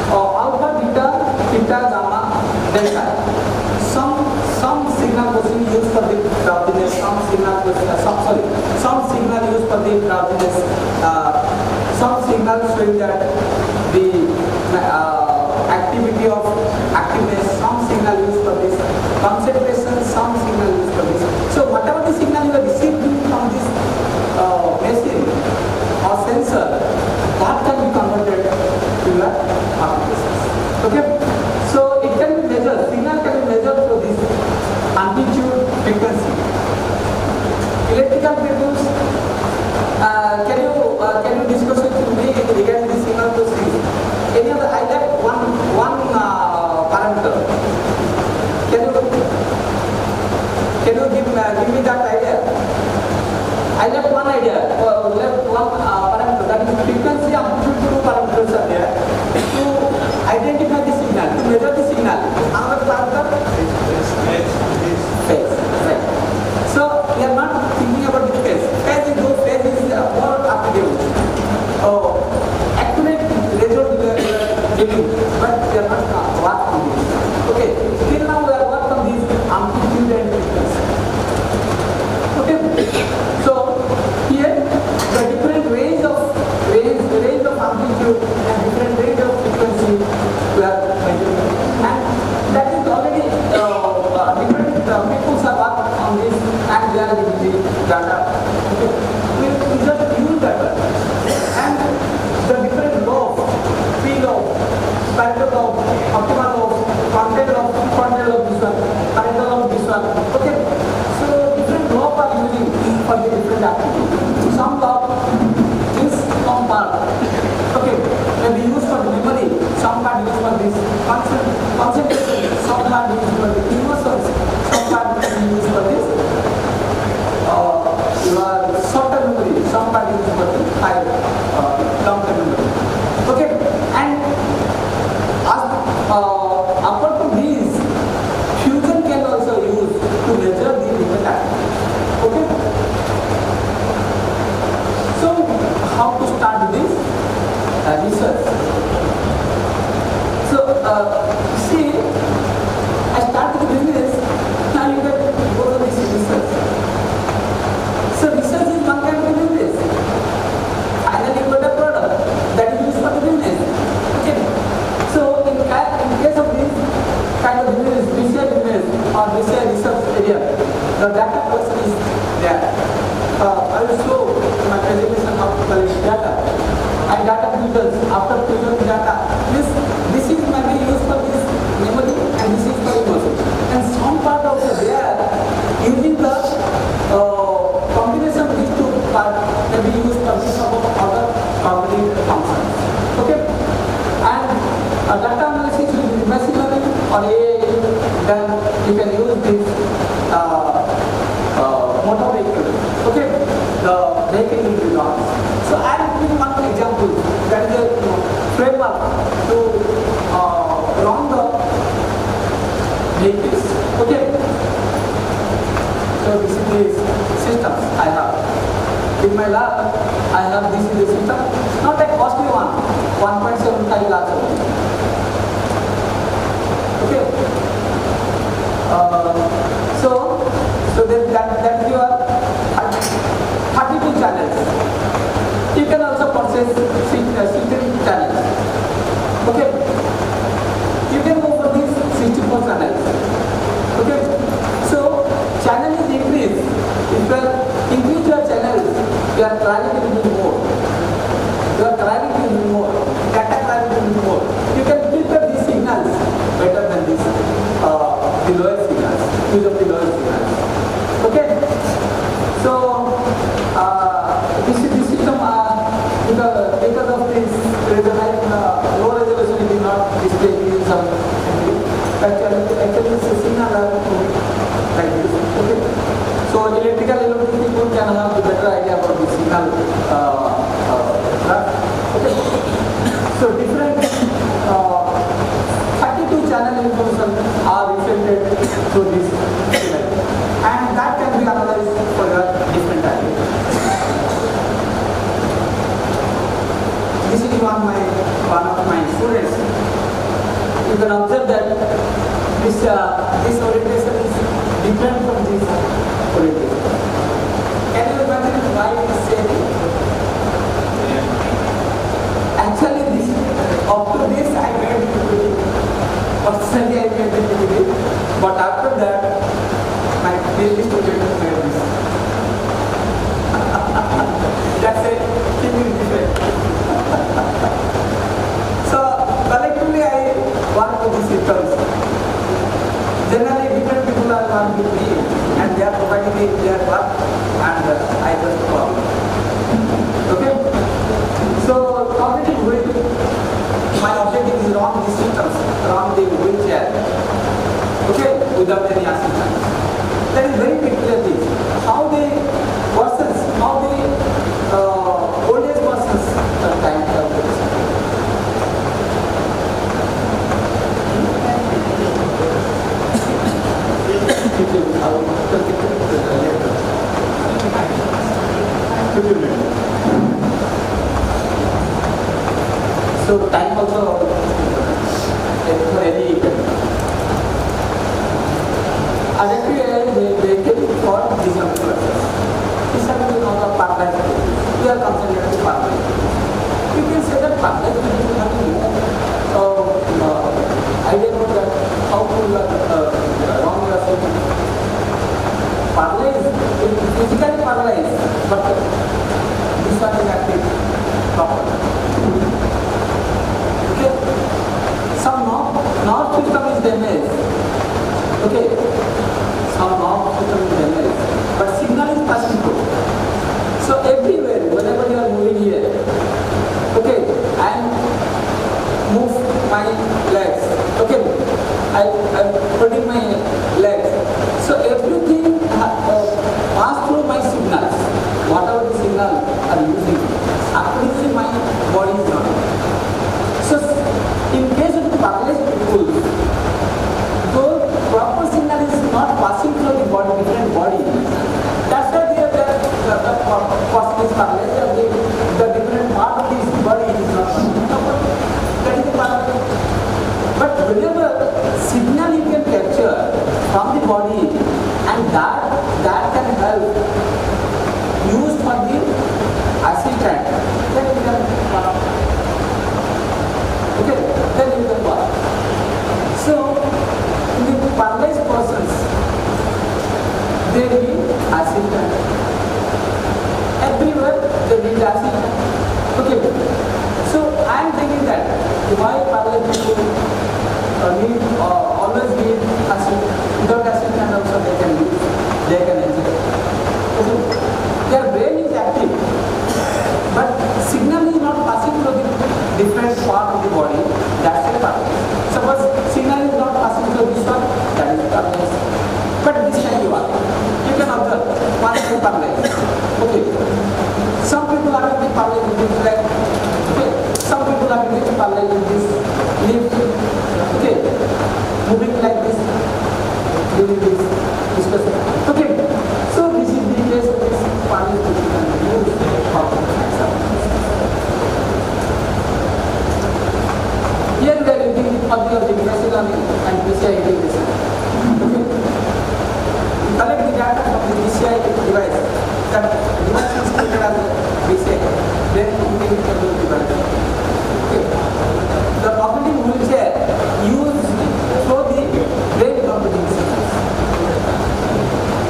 alpha, beta, theta, gamma, delta. Some signal processing used for the drowsiness, some signal used for the drowsiness, some signal showing that the activity of activeness, some signal used for this, concentration, some signal used for this. So whatever the signal you are receiving from this machine or sensor, that can be converted to your applications. Okay? So it can be measured, signal can be measured through this amplitude, frequency. Electrical people, can you discuss with me regarding the signal processing? Any other, I left one parameter. Can you give me that idea? I left one idea, left one parameter, that is frequency, amplitude, two parameters are there to identify the signal, to measure the signal. Another parameter? Phase. Right. So we are not thinking about the phase. Phase is more applicable. Accurate result we are giving, but we are not working on this. Okay. Till now we are working on see, I started the business, now you can go to this research. So research is one kind of business. Finally you got a product that is used for the business. Okay. So in case of this kind of business, business or research area, the data collection is there. I will show my presentation how to collect data. And data filters, after filtering data, this is maybe used for this memory and this is for memory. And some part of the there, using the combination of these two parts can be used for some other cognitive functions. Okay? And data analysis with machine learning or AI, then you can use this motor vehicle. Okay? The vehicle will be launched. So I am giving one example. That is a framework to run the vehicles. Okay? So this is the systems I have. In my lab, I have this is the system. Not a costly one. 1.75 lakhs. Okay? So that your 32 channels. You can also purchase 16 channels. Okay. You can go for these 64 channels. Okay. So channel is increased. If you increase your channels, you are clarity will be more. Your clarity will be more. Data clarity will be more. You can filter these signals better than this the lower signals. Use of the lower signals. Okay. So this system because of this low resolution it is not displaying some actually signal are like this. Okay. So electrical people can have a better idea about the signal. Okay. So different 32 channel information are reflected through this signal, and that can be analyzed for the different ideas. This is one of my students. You can observe that this orientation is different from this orientation. Can you imagine why it is same? Actually, after this I made PPT. Personally I made PPT, but after that my PhD student made this. That's it. Thing is different. So collectively I work with these systems. Generally different people are working with me and they are providing me their work and I just follow. Okay? So cognitive weight, my objective is around these systems, around the wheelchair. Okay? Without any assistance. That is very peculiar thing. How the persons, how the old age persons time so time also for any they came for disability. Disability is not a part-time. We are concentrated on part-time. You can say that part-time will be having idea about that how to wrong you are saying. Paralyzed, physically paralyzed, but this one is active properly. Okay. Some nerve system is damaged. Okay. Some nerve system is damaged, but signal is passing through. So everywhere, whenever you are moving here, okay, and move my legs. Okay, I'm putting my legs. So everything pass through my signals. Whatever the signal are using, actually my body is not. So in case of paralyzed people, though proper signal is not passing through the body, different body. That's why the person is paralyzed. The different part of his body is not. That is the paralysis. But whenever signal you can capture from the body, and that can help used for the assistant, then you can work. Okay, then you can work. So in the paralyzed persons, they need assistant. Everywhere they need assistant. Okay, so I am thinking that why paralyzed people need always need assistant. Without assistant also they can use, they can enjoy. Okay. Their brain is active, but signal is not passing through the different part of the body. That's a paralysis. Suppose signal is not passing through this one, that is paralysis. But this can you are. You can observe one is paralysis. Okay. Some people are getting paralyzed with this leg. Okay. Some people are getting paralyzed with this limb. Okay. Moving like this. Doing this. Discussing. Okay. So this is the case of this paralysis which you can use for example. Here we are using the object and PCI integration. Okay. Collect the data from the PCI device. That device is treated as a PCI. Then integrate it to the device. Okay. The operating wheelchair used through the brain computing systems.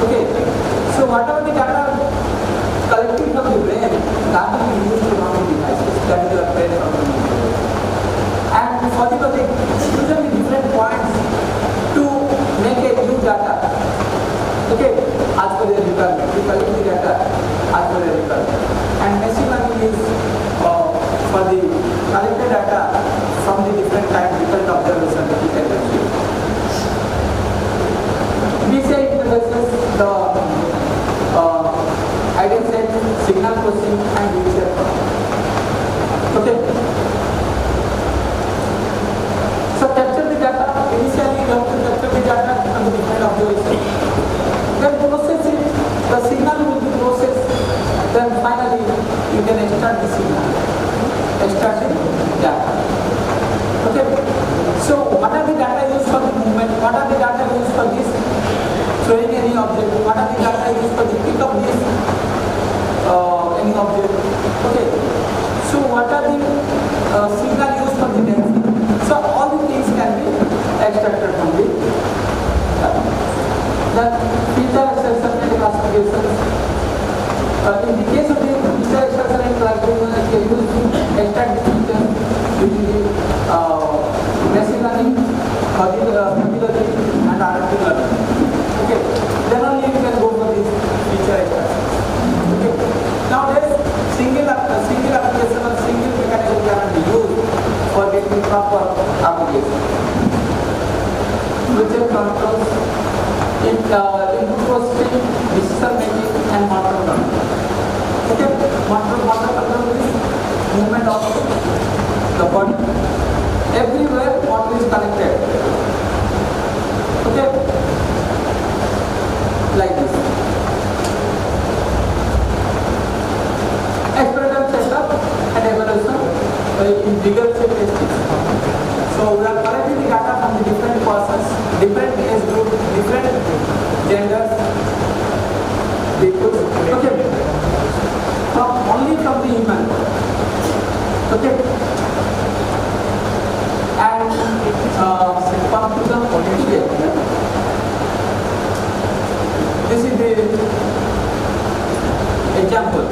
Okay. So whatever the data collected from the brain, that will be used to run the devices. That is your brain computing. And for the project, usually different points to make a new data. Okay, as per the requirement, we collect the data as per the requirement. And machine learning is for the collected data from the different types, different observations that we can achieve. PCI interfaces the identity, signal processing, and wheelchair. Okay. So capture the data. Initially, you have to capture the data from the different observations. Then process it. The signal will be processed. Then finally, you can extract the signal. Extract the data. Okay. So what are the data used for the movement? What are the data used for this? Throwing any object. What are the data used for the pick up this any object? Okay. So what are the signal used for the density? So all the things can be extracted from the data. The feature extraction and classifications. In the case of the feature extraction and classification, they use to extract the features using the machine learning, probability, and artificial learning. Okay. Then only you can go for this feature extraction. Okay. Now there is single application or single mechanism can be used for getting proper application. Which controls input processing, decision making, and motor control. Okay, motor control is movement of the body. Everywhere motor is connected. Okay, like this. Experimental setup and evaluation in bigger testing. So we are collecting the data from the different persons, different age group, different genders, people. Okay. Only from the human. Okay. And come to the political. This is the example.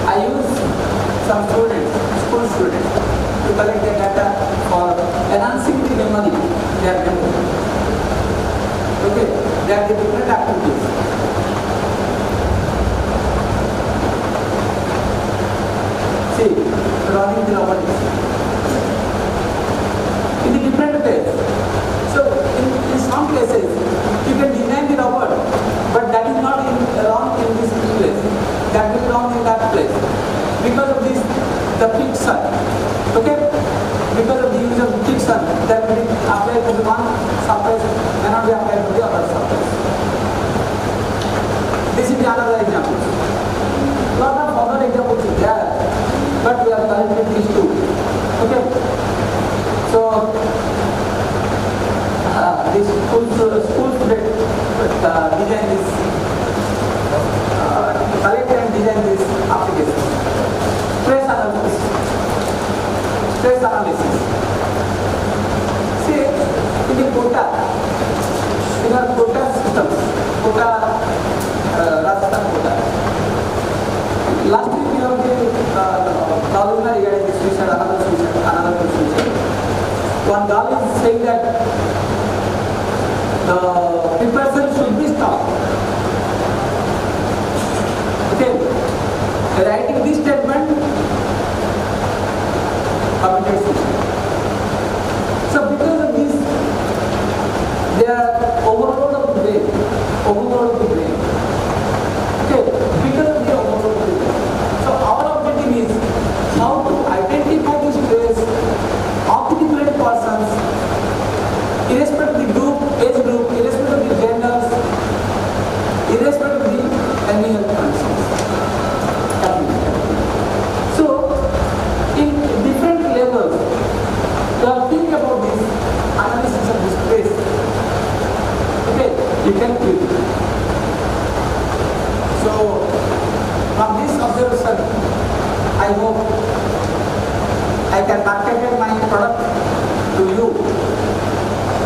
I use some students, school students, to collect the data for enhancing the memory, their memory. Okay, there are the different activities. See, running the robotics. In the different ways. So, in some cases, you can design the robot, but that is not wrong in this place. That will be wrong in that place. Because of this, the friction. Okay? Because of the use of friction, that will be applied to the one surface, cannot be applied to the other surface. This is another example. Lot of other examples is there, but we are collecting these two. Okay? So So this school student design this, collect and design this application. Stress analysis. See, in the quota system, Rajasthan quota. Last week we have the problem regarding this solution, another solution. One girl is saying that the preparation should be stopped. Okay, writing this statement, committed suicide. So because of this, they are overload of the brain. Okay, because of the overload of the brain. So our objective is how to identify the stress of the different persons, irrespective of the group, age group, irrespective of the genders, irrespective of the any health conditions. So, in different levels, you are thinking about this analysis of this stress. Okay, you can do it. So, from this observation, I hope I can market my product to you,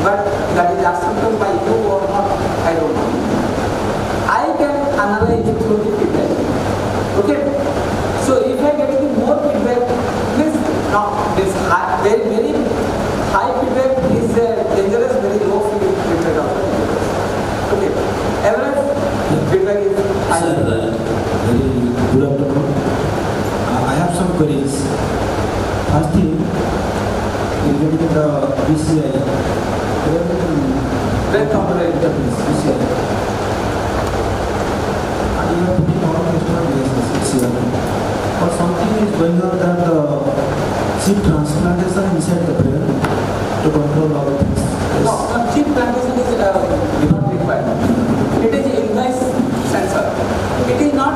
but that is acceptable by you or not, I don't know. I can analyze through the feedback. Okay? So if I get more feedback, please not this very, very high feedback is dangerous, very low feedback also. Okay. Average feedback is high. Sir, very good afternoon. I have some queries. First thing, regarding the BCI, Break computer interface, BCI. And you are putting all external devices, it's here. But something is going on that chip transplantation inside the brain to control all things. No, chip transplantation is not required. It is in-device sensor. It is not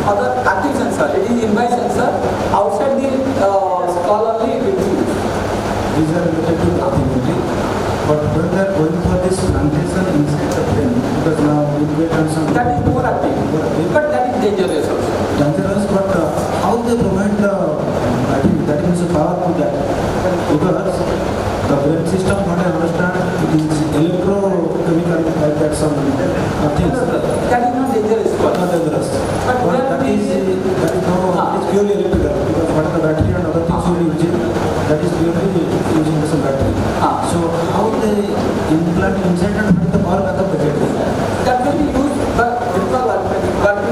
other active sensor. It is in-device sensor. Outside the skull only it will be used. These are related to nothing only. But when they are going for this plantation inside the brain, because now we and some that is more active, but that is dangerous also. Dangerous, but how they provide the, I think that is a power to that. Because the brain system, what I understand, it is electrochemical like that some things. That is not dangerous. Not dangerous. But that is purely electrical, because what the battery and other things you are using, that is purely using the battery. So how they implant inside and find the power backup battery? That will be used but in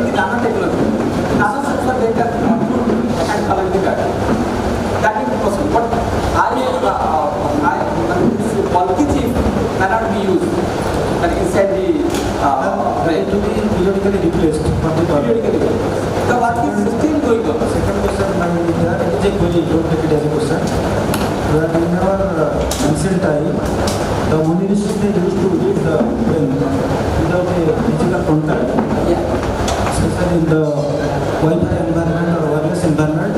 the nanotechnology. Nano sensor data and collect the data. That is possible. But this bulky chip cannot be used inside the brain. To be periodically replaced. The work is still going on. Second question, my is a query, don't take it as a question. Where in our ancient time, the monks they used to read the brain without a physical contact. Especially in the Wi-Fi environment or wireless environment,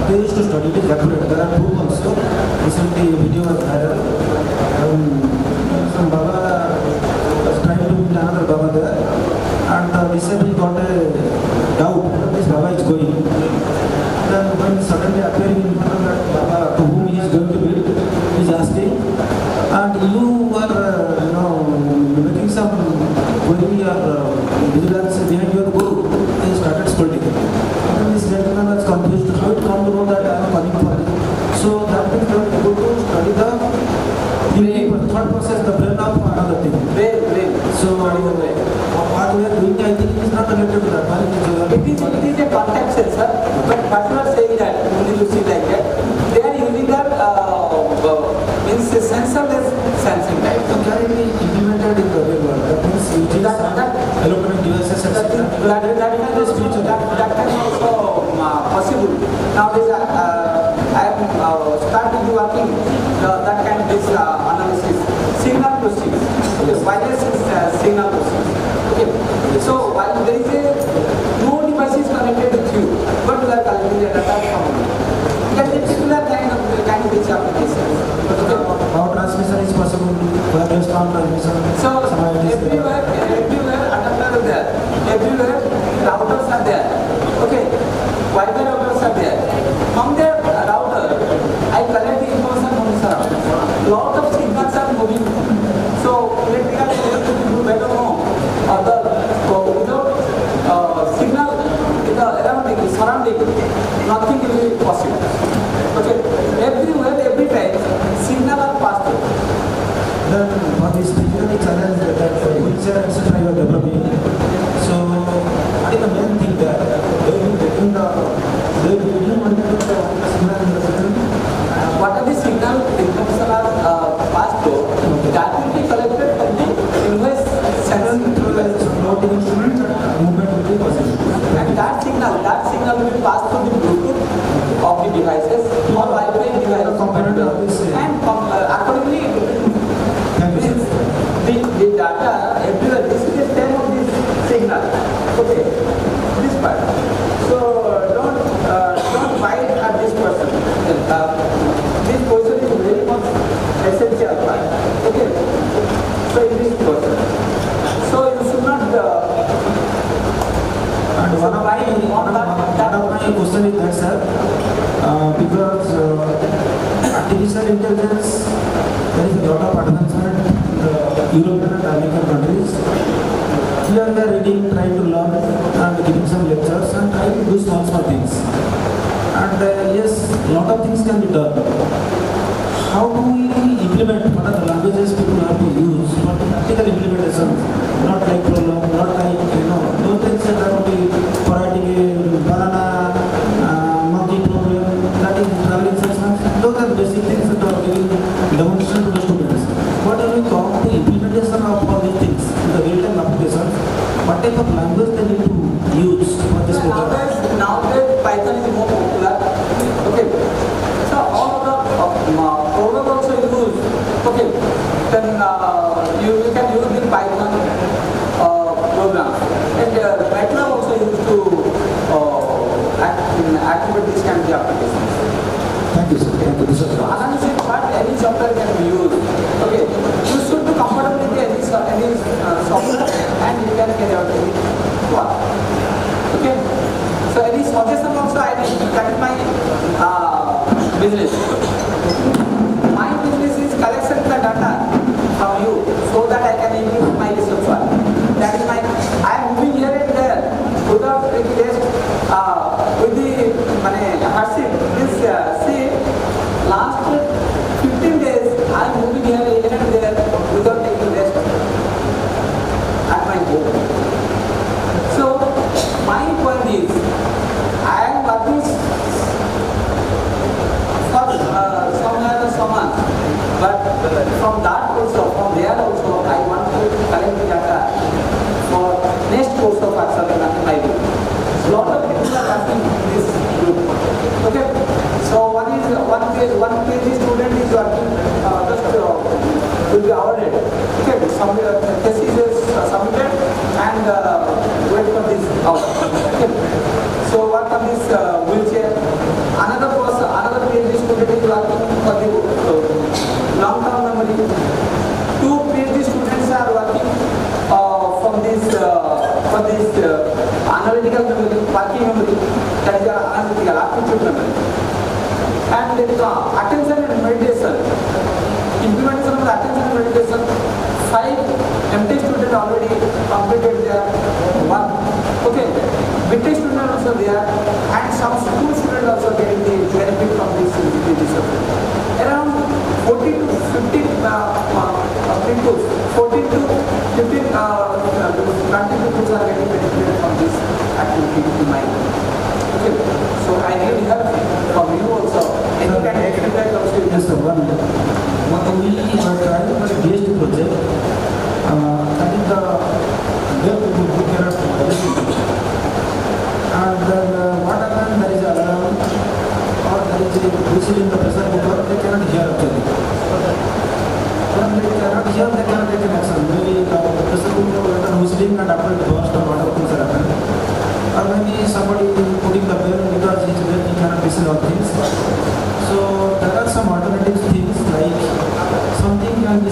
they used to study it accurate. There are proof also. Recently, a video was viral. Some Baba was trying to meet another Baba there, and the disciple got a doubt where this Baba is going. Then when suddenly appearing in front of that Baba to whom he is going to meet, he is asking, and you are making some query or vigilance behind your guru. They started scolding. And this gentleman was confused. How it come to know that I am coming for it? So that means they are able to study the thought process, the brain of another thing. So what we are doing, I think, is not related to that. It is a contact sensor, but what you are saying that only you see like that, they are using that means sensorless sensing type. So can it be implemented in the real world? That means using electronic devices, etc. That can also possible. Nowadays, I am starting working that kind of this analysis, signal proceedings. Okay, wireless is signal proceedings. Okay, so while there is no device is connected with you, but you are collecting the data from you. That is particular kind of this application. Okay, possible wireless transmission. So everywhere adapters are there. Everywhere routers are there. Okay, Wi-Fi routers are there. From their router, I collect the information from the surround. Lot of signals are moving. So electrical engineers do better know without signal in the surrounding, nothing will be possible. Okay, everywhere, every time, signal are passed through. Then for this technical challenge that wheelchair etc. you are developing, so what is the main thing that they will be taking the signal in the system? What are the signal information are passed through? That will be collected from the invoice channel. Floating instrument movement will be possible. And that signal will be passed through the Bluetooth of the devices or Wi-Fi devices. And accordingly, the data everywhere. This is the stem of this signal. Okay, this part. So don't bite at this person. This person is very much essential part. Okay, so in this person. So you should not. And one of my question is that, sir, because artificial intelligence, there is a lot of advancement in the European and American countries. Here they are reading, trying to learn and giving some lectures and trying to do small things. And yes, a lot of things can be done. How do we implement what are the languages people have to use for practical implementation? Not like program, not like, those things that are only for writing a banana, monkey program, that is traveling sessions. Those are the basic things that are giving demonstration to the students. What are we come to implementation of all these things in the real-time applications? What type of language they need to use for this program? Nowadays Python is more popular. Okay. So all of the program also use. Okay. Then you can use the Python program. And MATLAB also used to activate this kind of applications. Thank you, sir. Thank you. This is Analysis part, any software can be used. Okay. You should be comfortable with any software and you can carry out any work. Okay. So any suggestion also that is my business. My business is collection the data from you so that I can use my research work. That is my. I am moving here and there without taking rest. With the hardship. This see last 15 days I am moving here and there without taking rest at my home. So my point is I am working for somewhere or someone, but from that also, from there also, I want to collect the data for next course of action in my group. Lot of people are working in this group. Okay, so one PhD student is working will be awarded. Okay, some thesis is submitted and wait for this out. Okay, so work on this wheelchair. Another PhD student is working for the long-term memory. Two PhD students are working from this for this analytical memory, working memory, that is analytical aptitude memory. And attention and meditation, implementation of attention and meditation, 5 MT students already completed their work. Okay, BT students also there, and some school students also getting the benefit from this discipline. Around 40 to 50 people, 14 to 15 20 people are getting benefited from this activity in my group. Okay, so I need help from you also. And you can take feedback also. Yes, sir. We are trying for a DST project. That is the deaf people who cannot listen. And then what happens, there is an alarm or there is a whistle in the pressure cooker, they cannot hear actually. When they cannot hear, they cannot take an action. Maybe the pressure cooker will whistling and after it burst or whatever things are happening. Or maybe somebody putting the bell because he is deaf, he cannot listen all things. So there are some alternative things like something can be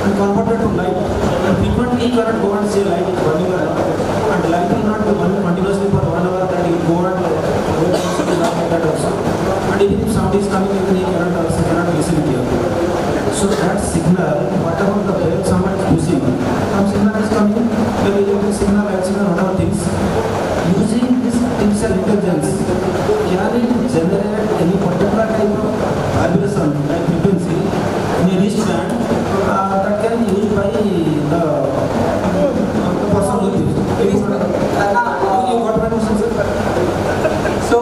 and converted to light. And frequently you cannot go and say light is burning and light will not be burning continuously for 1 hour, that you go and like that also. And even if somebody is coming, even he cannot listen here. So that signal, whatever the bell someone is pushing, some signal is coming, maybe electric signal, light signal, whatever things. Using this artificial intelligence, can it generate any particular type of vibration, like frequency, in a wristband that can be used by the person who is using. You got my question, sir? So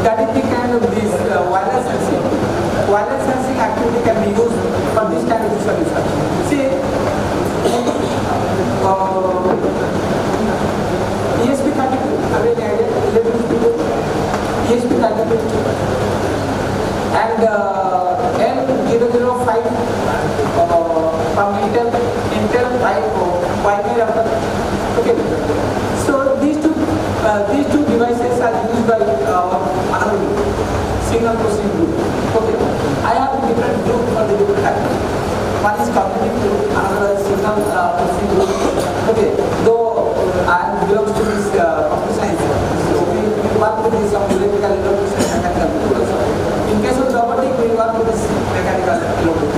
that is the kind of this wireless sensing. Wireless sensing activity can be used for this kind of solution. See, ESP32, have any idea? ESP32 and N005 from Intel 5 binary after. Okay, so these two devices are used by another signal processing group. Okay, I have a different group for the different activities. One is cognitive group, another is signal processing group. Okay, though I belongs to this computer science, so we work with this electrical electrician and mechanical also. In case of robotic, we work with this mechanical electrician.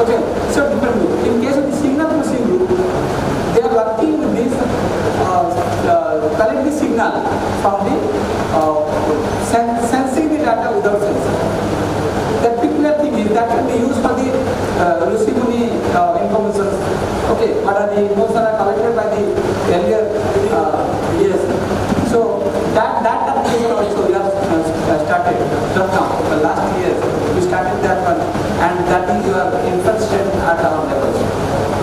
Okay, so different group. In case of the signal processing group, they are working with this collect the signal from the sensing the data without sensing. That particular thing is that can be used for the receiving information. Okay, what are the information are collected by the earlier yes. So that application also we have started just now. The last year we started that one, and that is your infrastructure at our level.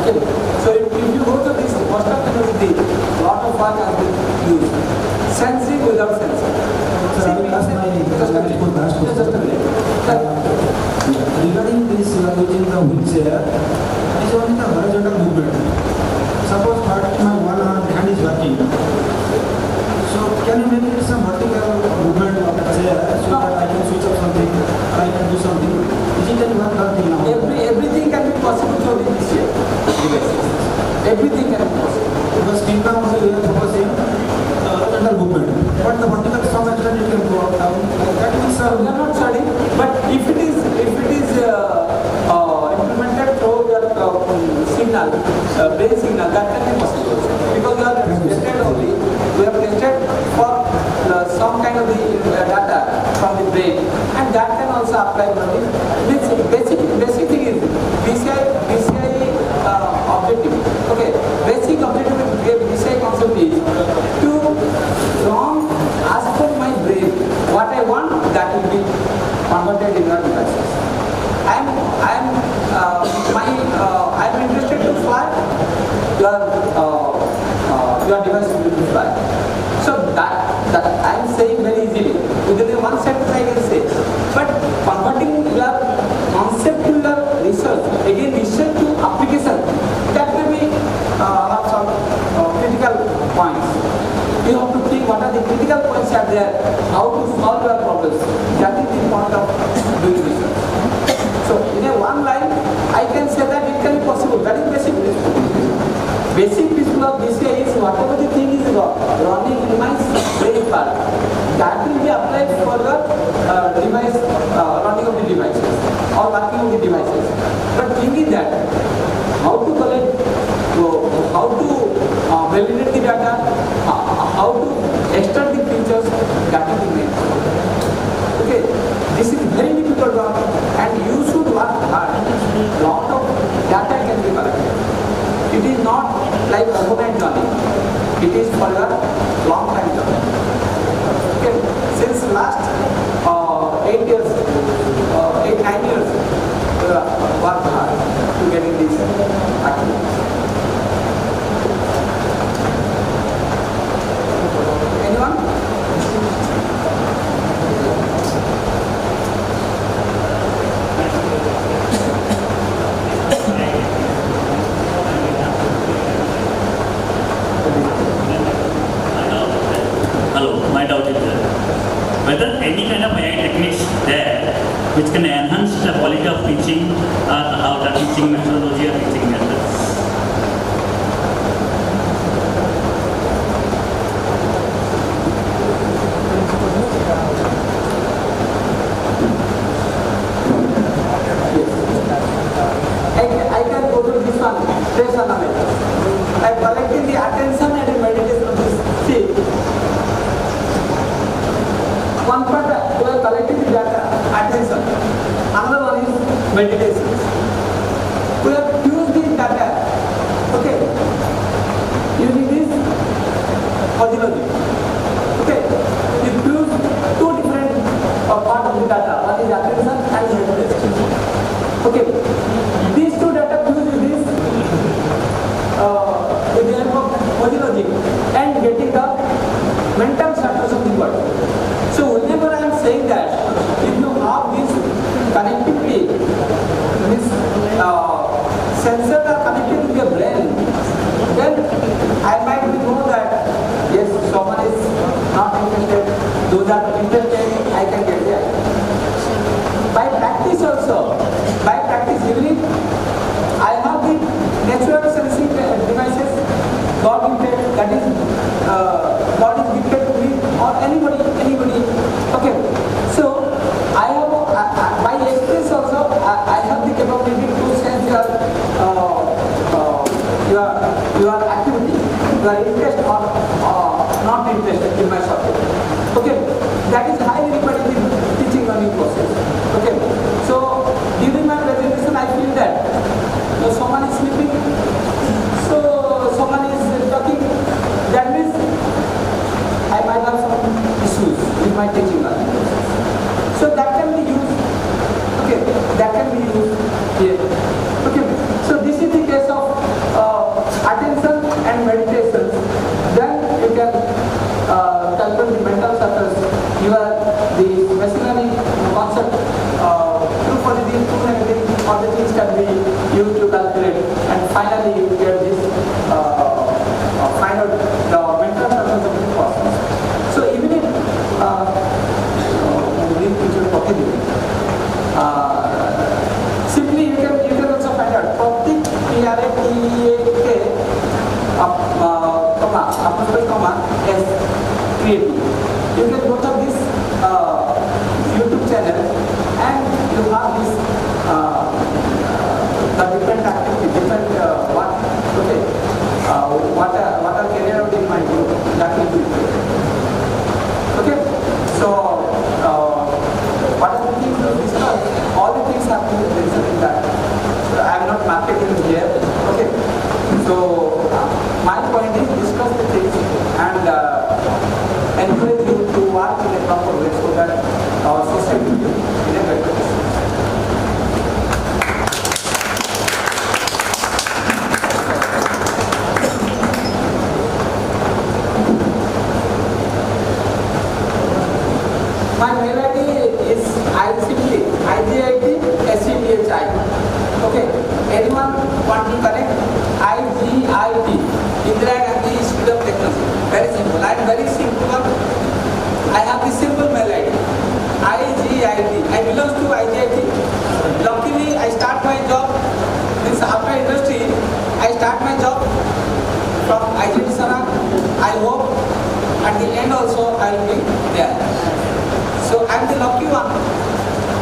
Okay, so if you go to this most of the lot of work has been used. Sensing without sensing. Regarding this, you are using the wheelchair, it is only the horizontal movement. Suppose my one hand is working. So can you make it some vertical movement of the chair so that I can switch off something or I can do something? Is it any work happening now? Everything can be possible through this chair. Everything can be possible. Because till now also we are focusing horizontal movement. But the vertical some extent it can go up down. That means we are not studying. But if it is implemented through your signal, brain signal, that can be possible. Because we have tested only, we have tested for some kind of the data from the brain, and that can also apply for the basic thing is BCI objective. Okay, basic objective of BCI concept is to ask for my brain what I want, that will be converted in your devices. I'm interested to fly, your device will fly. So that I'm saying very easily. Within one sentence I can say. But converting your conceptual research, again research to application, that may be lots of critical points. You have to think what are the critical points are there, how to solve your problems. That is the point of doing research. So in a one line, I can say that it can be possible. That is basic principle. Basic principle of BCI is whatever the thing is running in my brain part, that will be applied for the device, running of the devices or working of the devices. But thing is that how to collect, how to validate the data, how to extract the features, that is the main point. Okay, this is very difficult work and you should work hard. Lot of data can be collected. It is not like overnight journey. It is for a long time journey. Okay, since last 9 years, we work hard to getting these activities. Anyone? Hello, my doubt is whether any kind of AI techniques there which can enhance the quality of teaching, or the teaching methodology or teaching methods. I can go to this one, trace analysis. I collected the attention and the meditation of this. See, one part you are collecting the data, attention. Another one is meditation. We have used this data, okay, using this audiology. Okay, you use two different part of the data. One is attention and meditation. Okay, these two data fused with this with the help of audiology and getting the mental status of the word. So whenever I am saying that, if you have this connectivity, this sensors are connected to your brain, then I might know that yes, someone is not interested, those are interested, I can get there. By practice also, by practice, even if I have the natural sensing devices, God gifted, that is, God is gifted to me or anybody. Okay, so I have, by experience also, I have the capability to sense your activity, your interest or not interested in my subject. Okay, that is highly required in the teaching learning process. Okay, so during my presentation I feel that someone is sleeping, so someone is talking, that means I might have some issues with my teaching learning process. So that can be used, okay, that can be used here. Okay, so this is the case of attention and meditation. Then you can calculate the mental status, the machinery concept, true positive, true negative, all the things can be used to calculate, and finally you get this find out the mental status of the person. So even if simply you can also find out Pratik as creative. You can go to this YouTube channel and you have this the different activity, different what are career out in my group, that will be created. Okay, so what are the things to discuss? All the things have to be mentioned in that. So I am not marketing here. Okay, so my point is discuss the things and encourage you to work in a proper way so that our society will be in a better way. My mail ID is IGIT, Okay, anyone want to connect? IGIT, Indira Gandhi Institute of Technology. Very simple. I am very simple one. I have the simple mail ID. IGIT. I belong to IGIT. Luckily, I start my job. Means after industry, I start my job from IGIT Saran. I hope at the end also I will be there. So I am the lucky one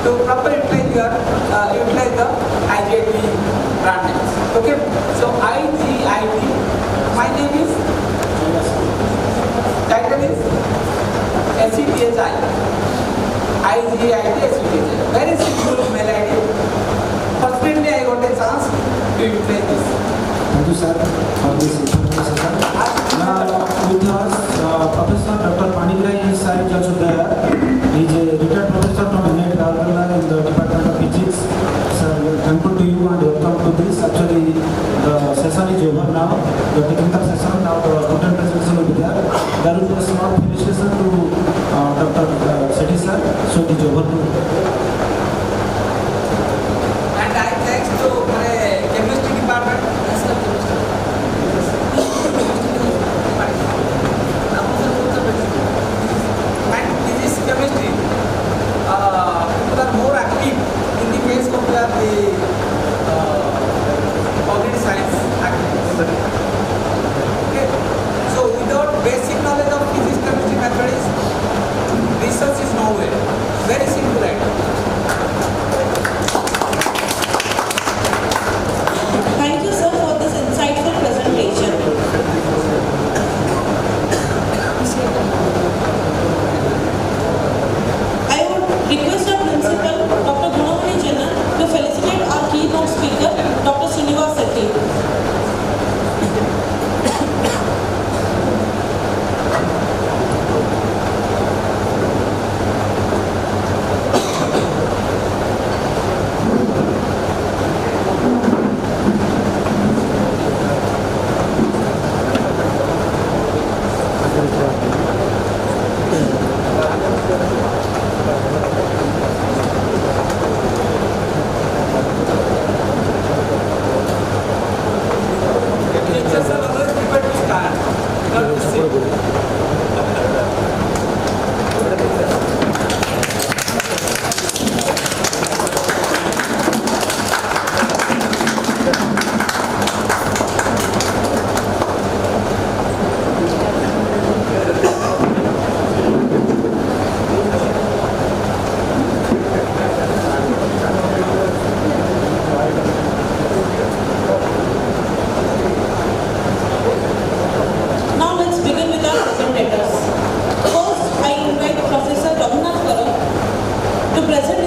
to properly utilize the IGIT brand names. Okay, so IGIT, my name is, title is SCTHI, IGIT SCTHI. Very simple mail ID. Fortunately, I got a chance to utilize this. Thank you, sir, for this information. Now, with us, Professor Dr. Panigrai is also there. He is a retired professor from Inaugural in the Department of Physics. Sir, thankful to you and welcome to this. Actually, the session is over now. The technical session, now the student presentation will be there. There will be a small felicitation to Dr. Shetty sir. So it is over.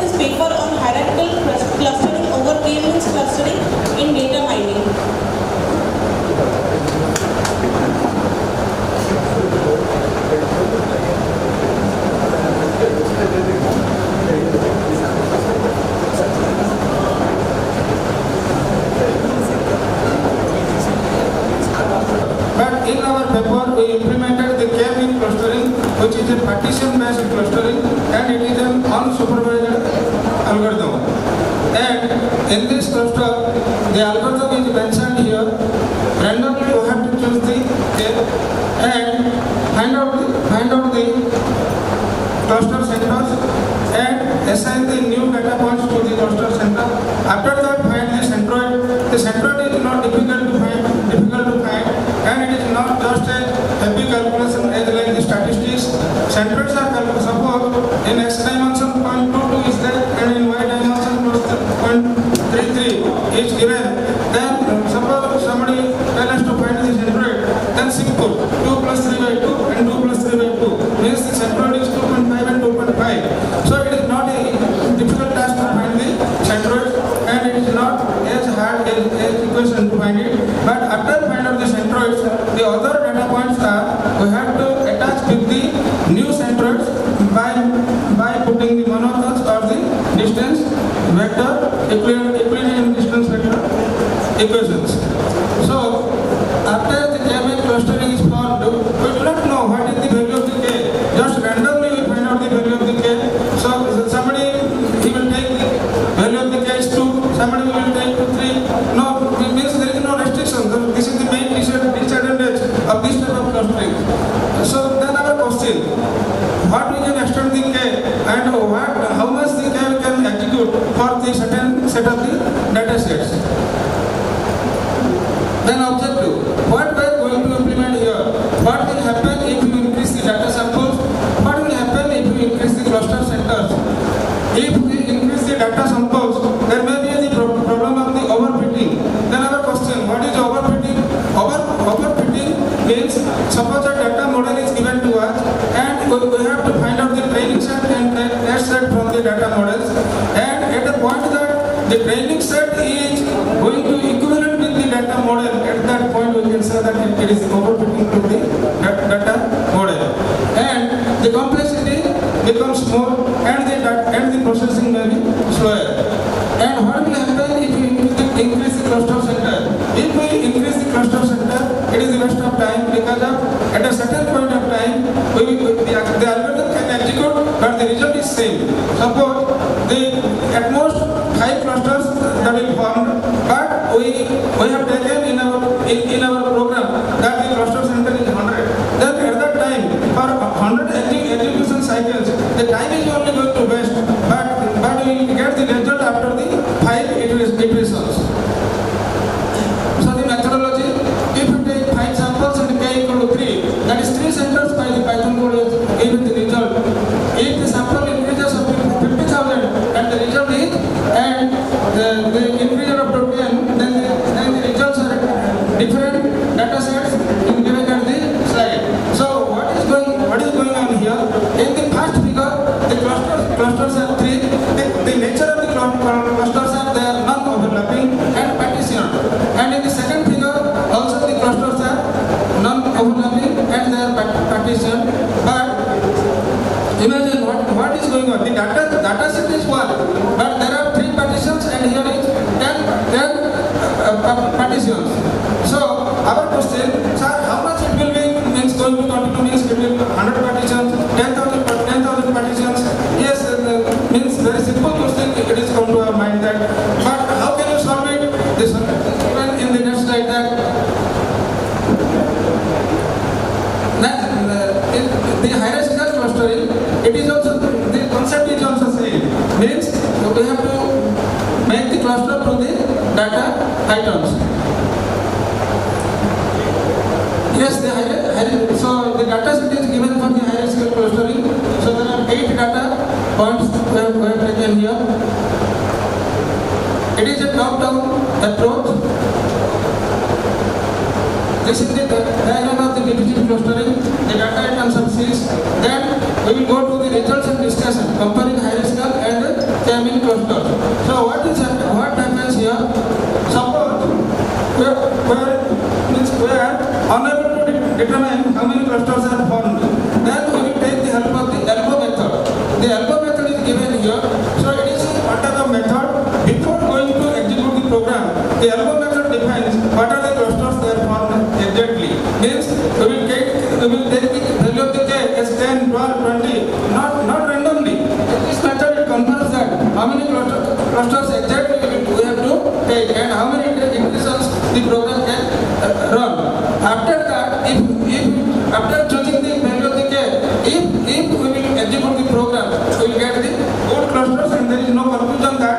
his paper on hierarchical clustering over k-means clustering in data mining. But in our paper, we implemented the k-mean clustering, which is a partition-based clustering, and it is an unsupervised algorithm. And in this cluster, the algorithm is mentioned here. Randomly, you have to choose the k and find out the cluster centers and assign the new data points to the cluster center. After that, find the centroid. The centroid is not difficult to find, and it is not just a heavy calculation as like the statistics. Centroids are calculated. Suppose in x dimension 0.22 is there, and in y dimension 0.33 is given. Then suppose somebody tells us to find the centroid. Then simple, 2 plus 3 by 2 and 2 plus 3 by 2 means the centroid is 2.5 and 2.5. So it is not a difficult task to find the centroid, and it is not as hard as equation to find it. But after find out the centroids, the other data points are we have to attach with the new centroids by putting the monotones or the distance vector, Euclidean distance vector equations. So after the k-mean clustering is formed, we do not know what is the value of the k. Just randomly we find out the value of the k. So somebody he will take the value of the k is 2, somebody will take 3. No, it means there is no restriction. This is the main disadvantage of this type of clustering. So then our question, what we can extend the k and how much the k we can execute for the certain set of the data sets. Then objective, what we are going to implement here? What will happen if you increase the data samples? What will happen if you increase the cluster centers? If we increase the data samples, there may be the problem of the overfitting. Then our question, what is overfitting? Overfitting means suppose a data model is given to us and we have to find out the training set and test set from the data models, and at the point that the training set is going to equivalent with the data model, at that point we can say that it is overfitting to the data model, and the complexity becomes more and the processing may be slower. And what will happen if we increase the cluster center? If we increase the cluster center, it is a waste of time because at a certain point of time, the algorithm can execute, but the result is same. Suppose at most 5 clusters that will form, but we have taken in our program that the cluster center is 100. Then at that time, for 100 execution cycles, the time is only going to waste, but we will get the result after the 5 iterations. So the methodology, if you take 5 samples and k equal to 3, that is 3 centers by the Python code is given the result. If the sample increases of 50,000 and the result is, and the increase up to 10, then the results are different data sets given at the slide. So what is going on here? In the first figure, the clusters are 3. The nature of the clusters are they are non-overlapping and partitioned. And in the second figure, also the clusters are non-overlapping and they are partitioned. But imagine what is going on. The data set is 1, but there are 3 partitions and here is 10 partitions. So our question, sir, how much it will be? Means going to continue means it will be 100 partitions, 10,000 partitions. Yes, means very simple question. It is come to our mind that. But how can you solve it? This one, even in the next slide that. The hierarchical clustering, it is also the concept is also same. Means we have to make the cluster to the data items. Yes, so the data set is given for the hierarchical clustering. So there are 8 data points we have taken here. It is a top-down approach. This is the diagram of the division clustering. The data items are 6. Then we will go to the results and discussion, comparing hierarchical and came in clusters. So what happens here? Suppose we are unable to determine how many clusters are formed. Then we will take the help of the elbow method. The elbow method is given here. So it is under the method. Before going to execute the program, the elbow method defines what are the clusters they are formed exactly. Means we will take the value of the k as 10, 12, 20, not randomly. In this method it confirms that how many clusters exactly we have to take and how many iterations the program can run. After that, if after choosing the value of the k, if we will execute the program, we will get the good clusters and there is no confusion that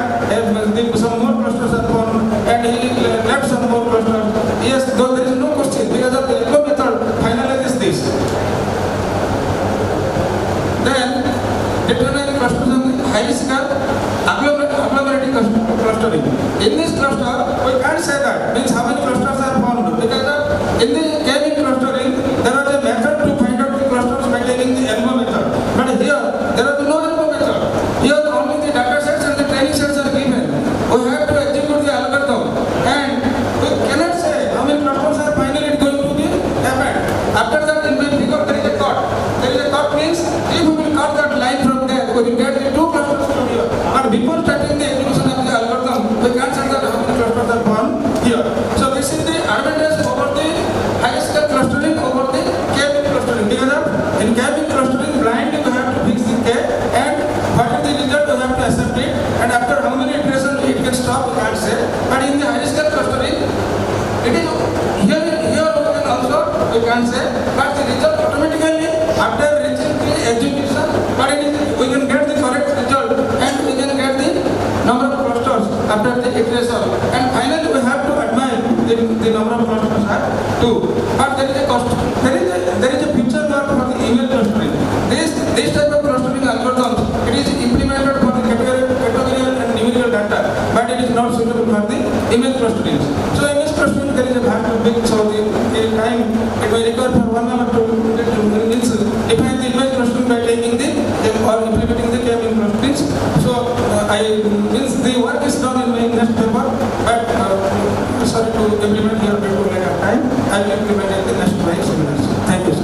some more clusters are formed and he left some more clusters. Yes, though there is no question because of the elbow method finalizes this. Then determine clusters on the hierarchical agglomerating clustering. In this cluster, we can't say that means how many clusters are formed because in the k-mean clustering there was a method to find out the clusters by taking the elbow method. But here there is no elbow method. Here only the data sets and the training sets are given. We have to execute the algorithm and we cannot say how many clusters are finally going to be happened. After that in my figure there is a cut. There is a cut means if we will cut that line from there, we will get the 2 clusters from here. But before starting the execution of the algorithm, we can't say that how many clusters are formed here. So this is the advantage over the hierarchical clustering over the k-mean clustering. Because in k-mean clustering, blindly we have to fix the k and what is the result we have to accept it and after how many iterations it can stop we can't say. But in the hierarchical clustering, it is here we can also we can't say, but the result automatically after reaching the execution, but we can get the correct result and we can get the number of clusters after the iteration. And finally we have to admire the number of clusters are 2. But there is a cost. There is a future work for the email clustering. This type of clustering algorithms, it is implemented for the categorical and numerical data, but it is not suitable for the image clustering. So image clustering there is a vast big, so the time it may require for 1 hour to define the image clustering by taking the or implementing the k-mean clusterings. So the work is done in my next paper, but sorry to implement here due to lack of time. I will implement it in the next 5 seminars. Thank you, sir.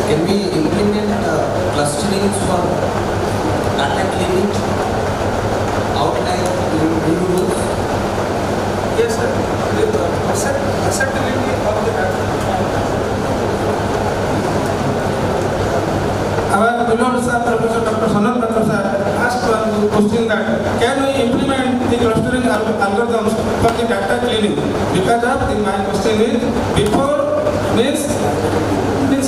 Can we implement clustering for data cleaning outline rules? Yes, sir. Acceptability of the data. Our beloved sir, Professor Dr. Sanat Batra sir, asked one question that can we implement the clustering algorithms for the data cleaning? Because of my question is before means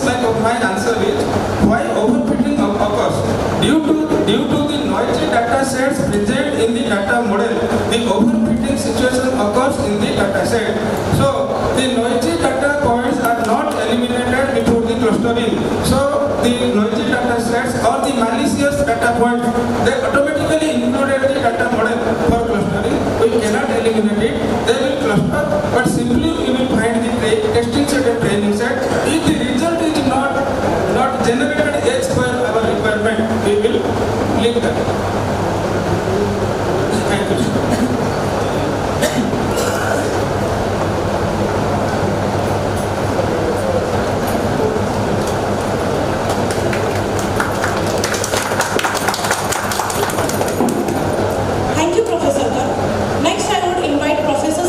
like my answer is why overfitting occurs due to the noisy data sets present in the data model. The overfitting situation occurs in the data set. So the noisy data points are not eliminated before the clustering. So the noisy data sets or the malicious data points, they automatically included the data model for clustering. We cannot eliminate it. They will cluster, but simply we will find the testing set and training set. If the result is not generated as per our requirement, we will leave that. Thank you. Thank you, Professor. Next, I would invite Professor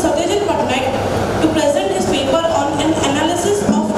to present his paper on an analysis of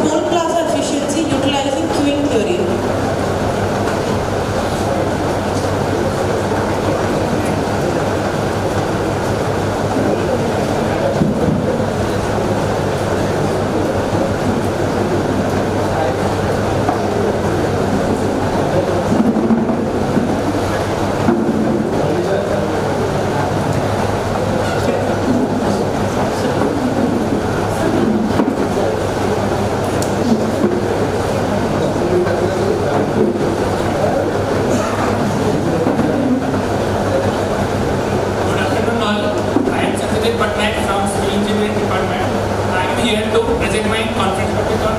my conference topic on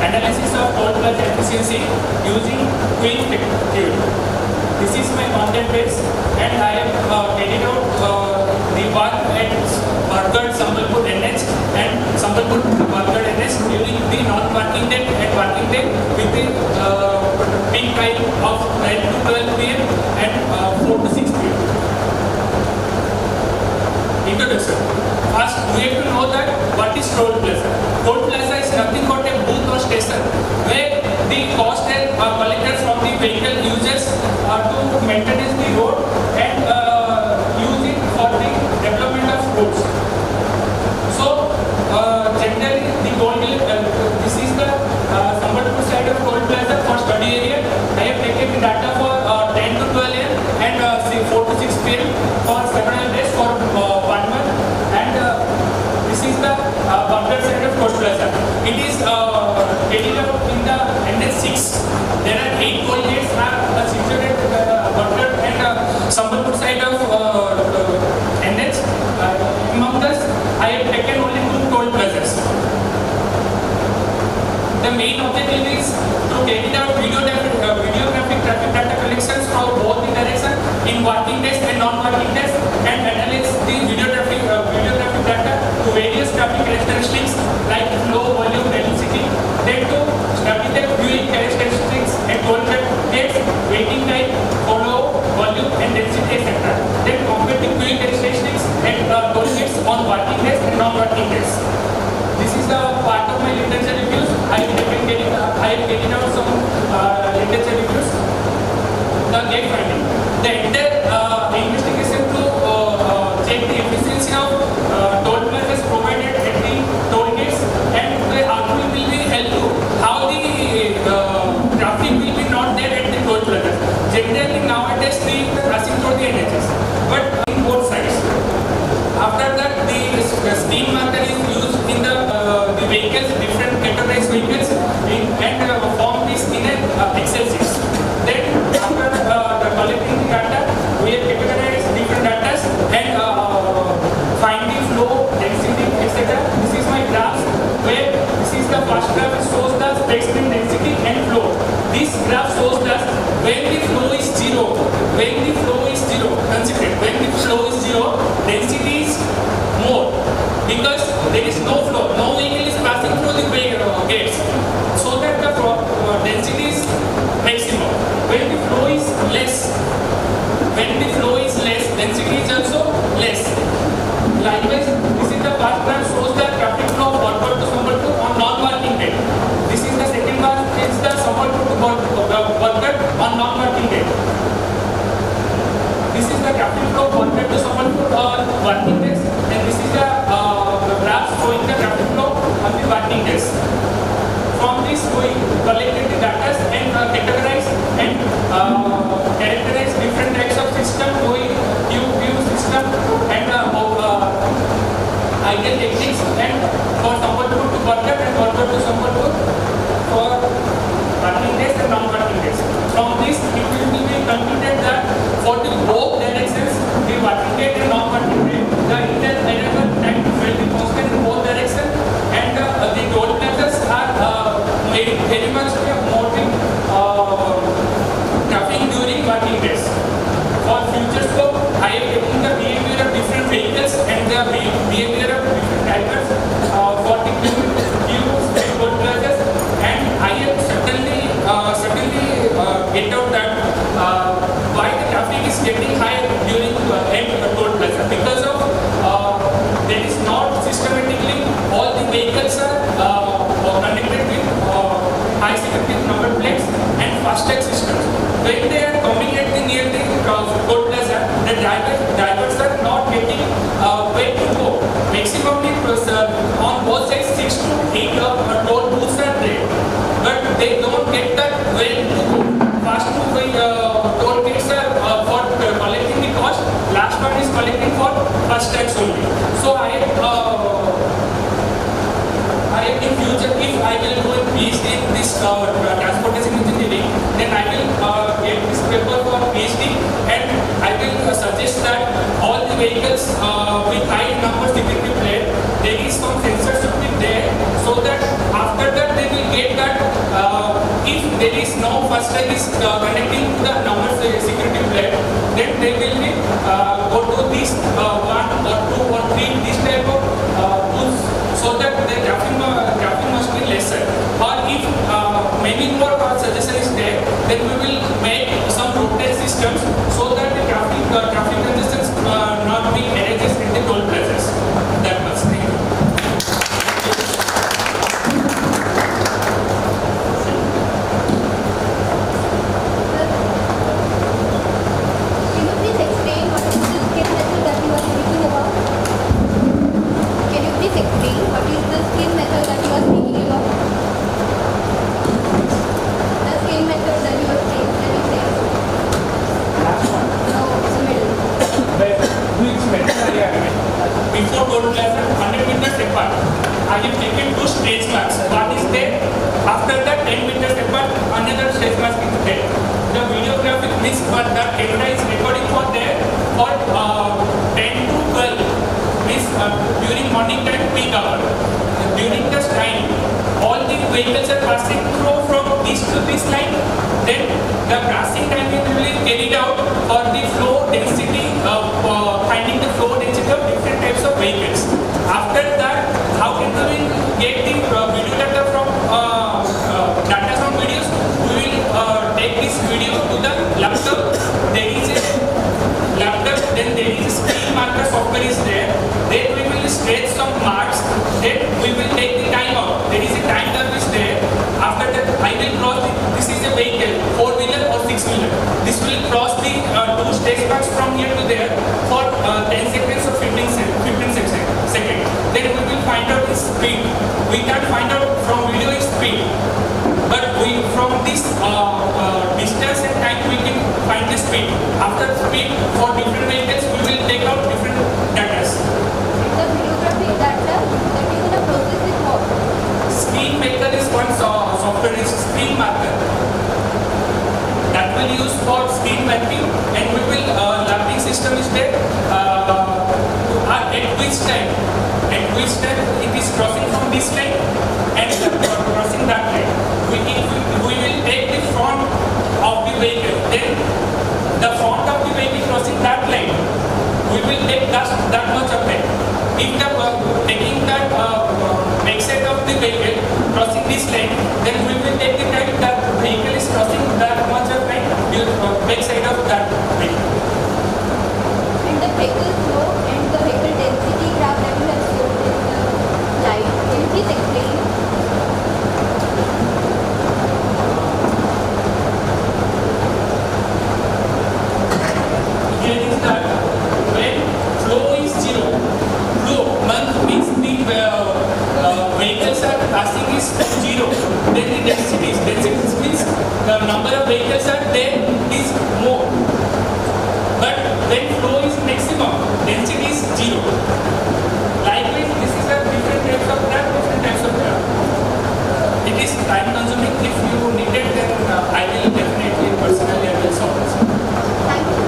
analysis of toll plaza efficiency using queuing theory. This is my content base, and I have carried out the work at Bargad, Sambalpur NH and Sambalpur Bargad NH during the non-working day and working day with the peak time of 9 to 12 p.m. and 4 to 6 p.m. Introduction. First, we have to know that what is toll plaza. Toll plaza is nothing but a booth or station where the cost is collected from the vehicle users to maintain the road and use it for the development of roads. So, generally, the toll this is the Sambalpur side of toll plaza for study area. I have taken the data for 10 to 12 a.m. and 4 to 6 p.m. for several days for 1 month. And this is the Bargad side of toll plaza. It is carried out in the NH6. There are 8 toll gates situated Bargad and Sambalpur side of NH. Among this, I have taken only 2 toll plazas. The main objective is to carry out videographic traffic data collections from both the directions in working days and non-working days, and analyze the videographic data to various traffic characteristics like flow, volume, velocity. Then to study the queuing characteristics and toll gates, waiting time, flow, volume, and density, etc. Then compare the queuing characteristics and toll gates on working days and non-working days. This is the part of my literature reviews. I have carried out some literature reviews. The gate finding. The entire investigation to check the efficiency of toll plazas provided at the toll gates, and the output will be helpful how the traffic will be not there at the toll plazas. Generally nowadays we are passing through the NHS, but in both sides. After that, the steam marker is used in the vehicles, different categorized vehicles, and form this in an Excel sheet. Then after collecting the data, we have categorized different data and find the flow, density, etc. This is my graph where this is the first graph which shows the spectrum density and flow. This graph shows that when the flow is zero, consider when the flow is zero, density is more because there is no flow, no vehicle is passing through the gates, so that the density is maximum. When the flow is less, density is also less. Likewise, this is the first graph shows the traffic flow of Bargad to Sambalpur on non-working day. This is the second graph, is the Sambalpur to Bargad on non-working day. This is the traffic flow of Bargad to Sambalpur on working days, and this is the graph showing the traffic flow on the working days. From this, we collected the data and categorized and characterized different types of system. We view system and ideal techniques, and for Sambalpur to Bargad and Bargad to Sambalpur for working days and non-working days. From this, it will be concluded that for the both directions, the working day and non-working day, the inter arrival time will be constant in both directions, and the toll plazas are very much promoting traffic during working days. For future scope, I have taken the behavior of different vehicles and the behavior of different drivers for the toll plazas, and I have certainly get out that why the traffic is getting high during toll plaza, because of there is not systematically all the vehicles are connected with high selective number plates and FASTag systems. When they are coming at the near the toll plaza, the drivers are not getting where to go. Maximum on both sides 6 to 8 toll booths are there, but they don't get that where to go. First two toll gates are for collecting the cost. Last one is collecting for FASTags only. So I in future, if I will go and PhD in this transportation engineering, then I will get this paper for PhD, and I will suggest that all the vehicles with high number security plate, there is some sensor should be there, so that is connecting to the number security plate, then they will be go to this 1 or 2 or 3 this type of tools, so that the graphing must be lesser. Or if many more suggestion is there, then we will make some rotate systems so that the traffic congestions not be erased in the toll plazas. That much. Thank you. Before toll plaza, 100 meters apart, I have taken 2 stage marks. One is there. After that, 10 meters apart, another stage mark is there. The videographic means what the camera is recording for there for 10 to 12 means during morning time peak hour. During this time, all the vehicles are passing through from this to this line. Then the passing time will be carried out for the flow density finding the flow density of different types of vehicles. After that, how can we get the video data from videos? We will take this video to the laptop. There is a laptop, then there is a screen marker software is there. Then we will stretch some marks. Then we will take the time out. There is a time curve is there. After that, I will cross this is a vehicle, 4-wheeler or 6-wheeler. This will cross the 2 stage marks from here to there for 10 seconds or 15 seconds. Then we will find out the speed. We can't find out from video is speed, but we from this distance and time we can find the speed. After speed for different vehicles, we will take out different data. The videographic data that is in a process is what? Screen maker is one software is screen marker that will use for screen mapping, and we will lapping system is there. At which time it is crossing from this line and crossing that line. We will take the front of the vehicle. Then the front of the vehicle crossing that line, we will take that much of time. If the taking that backside of the vehicle crossing this line, then we will take the time that vehicle is crossing that much of time backside of that vehicle. And the vehicle flow and the vehicle density graph that you have shown in the slide, can you please explain? Here is that when flow is 0, flow means the vehicles are passing is 0. Then the density means the number of vehicles are there is more. But when flow is maximum, density is 0. Likewise, this is a different types of graph, different types of graph. It is time consuming. If you need it, then I will definitely personally I will solve this. Thank you.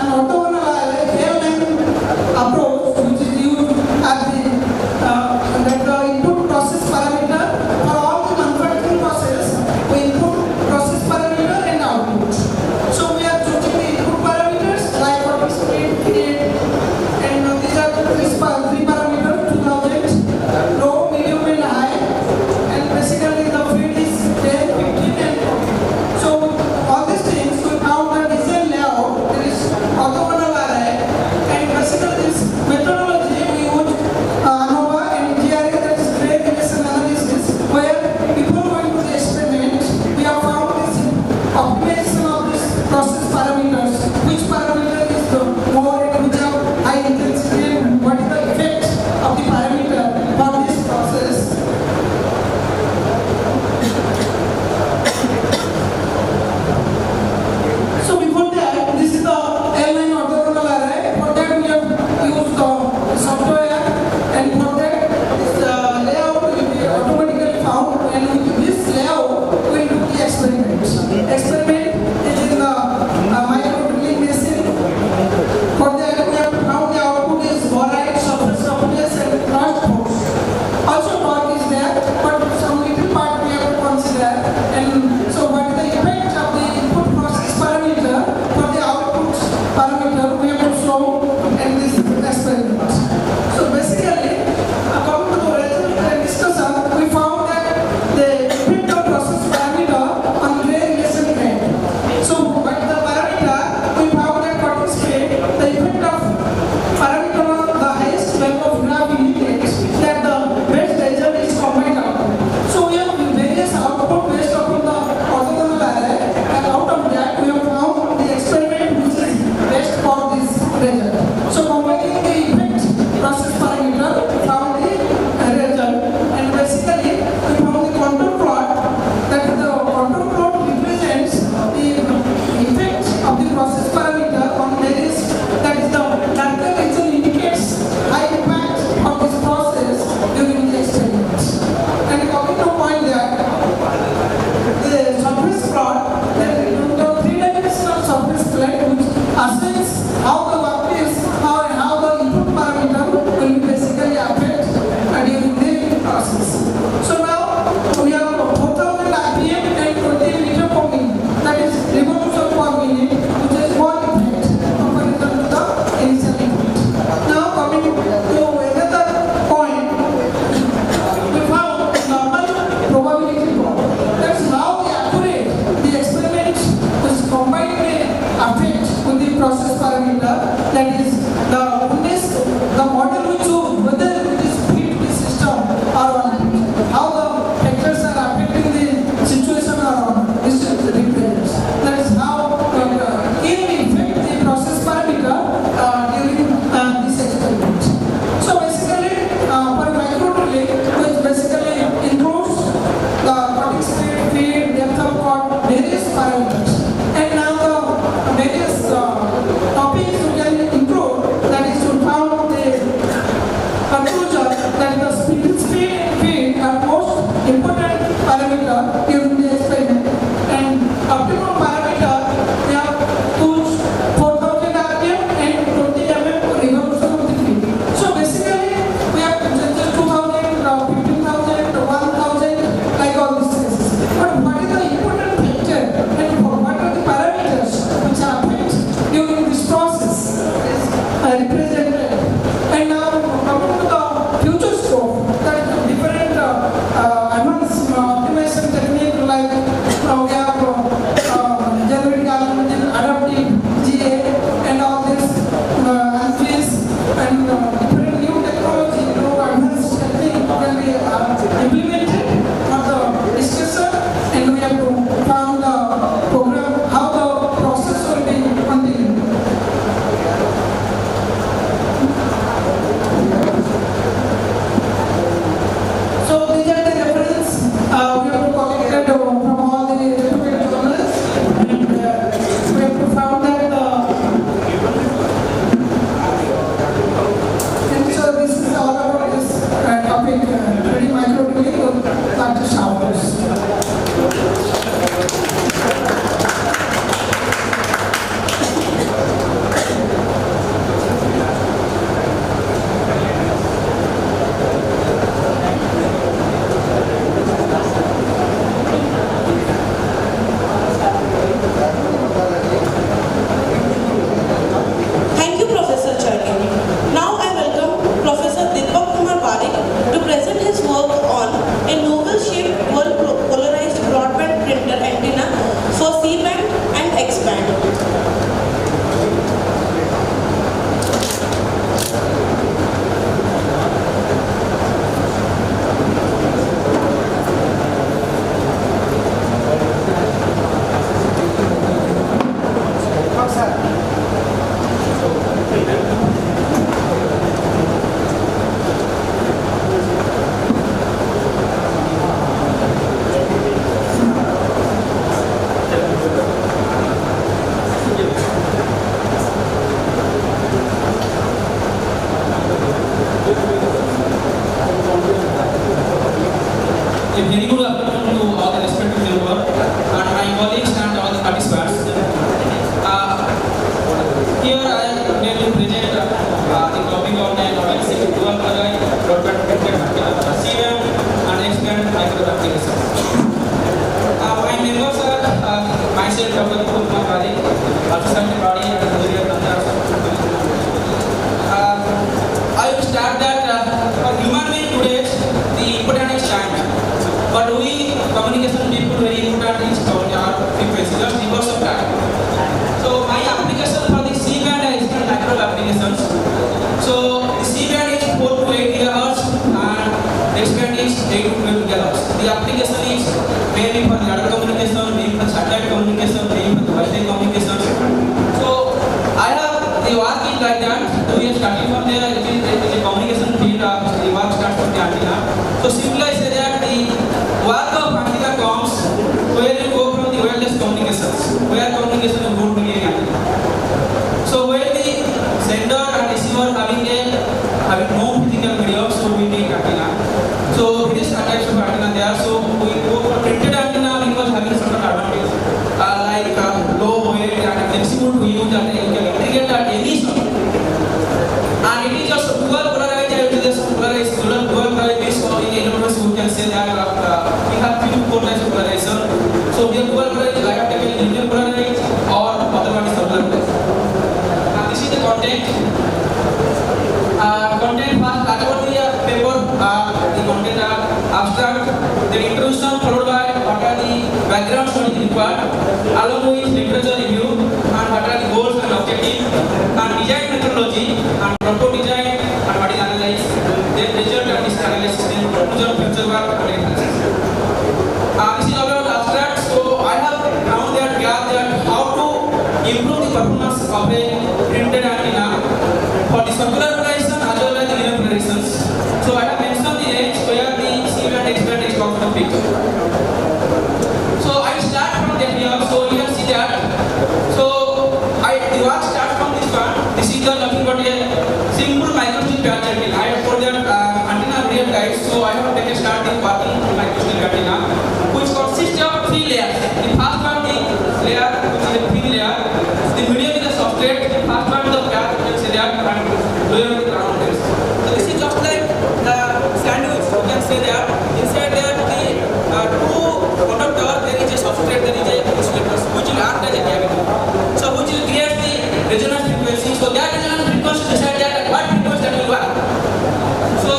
an orthogonal airline approach which is used at the input process parameter for all the manufacturing process. We input process parameter and output. So we are choosing the input parameters like what is speed, create, and these are three parameters: 2000, low, medium, and high. And basically the field is 10, 15, and 40. So all these things we count the design layout. There is orthogonal array, and basically this methodology we use ANOVA and GRA, that is grade relation analysis, where before going to the experiment we have found this optimization of this process parameters, which parameter is the more and which have high intensity, and what is the effect of the parameter for this process. So before that, this is the airline orthogonal array. For that we have used the software, and for that this layout will be automatically found, and with this layout we will do the experiment. Experiment is in the micro drilling machine. For that we have found the output is borite, surface roughness, and thrust force. Also torque is there, but some little part we have to consider. And so what is the effect of the input process parameter for the output parameter we have to show in this experiment. So basically, according to the result and discussion, we found that the effect of process parameter on grade relation grade. So what is the parameter? We found that what is grade, the effect of parameter on the highest level of graph indicates that the best result is combined output. So we have various output based upon the orthogonal array, and out of that we have found the experiment which is best for this result. So combining the effect process parameter, we found the result, and basically we found the contour plot. That the contour plot represents the effect of the process parameter on various, that is the darker region indicates high impact of this process during the experiment. And coming to point that the surface plot, that the three-dimensional surface plate which assigns how the work is, how the input parameter will be basically affect during the process. So now we have 4000 RPM and 20 meter per minute, that is revolution per minute, which is one effect comparison to the initial effect. Now coming to another point, we found normal probability plot. That's how accurate the experiment was combined may affect with the process parameter, that is the model we choose, whether it is fit the system or not, how the factors are affecting the situation or not. This is the difference. That is how can affect the process parameter during this experiment. So basically, for micro drilling, which basically includes the cutting speed, feed, depth of cut, various parameters. And now the various topics we can include, that is to found the conclusion that the speed and feed are most important parameter during the experiment. And optimum parameter, we have used 4000 RPM and 20 mm for revolution of the feed. So basically, we have just 2000, 15,000, 1000, like all these things. But what is the important factor, and what are the parameters which are affect during this process is represented. And now coming to the future scope, that is different advanced optimization technique, like we have generating algorithm, adaptive GA, and all this ANFIS, and different new technology, advanced technique can be implemented for the discussion, and we have to found the program how the process will be continued. is like that. So we are starting from there. It is a communication field. The work starts from the antenna. So simply I say that the work of antenna comes where you go from the wireless communications, where communication is going to be antenna. So where the sender and receiver having no physical medium, so we need antenna. So it is a type of antenna there. So we go for printed antenna because having certain advantage like low weight and flexible to use and you can integrate at any sound. And it is just dual polarized. It is just polarized, dual polarized. So in inauguration we can say that we have four types of polarization. So we have dual polarized, like linear polarized, or other one is circular polarized. And this is the content. Content first, about the paper, the content abstract, then introduction followed by what are the background studies required, along with literature review, and what are the goals and objectives, and design methodology, and proper design, and what is analyzed, then result and this analysis, then conclusion, future work, and analysis. This is about abstract. So I have found that gap that how to improve the performance of a printed antenna for the circular polarization as well as the linear polarizations. So I have mentioned the range where the C band, X band is come from picture. So I start from there here. So you can see that. So the work starts from this one. This is the nothing but a simple microstrip patch antenna. I have told that antenna real guys. So I have taken start the working microstrip antenna, which consists of 3 layers. The first one, the layer which is a thin layer. The medium is the substrate. The first one is the patch. You can say that, and lower the ground layers. So this is just like the sandwich. You can say that inside there the two conductor there is a substrate, there is a insulators which will act as a cavity. So which will create the resonance frequency. So that resonance frequency decide that what frequency that will work. So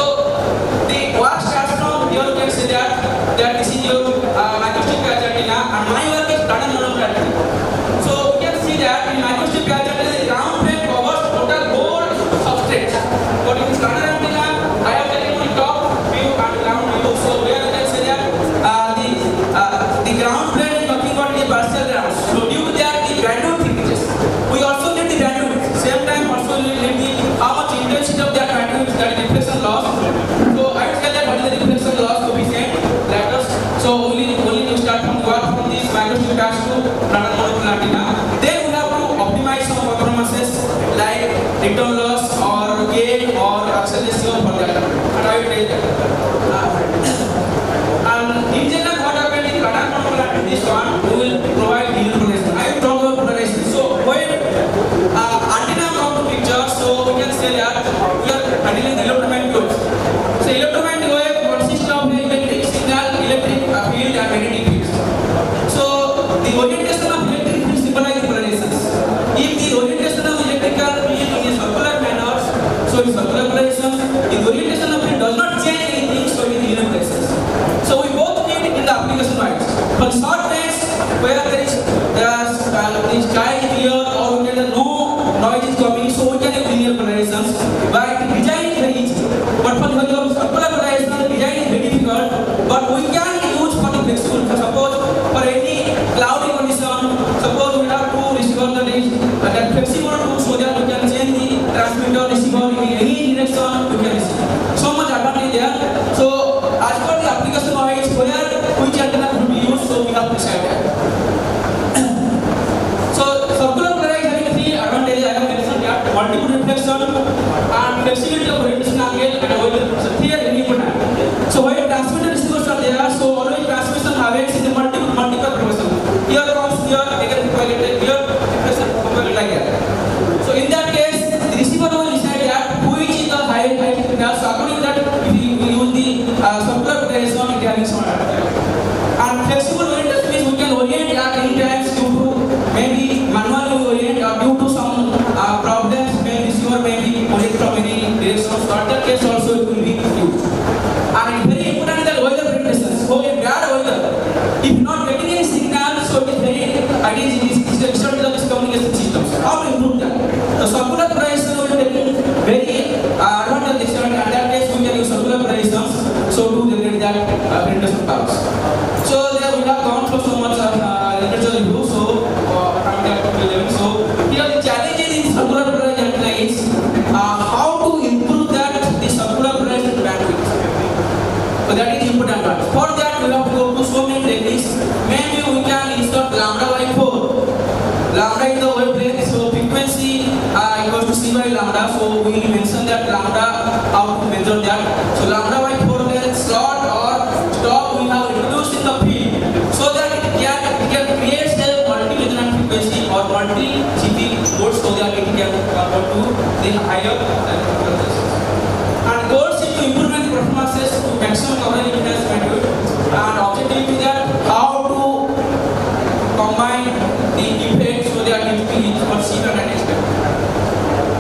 the work starts from here. You can say that this is your microstrip patch antenna, and my work is pattern monochrome antenna. So you can see that in microstrip patch antenna the ground plane covers total whole substrate. But in standard antenna I have taken the top view and ground view. So where you can say that the ground plane is nothing but a partial ground. So due to that the bandwidth increases. We also need the bandwidth. Same time also we need the how much intensity of that bandwidth, that is reflection loss. So I will tell that what is the reflection loss coefficient. Let us. So only you start from work from this microstrip patch to pattern monochrome antenna. Then we have to optimize some performances like return loss or gain or acceleration for that. And I will tell that. And in general, what happened in pattern monochrome this one, we will provide linear polarization. I will talk about polarization. So when antenna come to picture, so we can say that we are handling the electromagnetic waves. So electromagnetic wave consists of the electric signal, electric field, and magnetic field. So the orientation of electric field symbolize polarizations. If the orientation of electrical field is in circular manner, so it is circular polarization. If the orientation of field does not change anything, so it is linear polarization. So we both need in the application wise. For short range, where there is the sky is clear or we get no noise is coming, so we can have linear polarizations. But design is very easy. But for the circular polarization, design is very difficult. But we can use for the flexible. Suppose for any cloudy condition, suppose we have to receiver that is that flexible to so that we can change the transmitter receiver in any direction we can receive. So much advantage there. So as per the application wise, where which antenna should be used, so we have to decide that. So circular polarization having 3 advantages. I have mentioned that multiple reflection and flexibility of orientation angle and avoidance reflection. Here any put. So while transmitter receivers are there, so always transmission happens in the multiple propagation. Here comes here again propagated here reflection propagated like that. So in that case, the receiver will decide that which is the high signal. So according to that, if we use the circular polarization, it having some advantage. And flexible orientation means we can orient at any times due to maybe manually orient or due to some problems. Maybe receiver may be orient from any direction. So at that case also it will be used. And it's very important that weather predictions. So in bad weather, if not getting any signal, so it is very ideal. It is comes to C by lambda, so we will mention that lambda, how to measure that. So lambda by 4 then slot or stop we have introduced in the field so that it can create a multi-resonant frequency or multi-GP board so that it can convert to the higher frequencies. And goals is to improve the performances to maximum coverage impedance bandwidth, and objective is that how to combine the effects so that it is perceived and understood.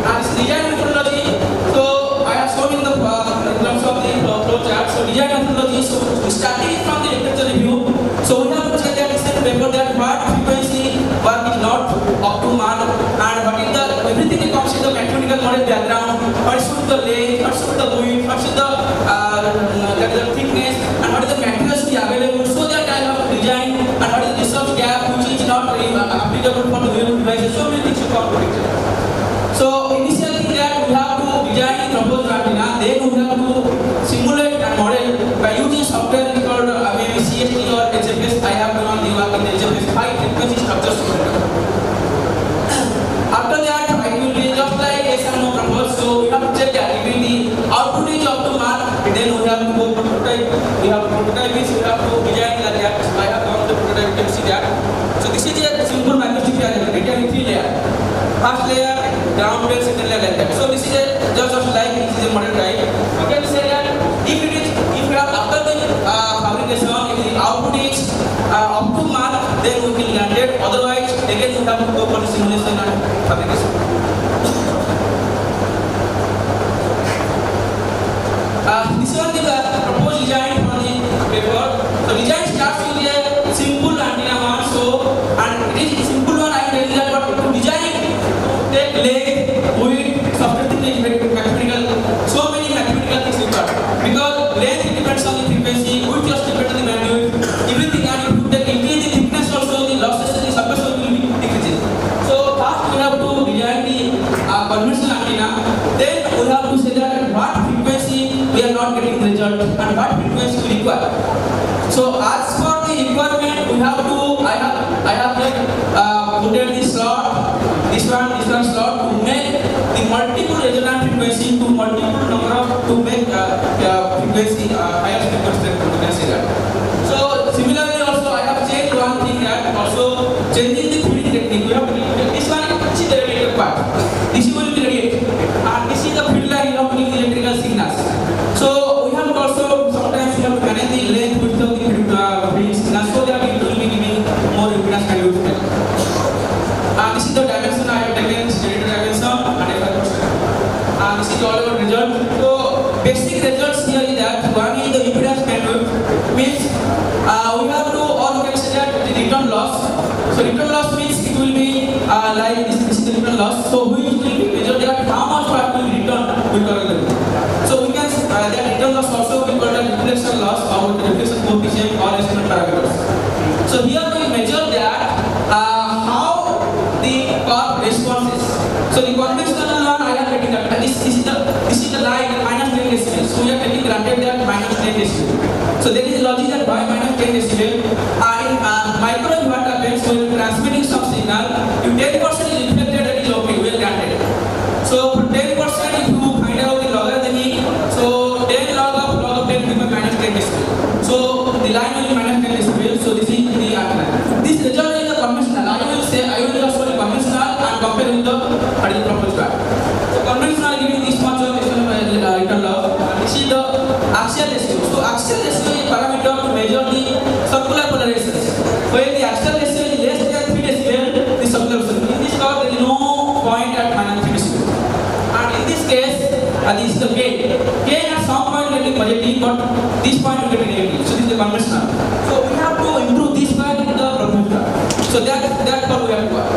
And this design methodology, so I have shown in the in terms of the flow chart. So design methodology, so starting from the literature review, so we have to check that recent paper that what frequency work is not up to mark, and what is the everything comes in the mathematical model diagram. What should the length, what should the width, what should the thickness, and what is the materials be available, so that I have designed, and what is the research gap which is not applicable for the wearable devices. So many things to come to picture. So initial thing that we have to design the proposed antenna, then we have to simulate and model by using software called maybe CST or HFS. I have done the work in the HFS high frequency structure simulator. After that, it will be just like SMO proposed. So we have to check that if the output is up to mark, then we have to go prototype. We have prototype means we have to design like that. I have done the prototype, you can see that. So this is a simple microchip layer, it can be 3 layers. First layer, ground layer, second layer like that. So this is a just like this is a model type. You can say that if you have after the fabrication, if the output is up to mark, then we will grant it. Otherwise, again we have to go for the simulation and fabrication. This one is the proposed design for the paper. So design starts with a simple antenna one. So and it is a simple one. I am telling that what to design, take length, width, subtracting mathematical. So many mathematical things required because length depends on the frequency, width just depends on the bandwidth, everything, and if you take increase the thickness also, the losses in the surface will be decreasing. So first we have to design the conventional antenna. Then we have to say that what frequency we are not getting the result and what frequency we require. So as for the requirement, we have to I have put in the slot, this one slot to make the multiple resonant frequency to multiple number of to make frequency higher frequency that. So similarly also I have changed one thing that also changing the feeding technique. We have to this one is the radiator part. This will be radiated and this is the field line of the electrical signals. So we have to also sometimes we have to manage the length with the feeding signals so that it will be giving more impedance value. This is the dimension I have taken, stated dimension and this is all about result. So basic results here is that one is the impedance bandwidth, means we have to or we can say that the return loss. So return loss means it will be like this is the return loss. So we will measure that how much part will return will tolerable. So we can that return loss also we call that reflection loss or the reflection coefficient or estimate parameters. So here we measure that how the curve responses. So the conventional one I am getting that this is the line minus 10 decibel. So we are taking granted that minus 10 decibel. So there is a logic that why minus 10 decibel. In microwave what happens when you are transmitting some signal, if 10% is reflected, that is okay, we are granted. So for 10% if you find out the logarithmic, so 10 log of 10 becomes minus 10 decibel. So the line will be minus 10 decibel. So this is the antenna. This result is the conventional. I will just show the conventional and compare with the proposed one. So conventional giving this much of return loss. This is the axial ratio. So axial ratio is parameter to measure the circular polarizations. When the axial ratio is less than 3 decibel, the circular polarizations. In this curve, there is no point at minus 3 decibel. And in this case, this is the gain. Gain at some point will be positive, but this point will be negative. So this is the conventional. So we have to improve this point in the proposed. So that's what we have to work.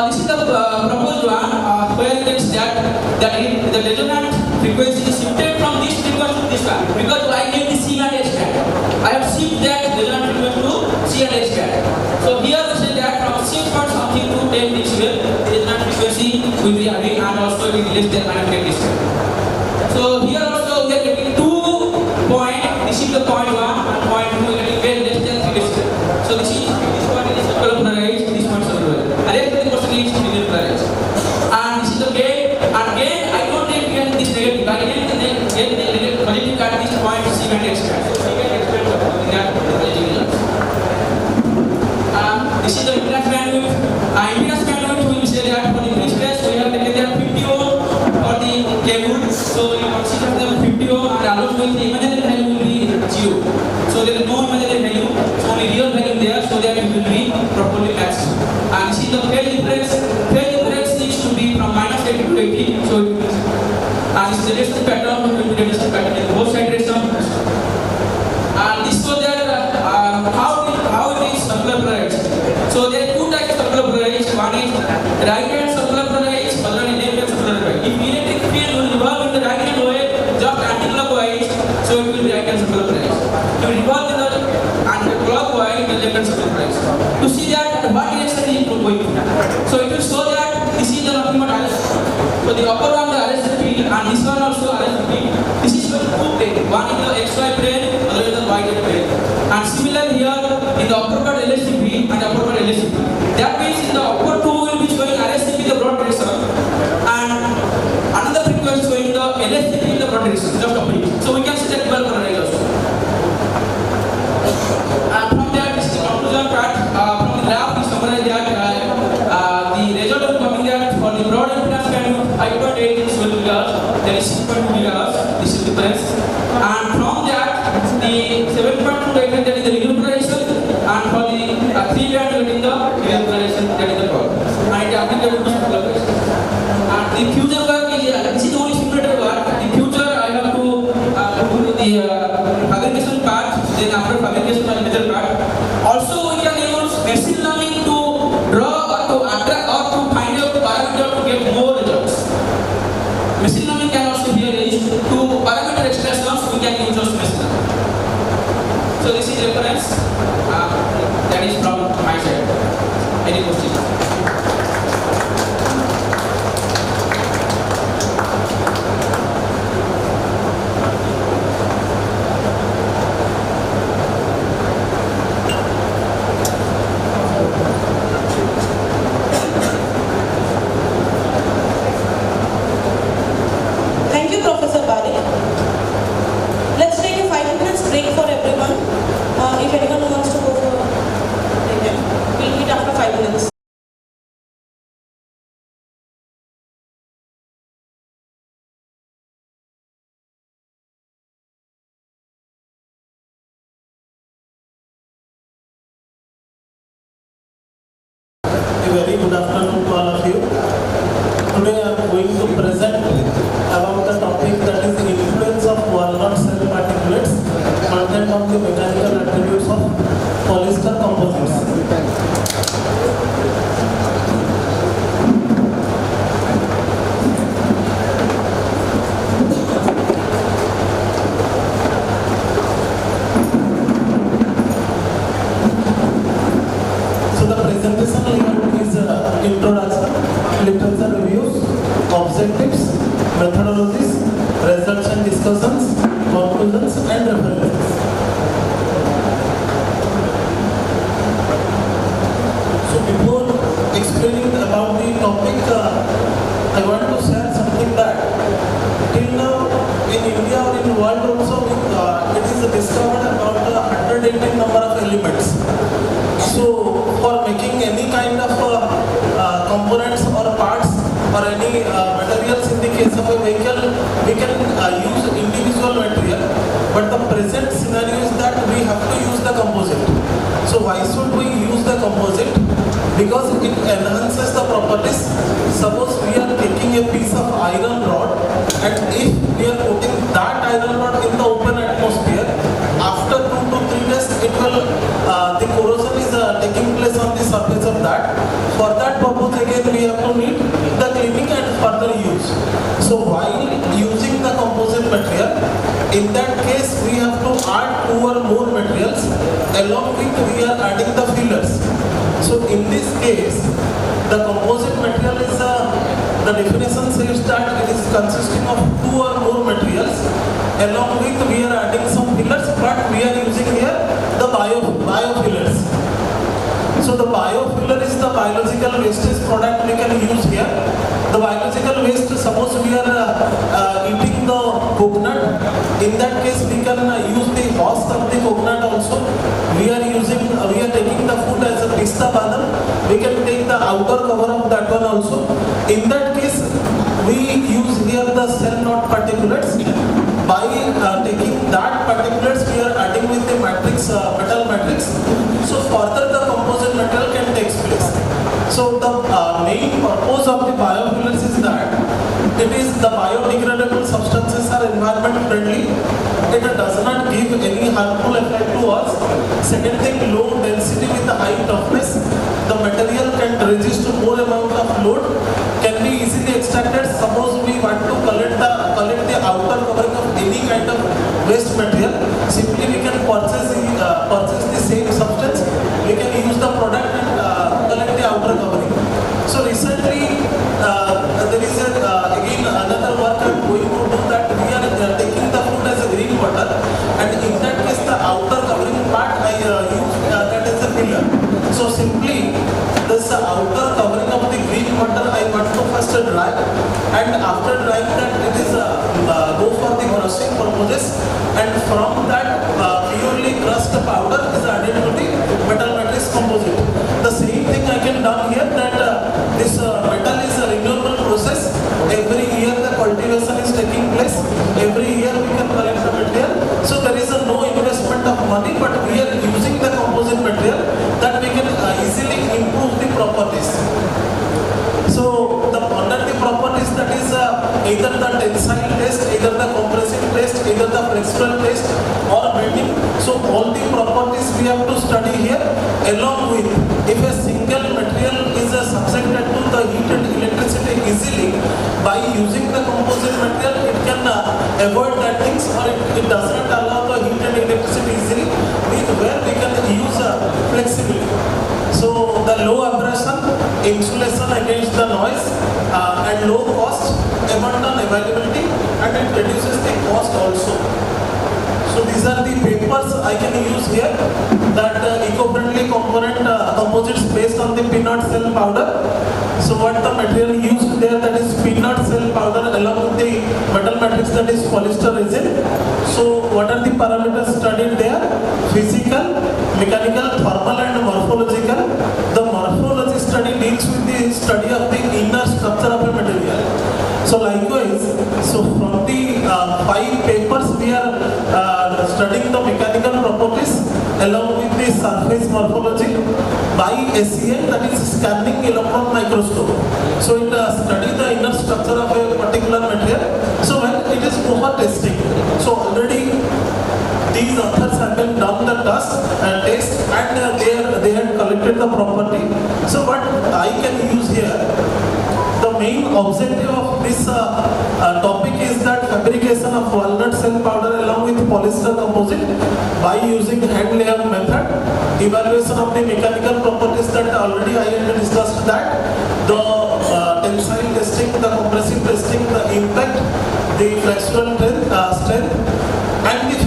This is the proposed one where it is that the resonant frequency is shifted from this frequency to this one because I get the C and H band. I have shifted that resonant frequency to C and H band. So here we say that from 6 point something to 10 decibel, the resonant frequency will be having and also it is less than minus 10 decibel. So here also we are getting 2 point. This is the point 1 and point 2 we are getting very less than 3 decibel. So this point is circular polarized, this point is circular. And rest of the question is linear polarized. Impedance bandwidth will say that for the bridge test we have taken that 50 ohm for the cable. So you consider them 50 ohm and along with the imaginary value will be 0. So there is no imaginary value, so only real value there, so that it will be properly matched. And see the phase difference needs to be from -80 to 80. So it will, and this is the radiation pattern, it will be radiation pattern in both side radiation. And this was that how it is circular polarized. So there are two types of circular polarized. One is right hand circular polarized, other is left hand circular polarized. If electric field will revolve in the right hand way, just anti-clockwise, so it will be right hand circular polarized. If it revolve in the anti-clockwise, the left hand circular polarized. To see that what direction is going to. So it will show that this is the nothing but RS. So the upper one the RS field and this one also RS field. This is for two plane. One is the XY plane, other is the YZ plane. And similar here in the upper part LSTP and the upper part LSTP. That means in the upper two will be showing RSTP the broad direction and another frequency showing the LSTP in the broad direction, just opposite. So we can see that dual polarized also. And from that, this is the conclusion part. From the graph, we summarize that the result of coming that for the broad impedance bandwidth 5.8 is 12 GHz, there is 6.2 GHz, this is the difference. And from that, the 7.2 that is the linear polarization, and for the 3 band getting the linear polarization, that is the curve. And it applicable to circular polarization. And the future work is, this is only simulated work. In future, I have to do the fabrication part, then after fabrication, the metal part. Also, we can use machine learning to draw or to attract or to find out parameter to get more results. Machine learning can also be used to parameter extractions, we can use those machine learning. So this is reference, that is from my side. Any questions? Thank you, Professor Bari. Let's take a 5 minutes break for everyone. If anyone wants to go for a break, we'll meet after 5 minutes. A very good afternoon to all of you. Today I am going to present about the topic that is the influence of walnut cell particulates, content of the mechanical attributes of polyester composites. So the presentation here is introduction, literature reviews, objectives, methodologies, results and discussions, conclusions and references. So before explaining about the topic, I want to share something that till now in India or in the world also it is discovered about 118 number of elements. So for making any kind of components or parts or any materials in the case of a vehicle, we can use individual material, but the present scenario is that we have to use the composite. So why should we use the composite? Because it enhances the properties. Suppose we are taking a piece of iron rod, and if we are putting that iron rod in the open atmosphere, after 2 to 3 days it will the corrosion is taking place on the surface of that. For that purpose again we have to need the cleaning and further use. So while using the composite material, in that case we have to add 2 or more materials, along with we are adding the fillers. So in this case the composite material is the definition says that it is consisting of 2 or more materials, along with we are adding some fillers, but we are using here the biofillers. So the biofiller is the biological wastage product we can use here. The biological waste, suppose we are eating the coconut, in that case we can use the husk of the coconut also. We are taking the food as a pista badam, we can take the outer cover of that one also. In that case, we use here the cell knot particulates. By taking that particulates, we are adding with the matrix, metal matrix. So further the composite material can take place. So the main purpose of the biofillers is that it is the biodegradable substances are environment friendly. It does not give any harmful effect to us. Second thing, low density with the high toughness. The material can resist more amount of load, can be easily extracted. Suppose we want to collect the outer covering of any kind of waste material, simply we can purchase the same substance, we can use the product and collect the outer covering. So recently there is again another work I am going to do, that we are taking the food as a green water, and in that case the outer covering part I use that as a filler. So simply this outer covering of the green water I want to first dry, and after drying that it is go for the crushing purposes, and from that purely crushed powder is added to the metal matrix composite. The same thing I can done here, that this metal is a renewable process. Every year the cultivation is taking place. Every year we can collect the material. So there is no investment of money, but we are using the composite material that we can easily improve the properties. So under the properties, that is either the tensile test, either the compressive test, either the flexural test or bending. So all the properties we have to study here, along with if a single material is subjected to the heat and electricity easily, by using the composite material it can avoid that things, or it does not allow the heat and electricity easily, where we can use flexibility. So the low abrasion, insulation against the noise, and low cost, abundant availability, and it reduces the cost also. So these are the papers I can use here, that eco-friendly component composites based on the peanut cell powder. So what the material used there, that is peanut cell powder along with the metal matrix, that is polyester resin. So what are the parameters studied there? Physical, mechanical, thermal and morphological. The morphology study deals with the study of the inner structure of a material. So likewise, so from the 5 papers we are studying the mechanical properties along with the surface morphology by SEM, that is scanning electron microscope. So it studies the inner structure of a particular material. So when it is over testing, so already these authors have been done the test and they had collected the property. So what I can use here, the main objective of this topic is that fabrication of walnut cell powder along with polyester composite by using hand layer method, evaluation of the mechanical properties that already I had discussed, that the tensile testing, the compressive testing, the impact, the flexural strength, and the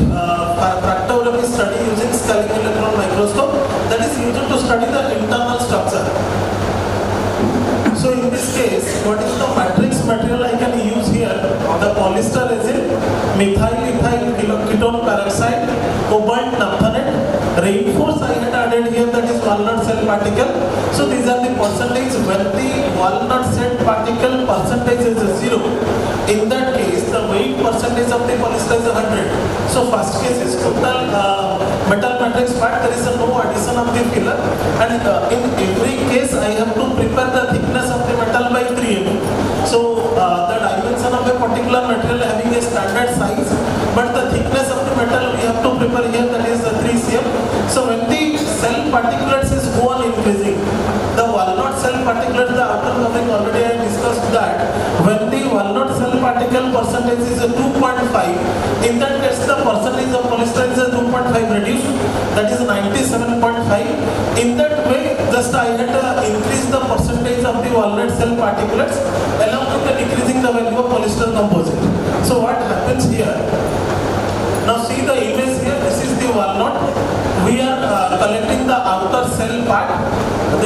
fractography study using scanning electron microscope, that is used to study the internal structure. So in this case, what is the matrix material I can use here? The polyester resin, methyl ketone peroxide, cobalt naphthalate, reinforced I had added here, that is walnut cell particle. So these are the percentage. When the walnut cell particle percentage is 0, in that case the weight percentage of the polyester is 100. So first case is total metal matrix part, there is no addition of the filler, and in every case I have to prepare the thickness of the metal by 3 mm. So the dimension of a particular material having a standard size, but the thickness of the metal we have to prepare here, that is 3 cm. So when the cell particulates is go on increasing, the walnut cell particulates, the outer covering, already I discussed that when the walnut cell particle percentage is 2.5, in that case the percentage of polyester is 2.5 reduced, that is 97.5. In that way, just I had increased the percentage of the walnut cell particulates along with the decreasing the value of polyester composite. So what happens here? Now see the image here, this is the walnut. We are collecting the outer cell part,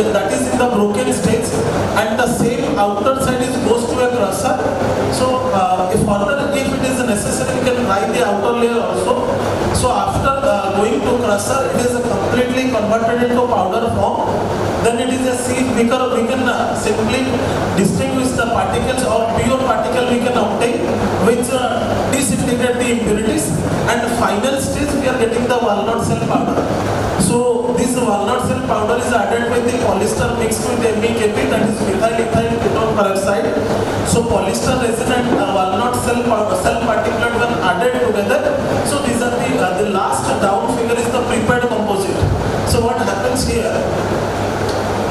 that is in the broken stage, and the same outer side is goes to a crusher. So if it is necessary, we can dry the outer layer also. So after going to crusher, it is completely converted into powder form. then it is a C because we can simply distinguish the particles or pure particle we can obtain which disintegrate the impurities, and final stage we are getting the walnut shell powder. So this walnut shell powder is added with the polyester mixed with MEKP, that is methyl ethyl ketone peroxide. So polyester resin and walnut shell particulate when added together. So these are the last down figure is the prepared composite. So what happens here?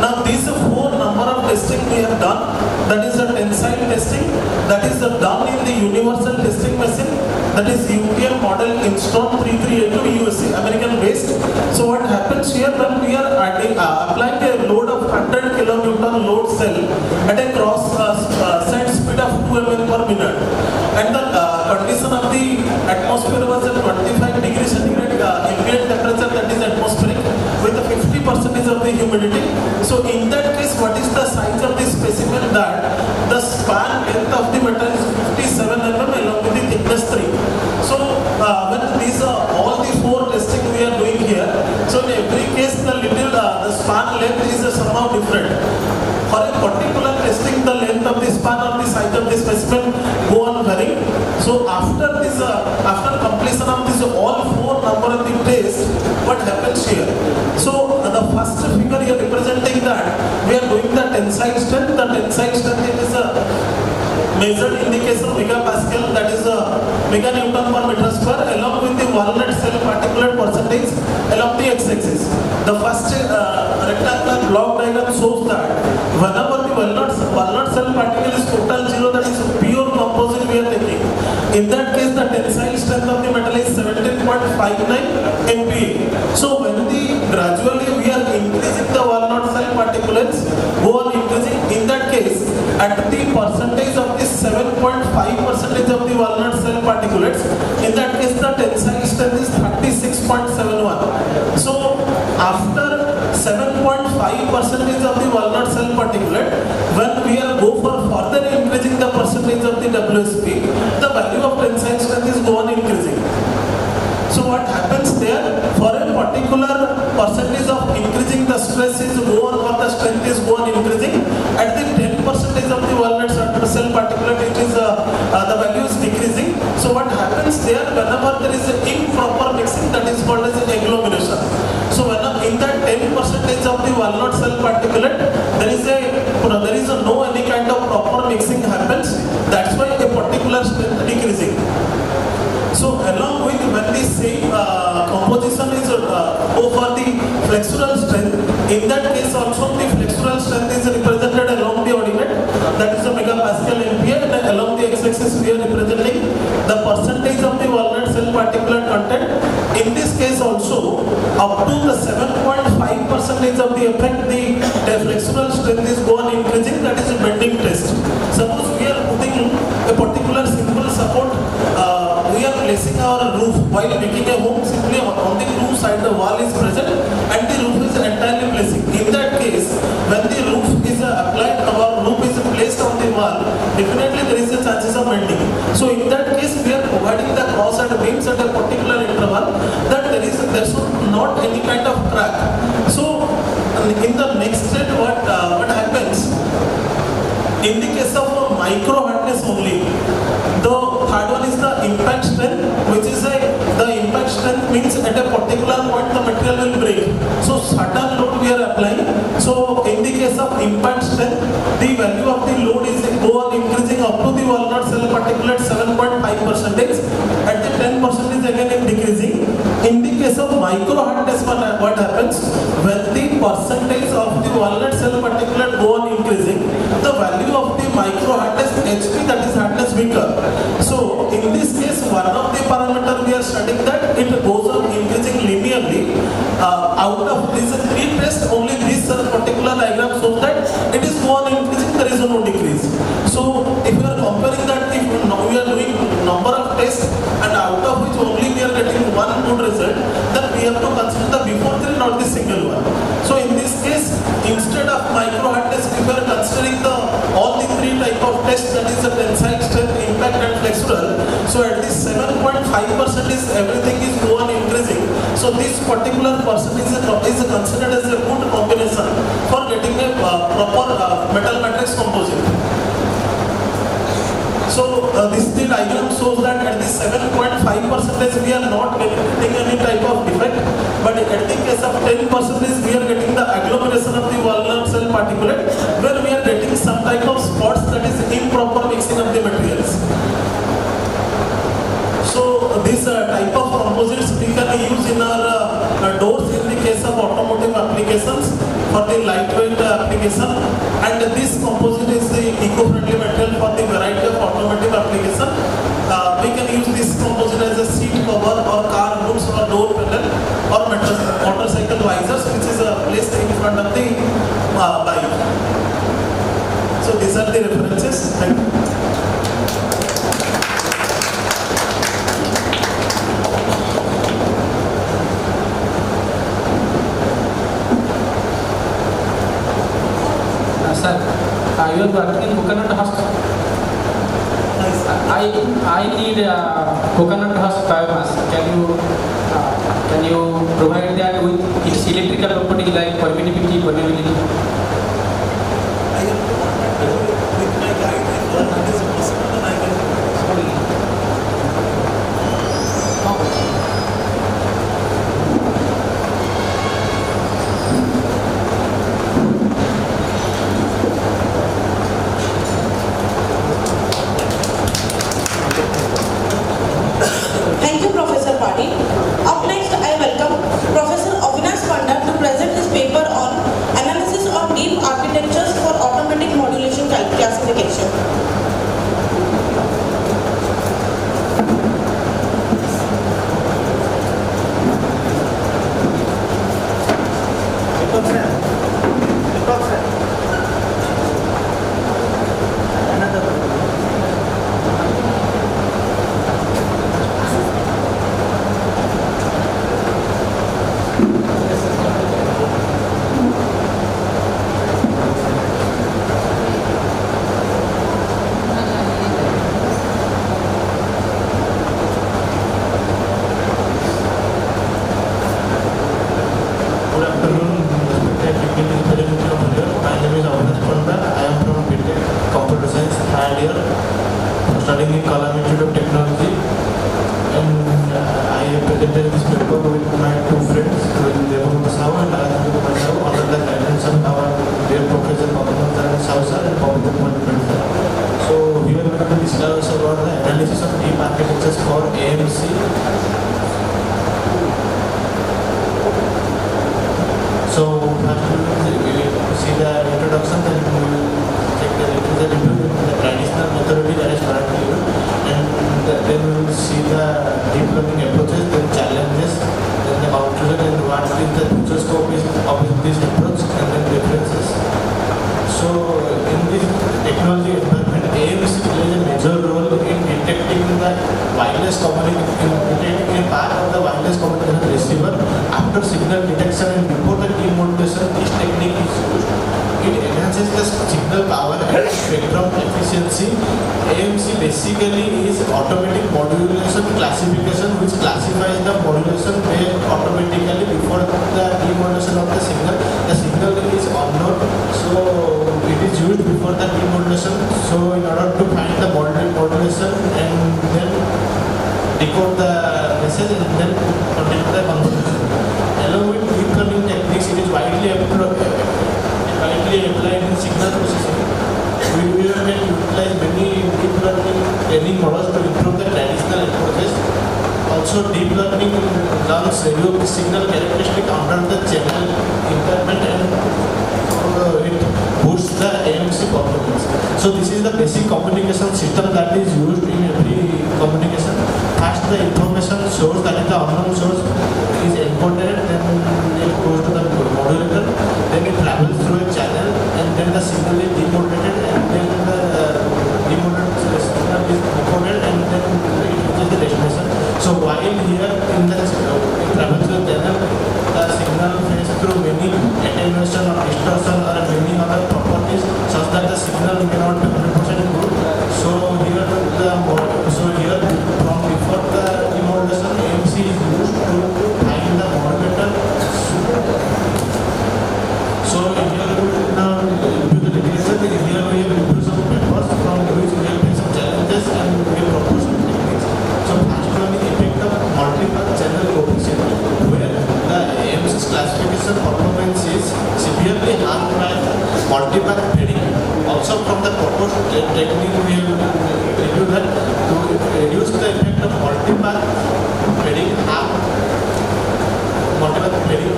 Now these 4 number of testing we have done, that is the tensile testing, that is done in the universal testing machine, that is UPM model Instron 3382 USA, American based. So what happens here when we are applying a load of 100 kilonewton load cell at a cross set speed of 2 mm per minute, and the condition of the atmosphere was at 25 degrees centigrade ambient temperature, that is atmospheric, with 50% of the humidity. So in that case, what is the size of the specimen? That the span length of the metal is 57 mm along with the thickness 3. So when these are all the 4 testing we are doing here, so in every case the span length is somehow different. For a particular testing, the length of the span or the size of the specimen go on varying. So after this, after completion of this all 4 number of the test, what happens here? So the first figure here representing that we are doing the tensile strength. The tensile strength it is measured in the case of megapascal, that is meganewton per meter square, along with the walnut shell particulate percentage along the x-axis. The first rectangular block diagram shows that whenever the walnut shell particle is total 0, that is pure composite we are taking. In that case, the tensile strength of the metal is 17.59 MPa. So when gradually we are increasing the walnut shell particulates, go on increasing. In that case, at the percentage of this 7.5% of the walnut shell particulates, in that case the tensile strength is 36.71. So after 7.5% of the walnut shell particulate, when we are go for further increasing the percentage of the WSP, the value of tensile strength is go on increasing. So what happens there? For a particular percentage of increasing the stress is go on or the strength is go on increasing. At the 10% of the walnut shell particulate, it is the value is decreasing. So what happens there? Whenever there is an improper mixing, that is called as agglomeration. So when in that 10% of the walnut shell particulate, there is no any kind of proper mixing happens. That's why a particular strength decreasing. So along with when the same composition is go for the flexural strength, in that case also the flexural strength is represented along the ordinate, that is the megapascal MPa, and along the x-axis we are representing the percentage of the walnut shell particulate content. In this case also, up to the 7.5% of the effect, the flexural strength is go on increasing, that is a bending test. Suppose we are putting a particular simple support, we are placing our roof while making a home, simply on the roof side the wall is present and the roof is entirely placing. In that case, when the roof is applied or roof is placed on the wall, definitely there is a chances of bending. So in that case, we are providing the cross and beams at a particular interval, that there should not any kind of crack. So in the next step, what happens? In the case of micro hardness only, the third one is the impact strength, which is the impact strength means at a particular point the material will break. So certain load we are applying. So in the case of impact strength, the value of the load is go on increasing up to the walnut shell particulate 7.5%. At the 10% is again decreasing. In the case of micro hardness, what happens? When the percentage of the walnut shell particulate go on increasing, the value of the micro hardness HP, that is hardness weaker. So in this case, one of the parameter we are studying that it goes on increasing linearly. Out of these 3 tests, only this particular diagram shows that it is go on increasing, there is no decrease. So if we are comparing that, if we are doing number of tests and out of which only we are getting one good result, then we have to consider the before 3, not the single one. So in this case, instead of micro hardness, if we are considering all the 3 type of tests, that is the tensile strength, impact and flexural. So at this 7.5% is everything is go on increasing. So this particular person is considered as a good combination for getting a proper metal matrix composite. So this diagram shows that at the 7.5% we are not getting any type of defect, but at the case of 10% we are getting the agglomeration of the walnut cell particulate, where we are getting some type of spots, that is improper mixing of the materials. So this type of composites we can use in our doors in the case of automotive applications for the lightweight application, and this composite is the eco-friendly material for the variety of automotive application. We can use this composite as a seat cover or car roofs or door panel or motorcycle visors, which is placed in front of the bike. So these are the references. Thank you. Sir, you are working in coconut husk. I need coconut husk biomass. Can you provide that with its electrical property like permittivity, permeability? Thank you, Professor Padi. Up next, I welcome Professor Avinash Panda to present his paper on analysis of deep architectures for automatic modulation classification. So this is the basic communication system that is used in every communication. First, the information source, that is the unknown source, is encoded, then it goes to the modulator, then it travels through a channel, and then the signal is demodulated, and then the demodulated signal is decoded, and then it reaches the destination. So while here in the it travels through the channel, the signal faces through many attenuation or distortion or many other properties such that the signal may not be 100% good. So here from before the demodulation, AMC is used to we will review that to reduce the effect of multipath threading, multipath threading.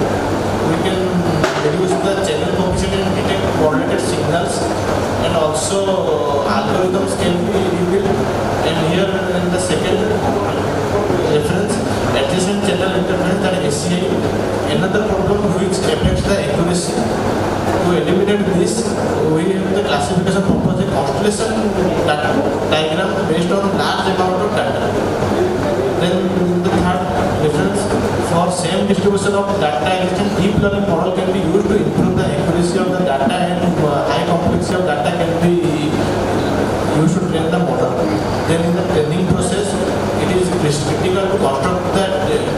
We can reduce the channel coefficient and detect correlated signals, and also algorithms can be rebuilt. And here in the second reference, adjacent channel interference, that is ACI, another problem which affects the accuracy. To eliminate this, we have the classification purpose, a constellation data diagram based on large amount of data. Then the third reference, for same distribution of data aggregation, deep learning model can be used to improve the accuracy of the data, and high complexity of data can be used to train the model. Then in the training process, it is critical to construct the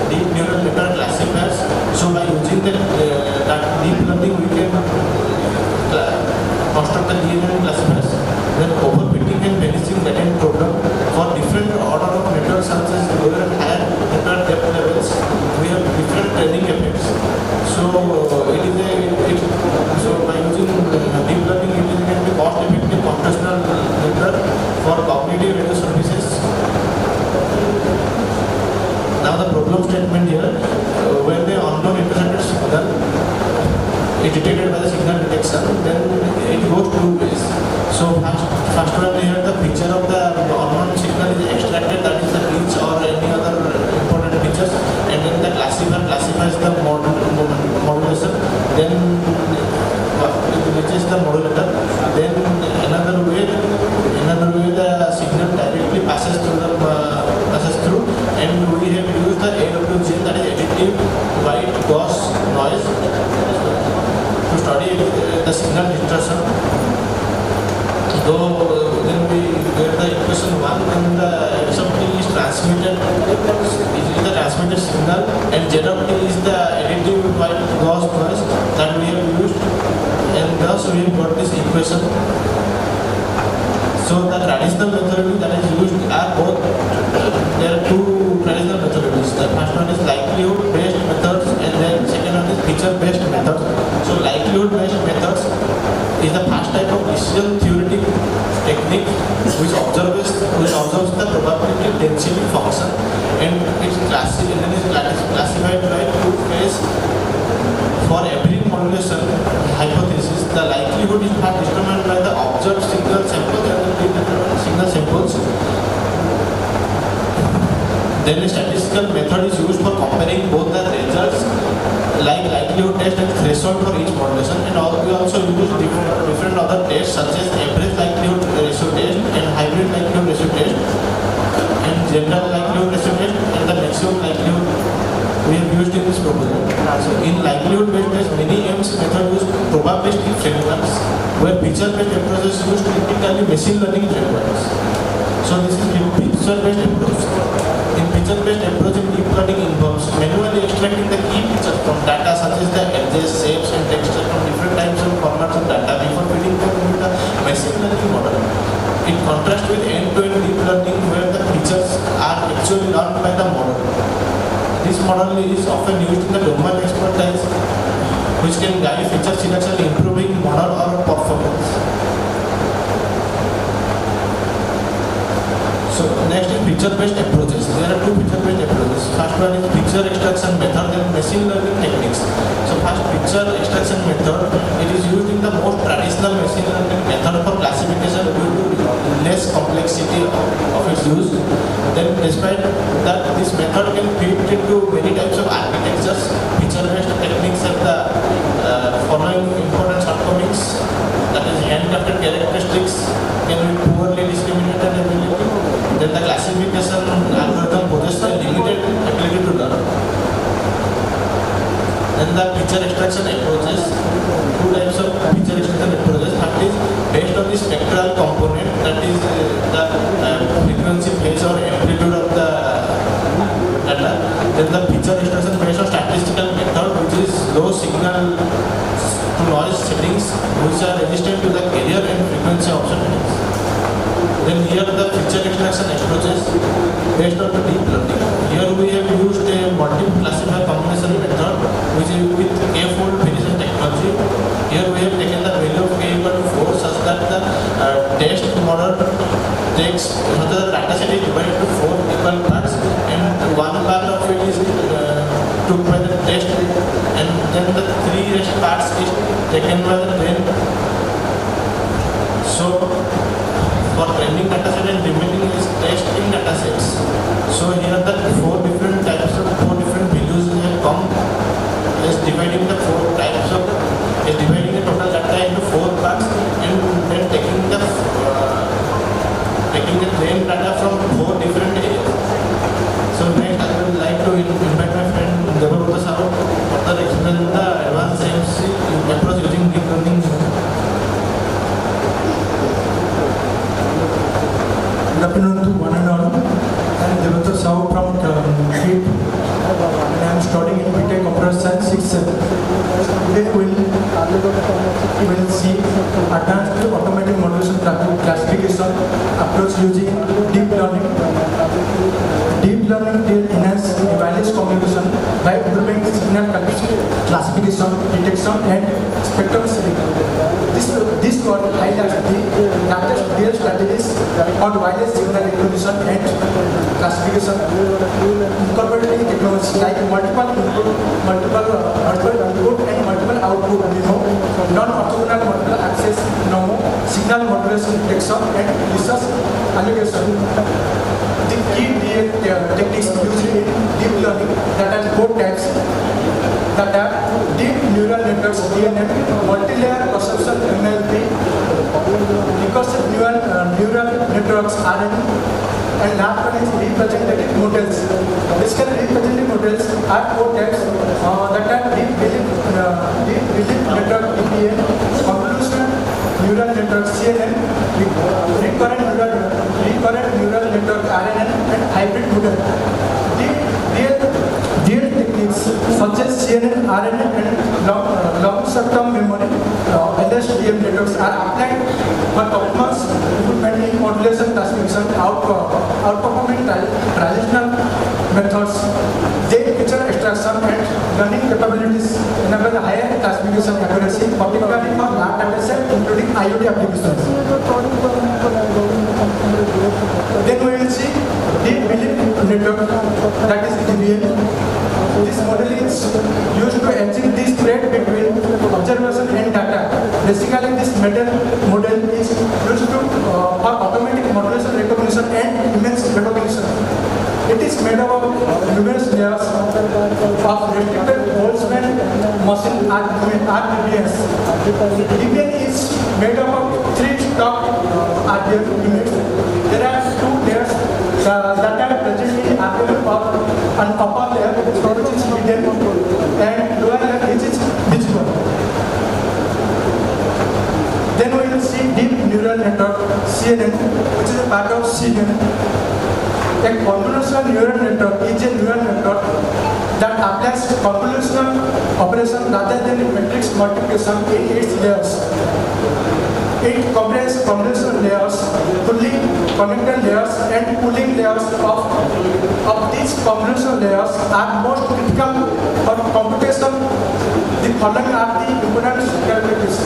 deep neural network classifiers. So by using the deep learning, we can construct the DNA classifiers. Then overfitting and vanishing latent problem for different order of networks such as lower and higher network depth levels, we have different training effects. So so by using deep learning, it can be cost effective computational network for cognitive radio services. Now the problem statement here, when the unknown intercepted signal is detected by the signal detection, then it goes two ways. So first one here, the picture of the unknown signal is extracted, that is the pitch or any other important features, and then the classifier classifies the modulation, then which is the modulator. Then another way the signal directly passes through, and we have used the AWG, that is additive white Gauss noise, to study the signal distortion. So then we get the equation 1, and the x of t is transmitted, is the transmitted signal, and z of t is the additive white Gauss noise that we have used, and thus we have got this equation. So the traditional methodology that is used are both, there are two traditional methodologies. The first one is likelihood based methods, and then second one is feature based methods. So likelihood based methods is the first type of decision theoretic technique which observes the probability density function, and it's classified by two phases. For every modulation hypothesis, the likelihood is determined by the observed signal samples and the predetermined signal samples. Then a statistical method is used for comparing both the results, like likelihood test and threshold for each modulation, and we also use different other tests such as average likelihood ratio test and hybrid likelihood ratio test, and general likelihood ratio test, and the maximum likelihood we have used in this proposal. So in likelihood based test, many AIMS method use probabilistic frameworks, where feature based approaches use typically machine learning frameworks. So this is feature based approach. In feature based approach, in deep learning involves manually extracting the key features from data such as the edges, shapes, and textures from different types of formats of data before feeding them into the machine learning model. In contrast with end-to-end deep learning, where the features are actually learned by the model. This model is often used in the domain expertise, which can guide feature selection, improving model or performance. So next is feature-based approaches. There are two feature-based approaches. First one is feature extraction method and machine learning techniques. So first, feature extraction method, it is used in the most traditional machine learning method for classification due to less complexity of its use. Then despite that, this method can fit into many types of architectures. Feature-based techniques have the following important shortcomings, that is handcrafted characteristics can be poorly discriminated ability. Then the classification algorithm possesses a limited ability to learn. Then the feature extraction approaches, two types of feature extraction approaches. First is based on the spectral component, that is the frequency phase or amplitude of the data. Then the feature extraction based on statistical method, which is low signal to noise settings, which are resistant to the carrier and frequency observations. Then here the feature extraction approaches based on the deep learning. Here we have used a multiple classifier combination method, which is with k-fold precision technology. Here we have taken the value of k equal to 4 such that the test model takes, the data set is divided into 4 equal parts, and one part of it is took by the test, and then the 3 rest parts is taken by the brain. So for training data set and remaining is testing data sets. So here the 4 different types of 4 different values have come, is dividing the 4 types of, is dividing the total data into 4 parts, and then taking the trained data from 4 different areas. So next I would like to invite my friend Devarota Saru for the explain the advanced IMC approach using deep learning. Good afternoon to one and all. I am Devarota Saru from KIT, and I am studying in BTech Computer Science 6th sem. Today we will see advanced automatic modulation classification approach using deep learning. Deep learning will enhance wireless communication by improving signal classification, detection, and spectrum sharing. This work highlights the latest real strategies on wireless signal recognition and classification, incorporating technologies like multiple input and multiple output memo, non-orthogonal multiple access NOMO, signal modulation detection, and resource allocation. The key techniques used in deep learning that are 4 types, that are deep neural networks DNN, multi-layer perception MLP, recursive neural networks RNN, and last one is representative models. Basically, representative models are 4 types that are deep belief network DBN, convolutional neural network CNN, recurrent neural network RNN, and hybrid model. Real techniques such as CNN, RNN, and long short-term memory LSTM networks are applied for performance improvement in modulation classification, outperforming traditional methods. They feature extraction and learning capabilities, enable higher classification accuracy, particularly for large dataset, including IoT applications. Then we will see deep belief network, that is DBN. This model is used to achieve the spread between observation and data. Basically, this model is used to for automatic modulation recognition and image recognition. It is made up of numerous layers of restricted Boltzmann machine RDBS. DBN is made up of 3 stock RDF units. There are 2 layers that are present in RDF and upper layer, which is hidden, and lower layer, which is visible. Then we will see deep neural network CNN, which is a part of CNN. A convolutional neural network is a neural network that applies convolutional operation rather than matrix multiplication in its layers. It comprises convolutional layers, pulling connected layers, and pooling layers. Of these convolutional layers are most critical for computation. The following are the important capabilities.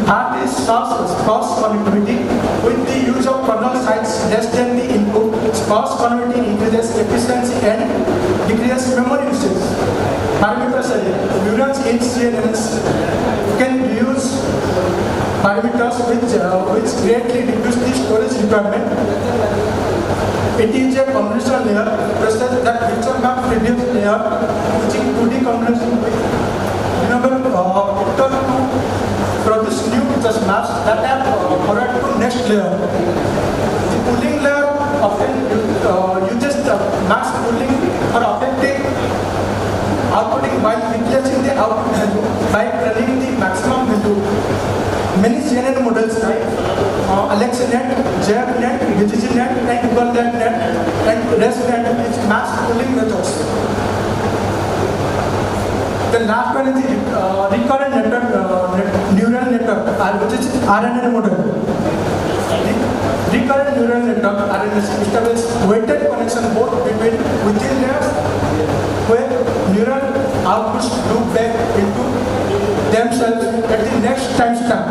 That is sparse connectivity. With the use of kernel size less than the input, sparse connectivity increases efficiency and decreases memory usage. Parameter sharing. Neurons in CNNs can use parameters which greatly reduce the storage requirement. It is a convolutional layer process that feature map previous layer using 2D convolution enable vector to produce new features maps that are forwarded to next layer. The pooling layer often uses the max pooling for affecting outputting while replacing the output value by running the maximum value. Many CNN models like AlexNet, JFNet, VGGNet, and GoogleNet, and ResNet is max pooling methods. The last one is the recurrent neural network, which is RNN model. Recurrent neural network RNN establishes weighted connection both between within layers, where neural outputs loop back into themselves at the next timestamp.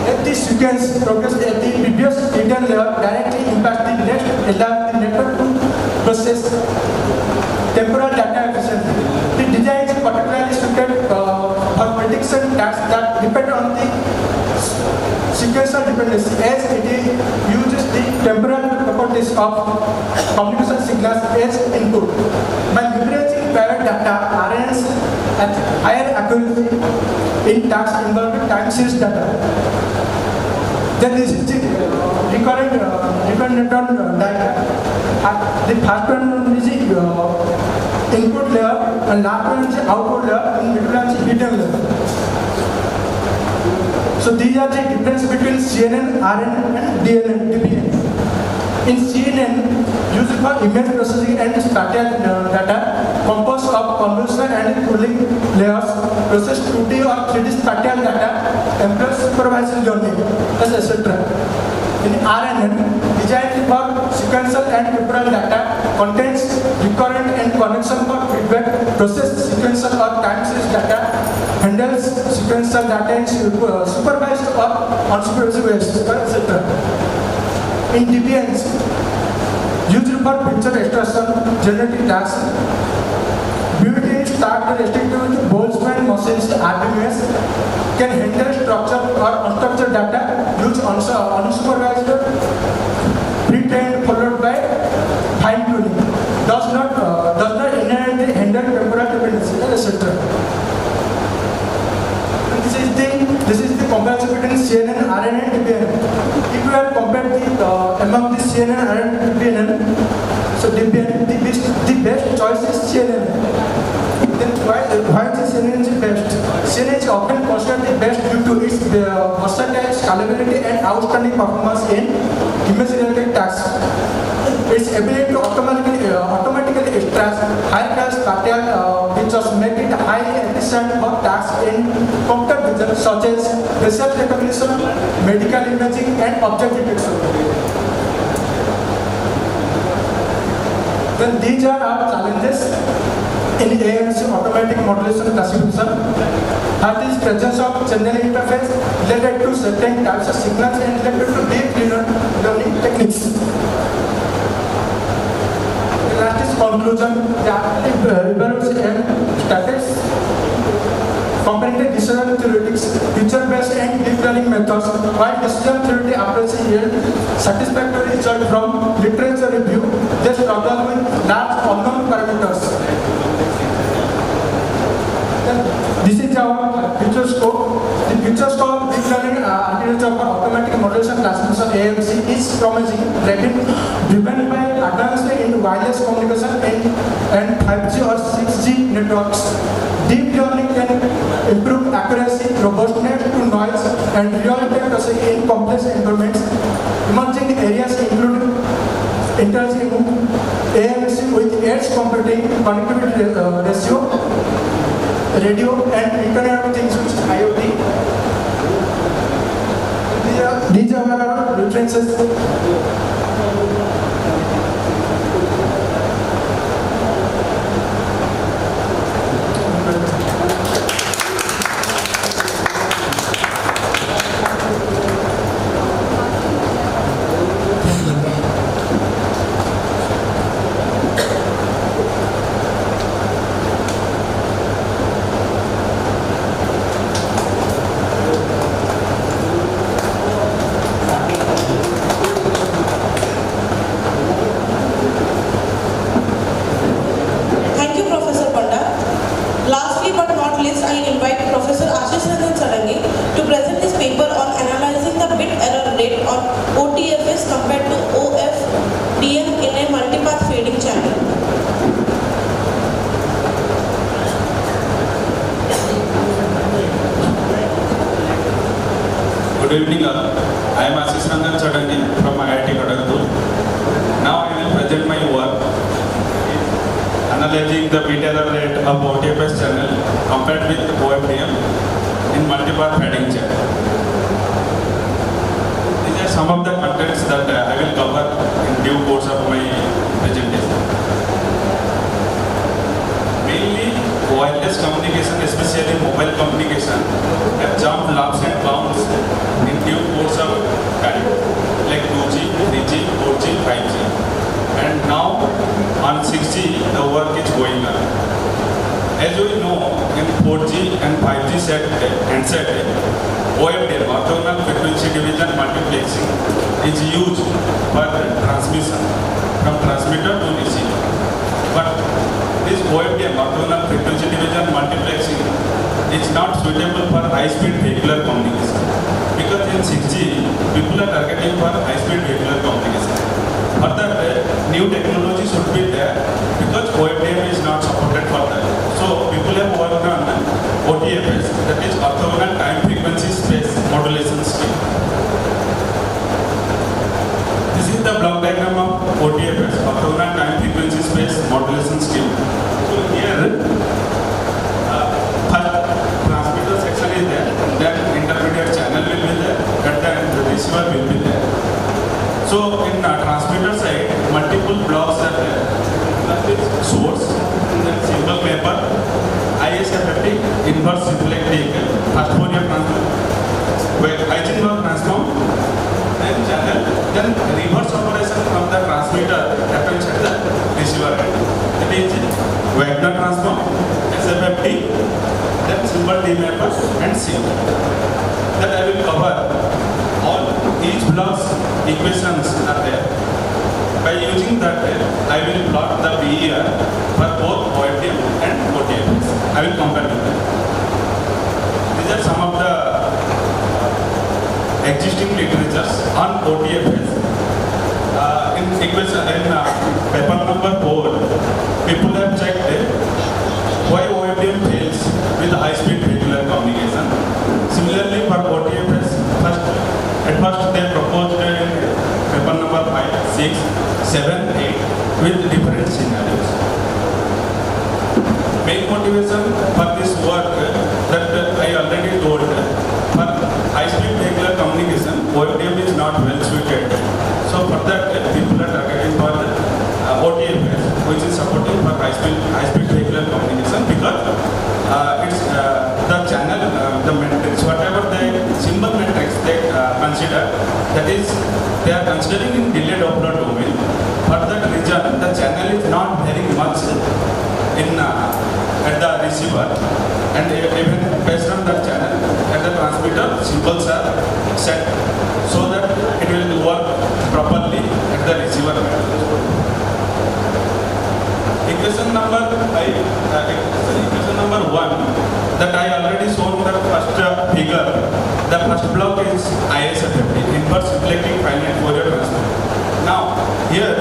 If the sequence progresses at the previous hidden layer directly impacts the next layer, the network to process temporal data efficiently. The design is particularly suited for prediction tasks that depend on the sequential dependency, as it uses the temporal properties of communication signals as input. By leveraging private data, RNNs at higher accuracy in tasks involving time series data. Then this is the recurrent neuron diagram. The first one is the input layer, and last one is the output layer, and middle one is the hidden layer. So these are the difference between CNN, RNN, and DBN. In CNN, used for image processing and spatial data, composed of convolutional and pooling layers, process 2D or 3D spatial data, employs supervised learning, etc. In RNN, designed for sequential and temporal data, contains recurrent and connection for feedback, process sequential or time series data, handles sequential data in supervised or unsupervised ways, etc. In DBNs, used for picture extraction, generating tasks, built-in start restricted with Boltzmann machines, RBMS, can handle structured or unstructured data, use unsupervised, pre-trained followed by fine-tuning, does not inherently handle temporal dependency, etc. This is the comparison between CNN, RNN, and DBN. If you have compared among the CNN, RNN, and DBN, so DBN, the best choice is CNN. Then why is CNN the best? CNN is often considered the best due to its versatile scalability and outstanding performance in image-related tasks. Its ability to automatically extract high-class spatial pictures make it highly efficient for tasks in computer vision such as facial recognition, medical imaging, and object detection. Then these are our challenges in AMC automatic modulation classification. That is presence of channel interface related to certain types of signals and related to deep learning techniques. The last is conclusion. The active reveals and statistics, comparative decision theoretics, feature-based and deep learning methods, while decision theory approaches yield satisfactory result from literature review, they struggle with large unknown parameters. This is our future scope. The future scope of deep learning architecture for automatic modulation classification AMC is promising, driven by advancement in wireless communication and 5G or 6G networks. Deep learning can improve accuracy, robustness to noise, and real-time processing in complex environments. Emerging areas include intelligent AMC with edge computing, connectivity ratio, radio, and Internet of Things, which is IoT. These are our references. Good evening all. I am Assistant Ncact from IIT Kharagpur. Now I will present my work analyzing the bit error rate of OTFS channel compared with OFDM in multipath heading channel. These are some of the contents that I will cover in due course of my presentation. Mainly wireless communication, especially mobile communication, have jumped leaps and bounds in due course of time, like 2G, 4G and 5G set handset, OFDM, orthogonal frequency division multiplexing, is used for transmission from transmitter to receiver. But this OFDM, orthogonal frequency division multiplexing, is not suitable for high-speed vehicular communication. Because in 6G, people are targeting for high-speed vehicular communication. For that, new technology should be there because OFDM is not supported for that. So people have worked on OTFS, that is orthogonal time frequency space modulation scheme. This is the block diagram of OTFS, orthogonal time frequency space modulation scheme. So here, first transmitter section is there, then intermediate channel will be there, and then the receiver will be there. So in transmitter side, multiple blocks are there. That is source, then symbol mapper, ISFFT, inverse symplectic, first Fourier transform, Heisenberg transform, then channel, then reverse operation from the transmitter happens at the receiver end. That is Wagner transform, SFFT, then symbol D mapper and sync. That I will cover. All each block's equations are there. By using that, I will plot the BER for both OFDM and OTFS. I will compare with them. These are some of the existing literatures on OTFS. In equation, in paper number 4, people have checked why OFDM fails with high-speed vehicular communication. Similarly, for OTFS, at first they proposed in paper number 5, 6, 7, 8 with different scenarios. Main motivation for this work that I already told, for high-speed vehicular communication, OFDM is not well suited. So for that, people are targeting for OTFS, which is supporting for high-speed vehicular communication because it's the channel, the matrix, whatever the symbol matrix they consider, that is, they are considering in delayed Doppler domain. For that reason, the channel is not very much in at the receiver, and even based on that channel, at the transmitter, symbols are set so that it will work properly at the receiver. Equation number 1 that I already shown the first figure. The first block is ISFFT, inverse symplectic finite Fourier transform. Now here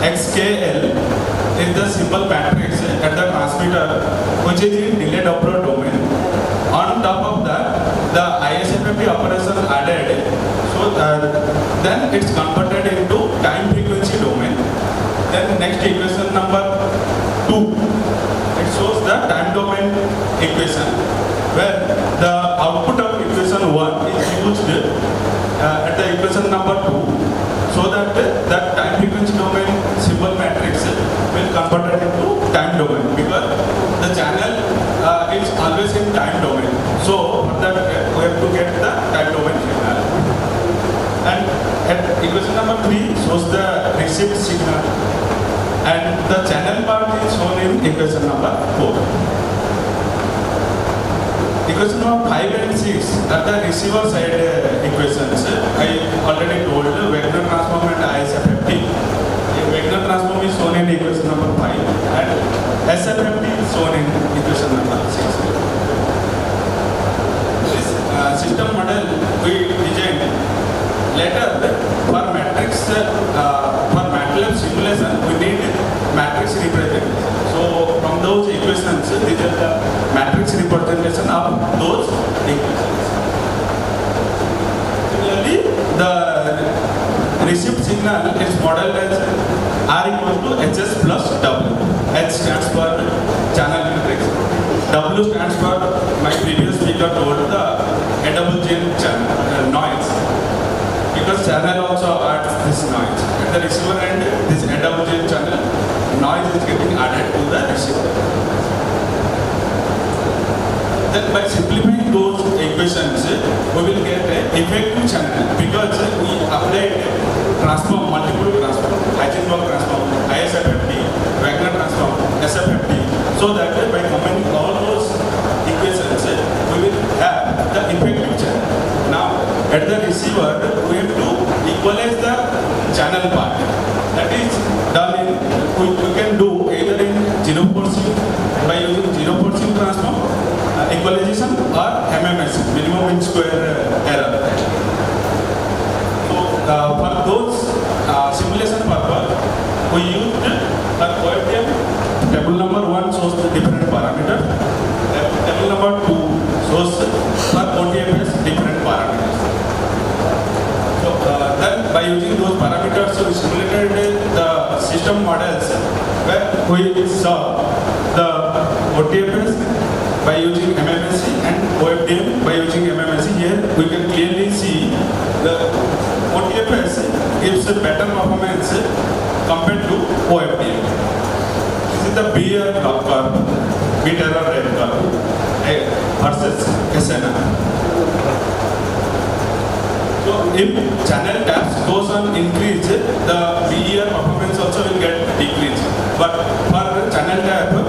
XKL is the symbol matrix at the transmitter, which is in delayed Doppler domain. On top of that, the ISFFT operation added, so then it's converted into time frequency domain. Then next equation number 2, it shows the time domain equation, where the output of equation 1 is used at the equation number 2, so that that time frequency domain symbol matrix will convert it into time domain, because the channel is always in time domain. So for that we have to get the time domain signal. And at equation number 3 shows the received signal, and the channel part is shown in equation number 4. Equation number 5 and 6 are the receiver side equations. I already told Wagner transform and ISFFT. Wagner transform is shown in equation number 5 and SFFT is shown in equation number 6. This system model we designed later for matrix, for MATLAB simulation we need matrix representation. So from those equations, these are the matrix representation of those equations. Similarly, the received signal is modeled as R equals to HS plus W. H stands for channel matrix. W stands for, my previous speaker told, the AWG channel noise. Because channel also adds this noise. At the receiver end, this AWG channel noise is getting added to the receiver. Then by simplifying those equations, we will get an effective channel, because we applied multiple transform, Heisenberg transform, ISFFT, Wagner transform, SFFT. So that by combining all those equations, we will have the effective channel. Now, at the receiver, we have to equalize the channel part. That is done in, we can do either in zero forcing by using zero forcing transform, equalization, or MMS, minimum mean square error. So for those simulation purpose, we used a OFDM. Table number 1 shows the different parameter. Table number 2 shows for OTFS different parameters. So then by using those parameters, we simulated the system models where we saw the OTFS by using MMSC and OFDM by using MMSC. Here we can clearly see the OTFS gives a better performance compared to OFDM. This is the B-error curve, bit-error rate curve versus SNR. So if channel taps goes on increase, the BER performance also will get decreased. But for channel tap 1,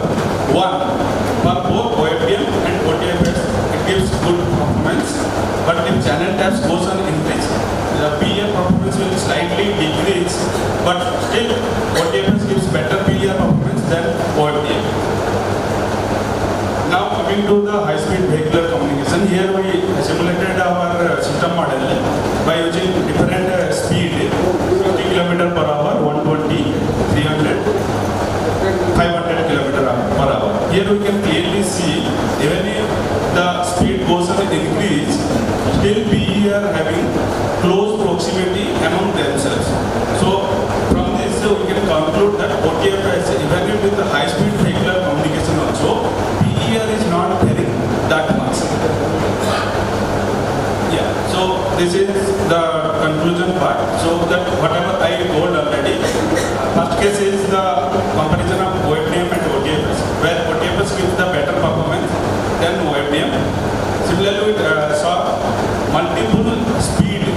for both OFDM and OTFS, it gives good performance. But if channel taps goes on increase, the BER performance will slightly decrease. But still, OTFS gives better BER performance than OFDM. Now coming to the high-speed vehicular communication, here we simulated our system model by using different speed, 50 km per hour, 120, 300, 500 km per hour. Here we can clearly see, even if the speed goes on increase, still we are having close proximity among themselves. So from this we can conclude that OTFS, even with the high-speed vehicular communication also, PER is not varying that much. Yeah, so this is the conclusion part. So that whatever I told already, first case is the comparison of OFDM and OTFS, where OTFS gives the better performance than OFDM. Similarly, we saw multiple speed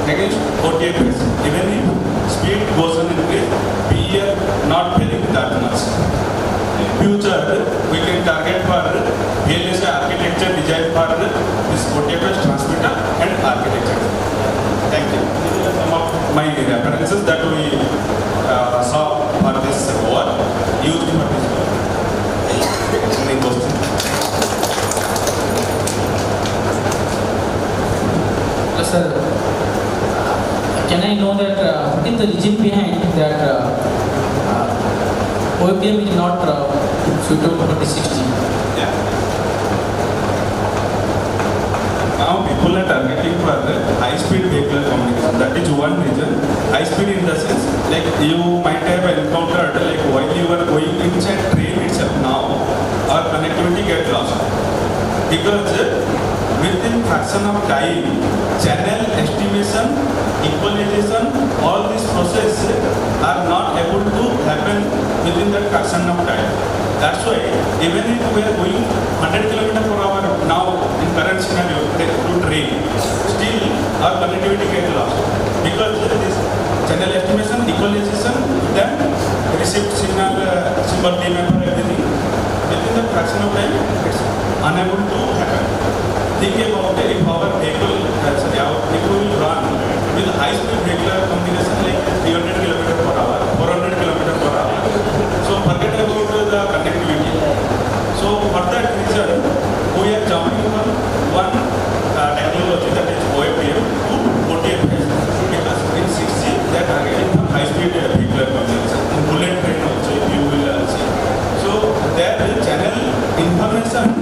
against OTFS. Even if speed goes on increase, PER not varying that much. In future, we can target for VLSI architecture design for this OTFS transmitter and architecture. Thank you. These are some of my references that we saw for this work, used for this work. Any questions? Yes, sir. Can I know that what is the reason behind that OFDM is not suitable for the 60? Yeah. Now people are targeting for high-speed vehicular communication. That is one reason. High-speed in the sense, like you might have encountered, like while you are going inside train itself now, our connectivity gets lost. Because within fraction of time, channel estimation, equalization, all these processes are not able to happen within that fraction of time. That's why even if we are going 100 km per hour now in current scenario through train, still our connectivity gets lost. Because this channel estimation, equalization, then received signal, symbol demapper, everything, within the fraction of time, it's unable to happen. Think about it, if our vehicle, if we will run with high-speed vehicular communication like 300 km per hour, 400 km per hour, so forget about the connectivity. So for that reason, we are jumping from one technology, that is OFDM, to OTFS, because in 6G they are targeting for high-speed vehicular communication. In bullet train also, if you will see. So there the channel information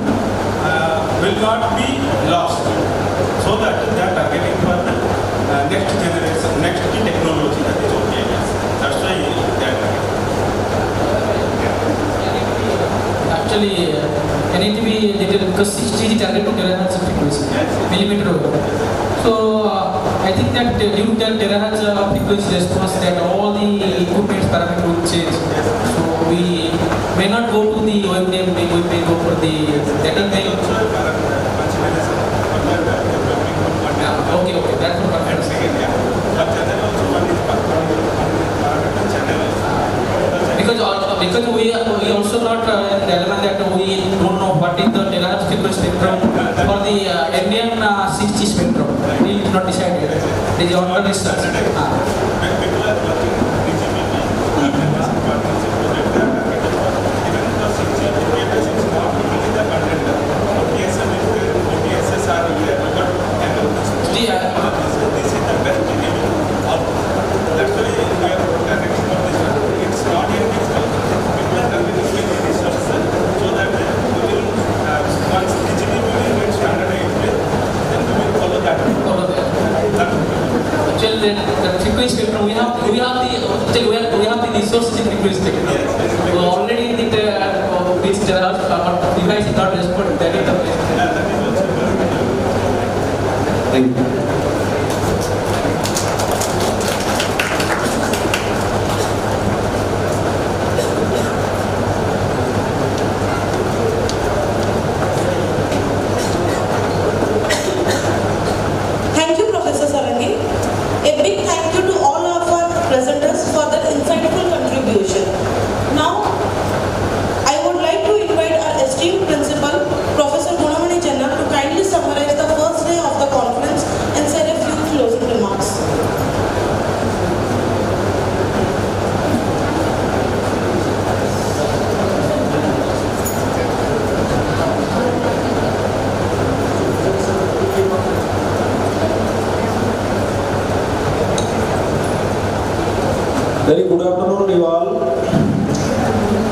will not be lost, so that they are targeting for the next generation, next technology, that is OTFS. That's why they are targeting. Actually, can it be little, because 60 is target to terahertz frequency, millimeter wave. So I think that due to that terahertz frequency response, that all the equipment parameter will change. So we may not go to the OFDM, we may go for the data thing. Okay, that's what I'm saying. Because we also not fact that we don't know what is the terahertz frequency spectrum for the Indian 6G spectrum. We did not decide yet. It is under research. The frequency spectrum, we have the resources in frequency spectrum. Already the which device is not responding. That is the best. Thank you. Thank you, Professor Sarangi. A big thank you to all of our presenters for their insightful contribution. Now, I would like to invite our esteemed principal, Professor Gunamani Janna, to kindly summarize the first day of the conference and say a few closing remarks. Very good afternoon to you all.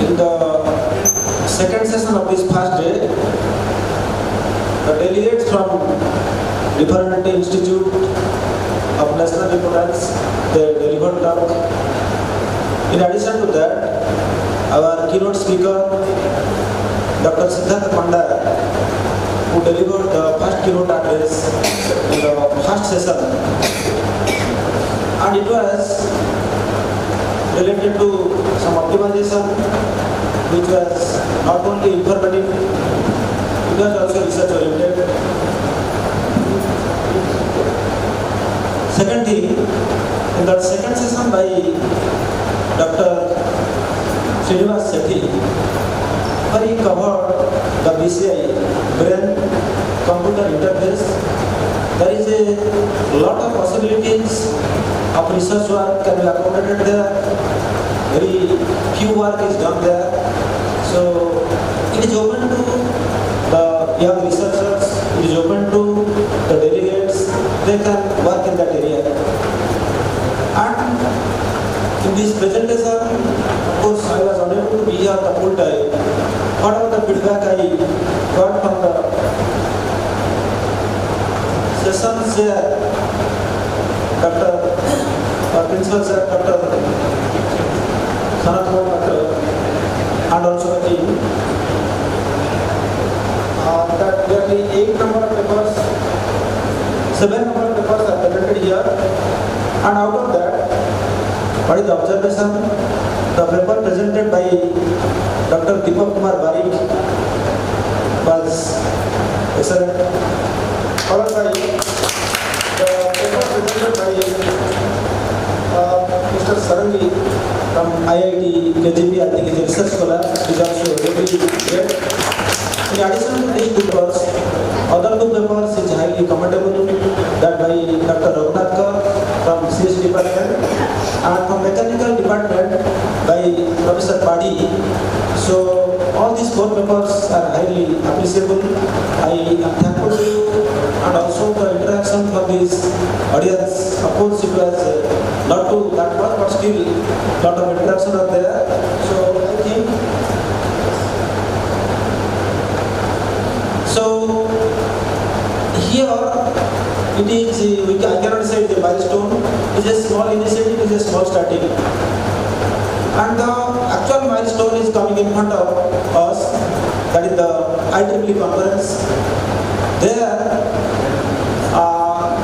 In the second session of this first day, the delegates from different institute of national importance, they delivered talk. In addition to that, our keynote speaker, Dr. Siddharth Panda, who delivered the first keynote address in the first session, and it was related to some optimization, which was not only informative, it was also research oriented. Second thing, in that second session by Dr. Srinivas Sethi, where he covered the BCI, brain computer interface, there is a lot of possibilities of research work can be accommodated there. Very few work is done there. So it is open to the young researchers, it is open to the delegates, they can work in that area. And in this presentation, of course, I was unable to be here the full time. Whatever the feedback I got from the sessions there, Principal Sir, Dr. Sanat Kumar, and also the team, that there are 8 number of papers, 7 number of papers are presented here, and out of that, what is the observation? The paper presented by Dr. Deepak Kumar Barik was excellent, followed by the paper presented by Mr. Sarangi from IIT KGP, I think is a research scholar, is also very great. In addition to these two papers, other two papers is highly commendable, that by Dr. Raghunath from CS department and from mechanical department by Professor Padi. So all these 4 papers are highly appreciable. I am thankful to you, and also the interaction from this audience. Of course, it was not to that much, but still lot of interaction are there. So I think so. Here it is. I cannot say it's a milestone. It's a small initiative. It's a small starting. And the actual milestone is coming in front of us, that is the IEEE conference. There,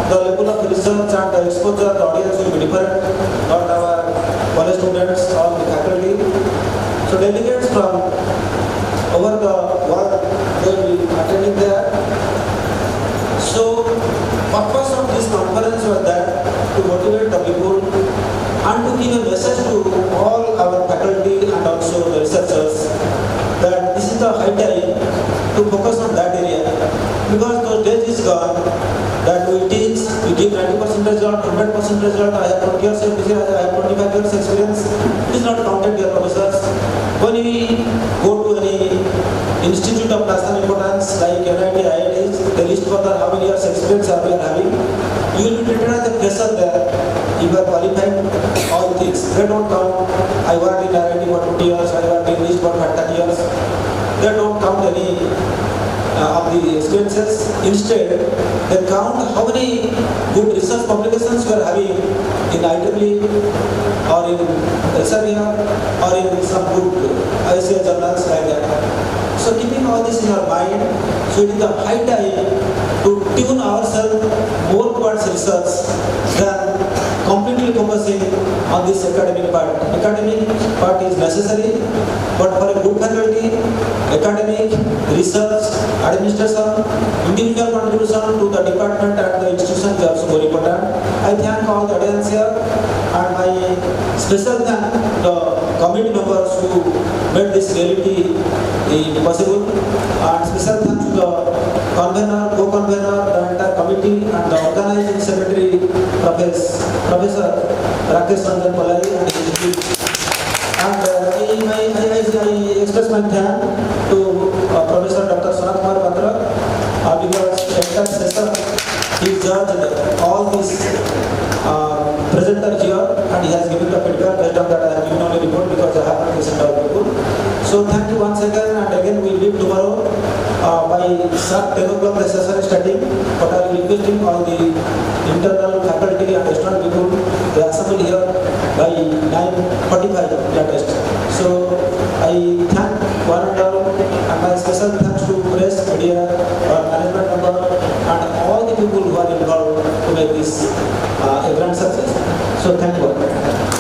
the level of research and the exposure of the audience will be different, not our college students or the faculty. So delegates from over the world, they will be attending there. So purpose of this conference was that to motivate the people and to give a message to all our faculty and also the researchers that this is the result, 100% result, I have 20 years experience, I have 25 years experience. It is not counted, dear professors. When we go to any institute of national importance like NIT, IITs, they list further how many years experience are we having. You will be treated as a fresher there. If you are qualified, all things. They don't count, I worked in NIT for 20 years, I worked in English for 30 years. They don't count any of the experiences. Instead, they count how many good research publications you are having in IEEE or in Elsevier or in some good ICA journals like that. So keeping all this in your mind, so it is the high time to tune ourselves more towards research than completely focusing on this academic part. Academic part is necessary, but for a good faculty, academic, research, administration, individual contribution to the department and the institution is also very important. I thank all the audience here and my special thank the committee members who made this reality possible, and special thanks to the convenor, co-convenor, the entire committee and the organizing secretary, Professor Rakesh Ranjan Palai and his team. And I express my thanks to Professor Dr. Sanat Kumar Patra because entire session he judged all these presenters here and he has given the feedback. Based on that I have given only report because I have not listened to all people. So thank you once again, and again we meet tomorrow by sharp 10 o'clock the session is starting. But I am requesting all the internal faculty and external people to assemble here by 9:45 latest. So I thank one and all, and my special thanks to press, media, our management member, and all the people who are involved to make this a grand success. So thank you.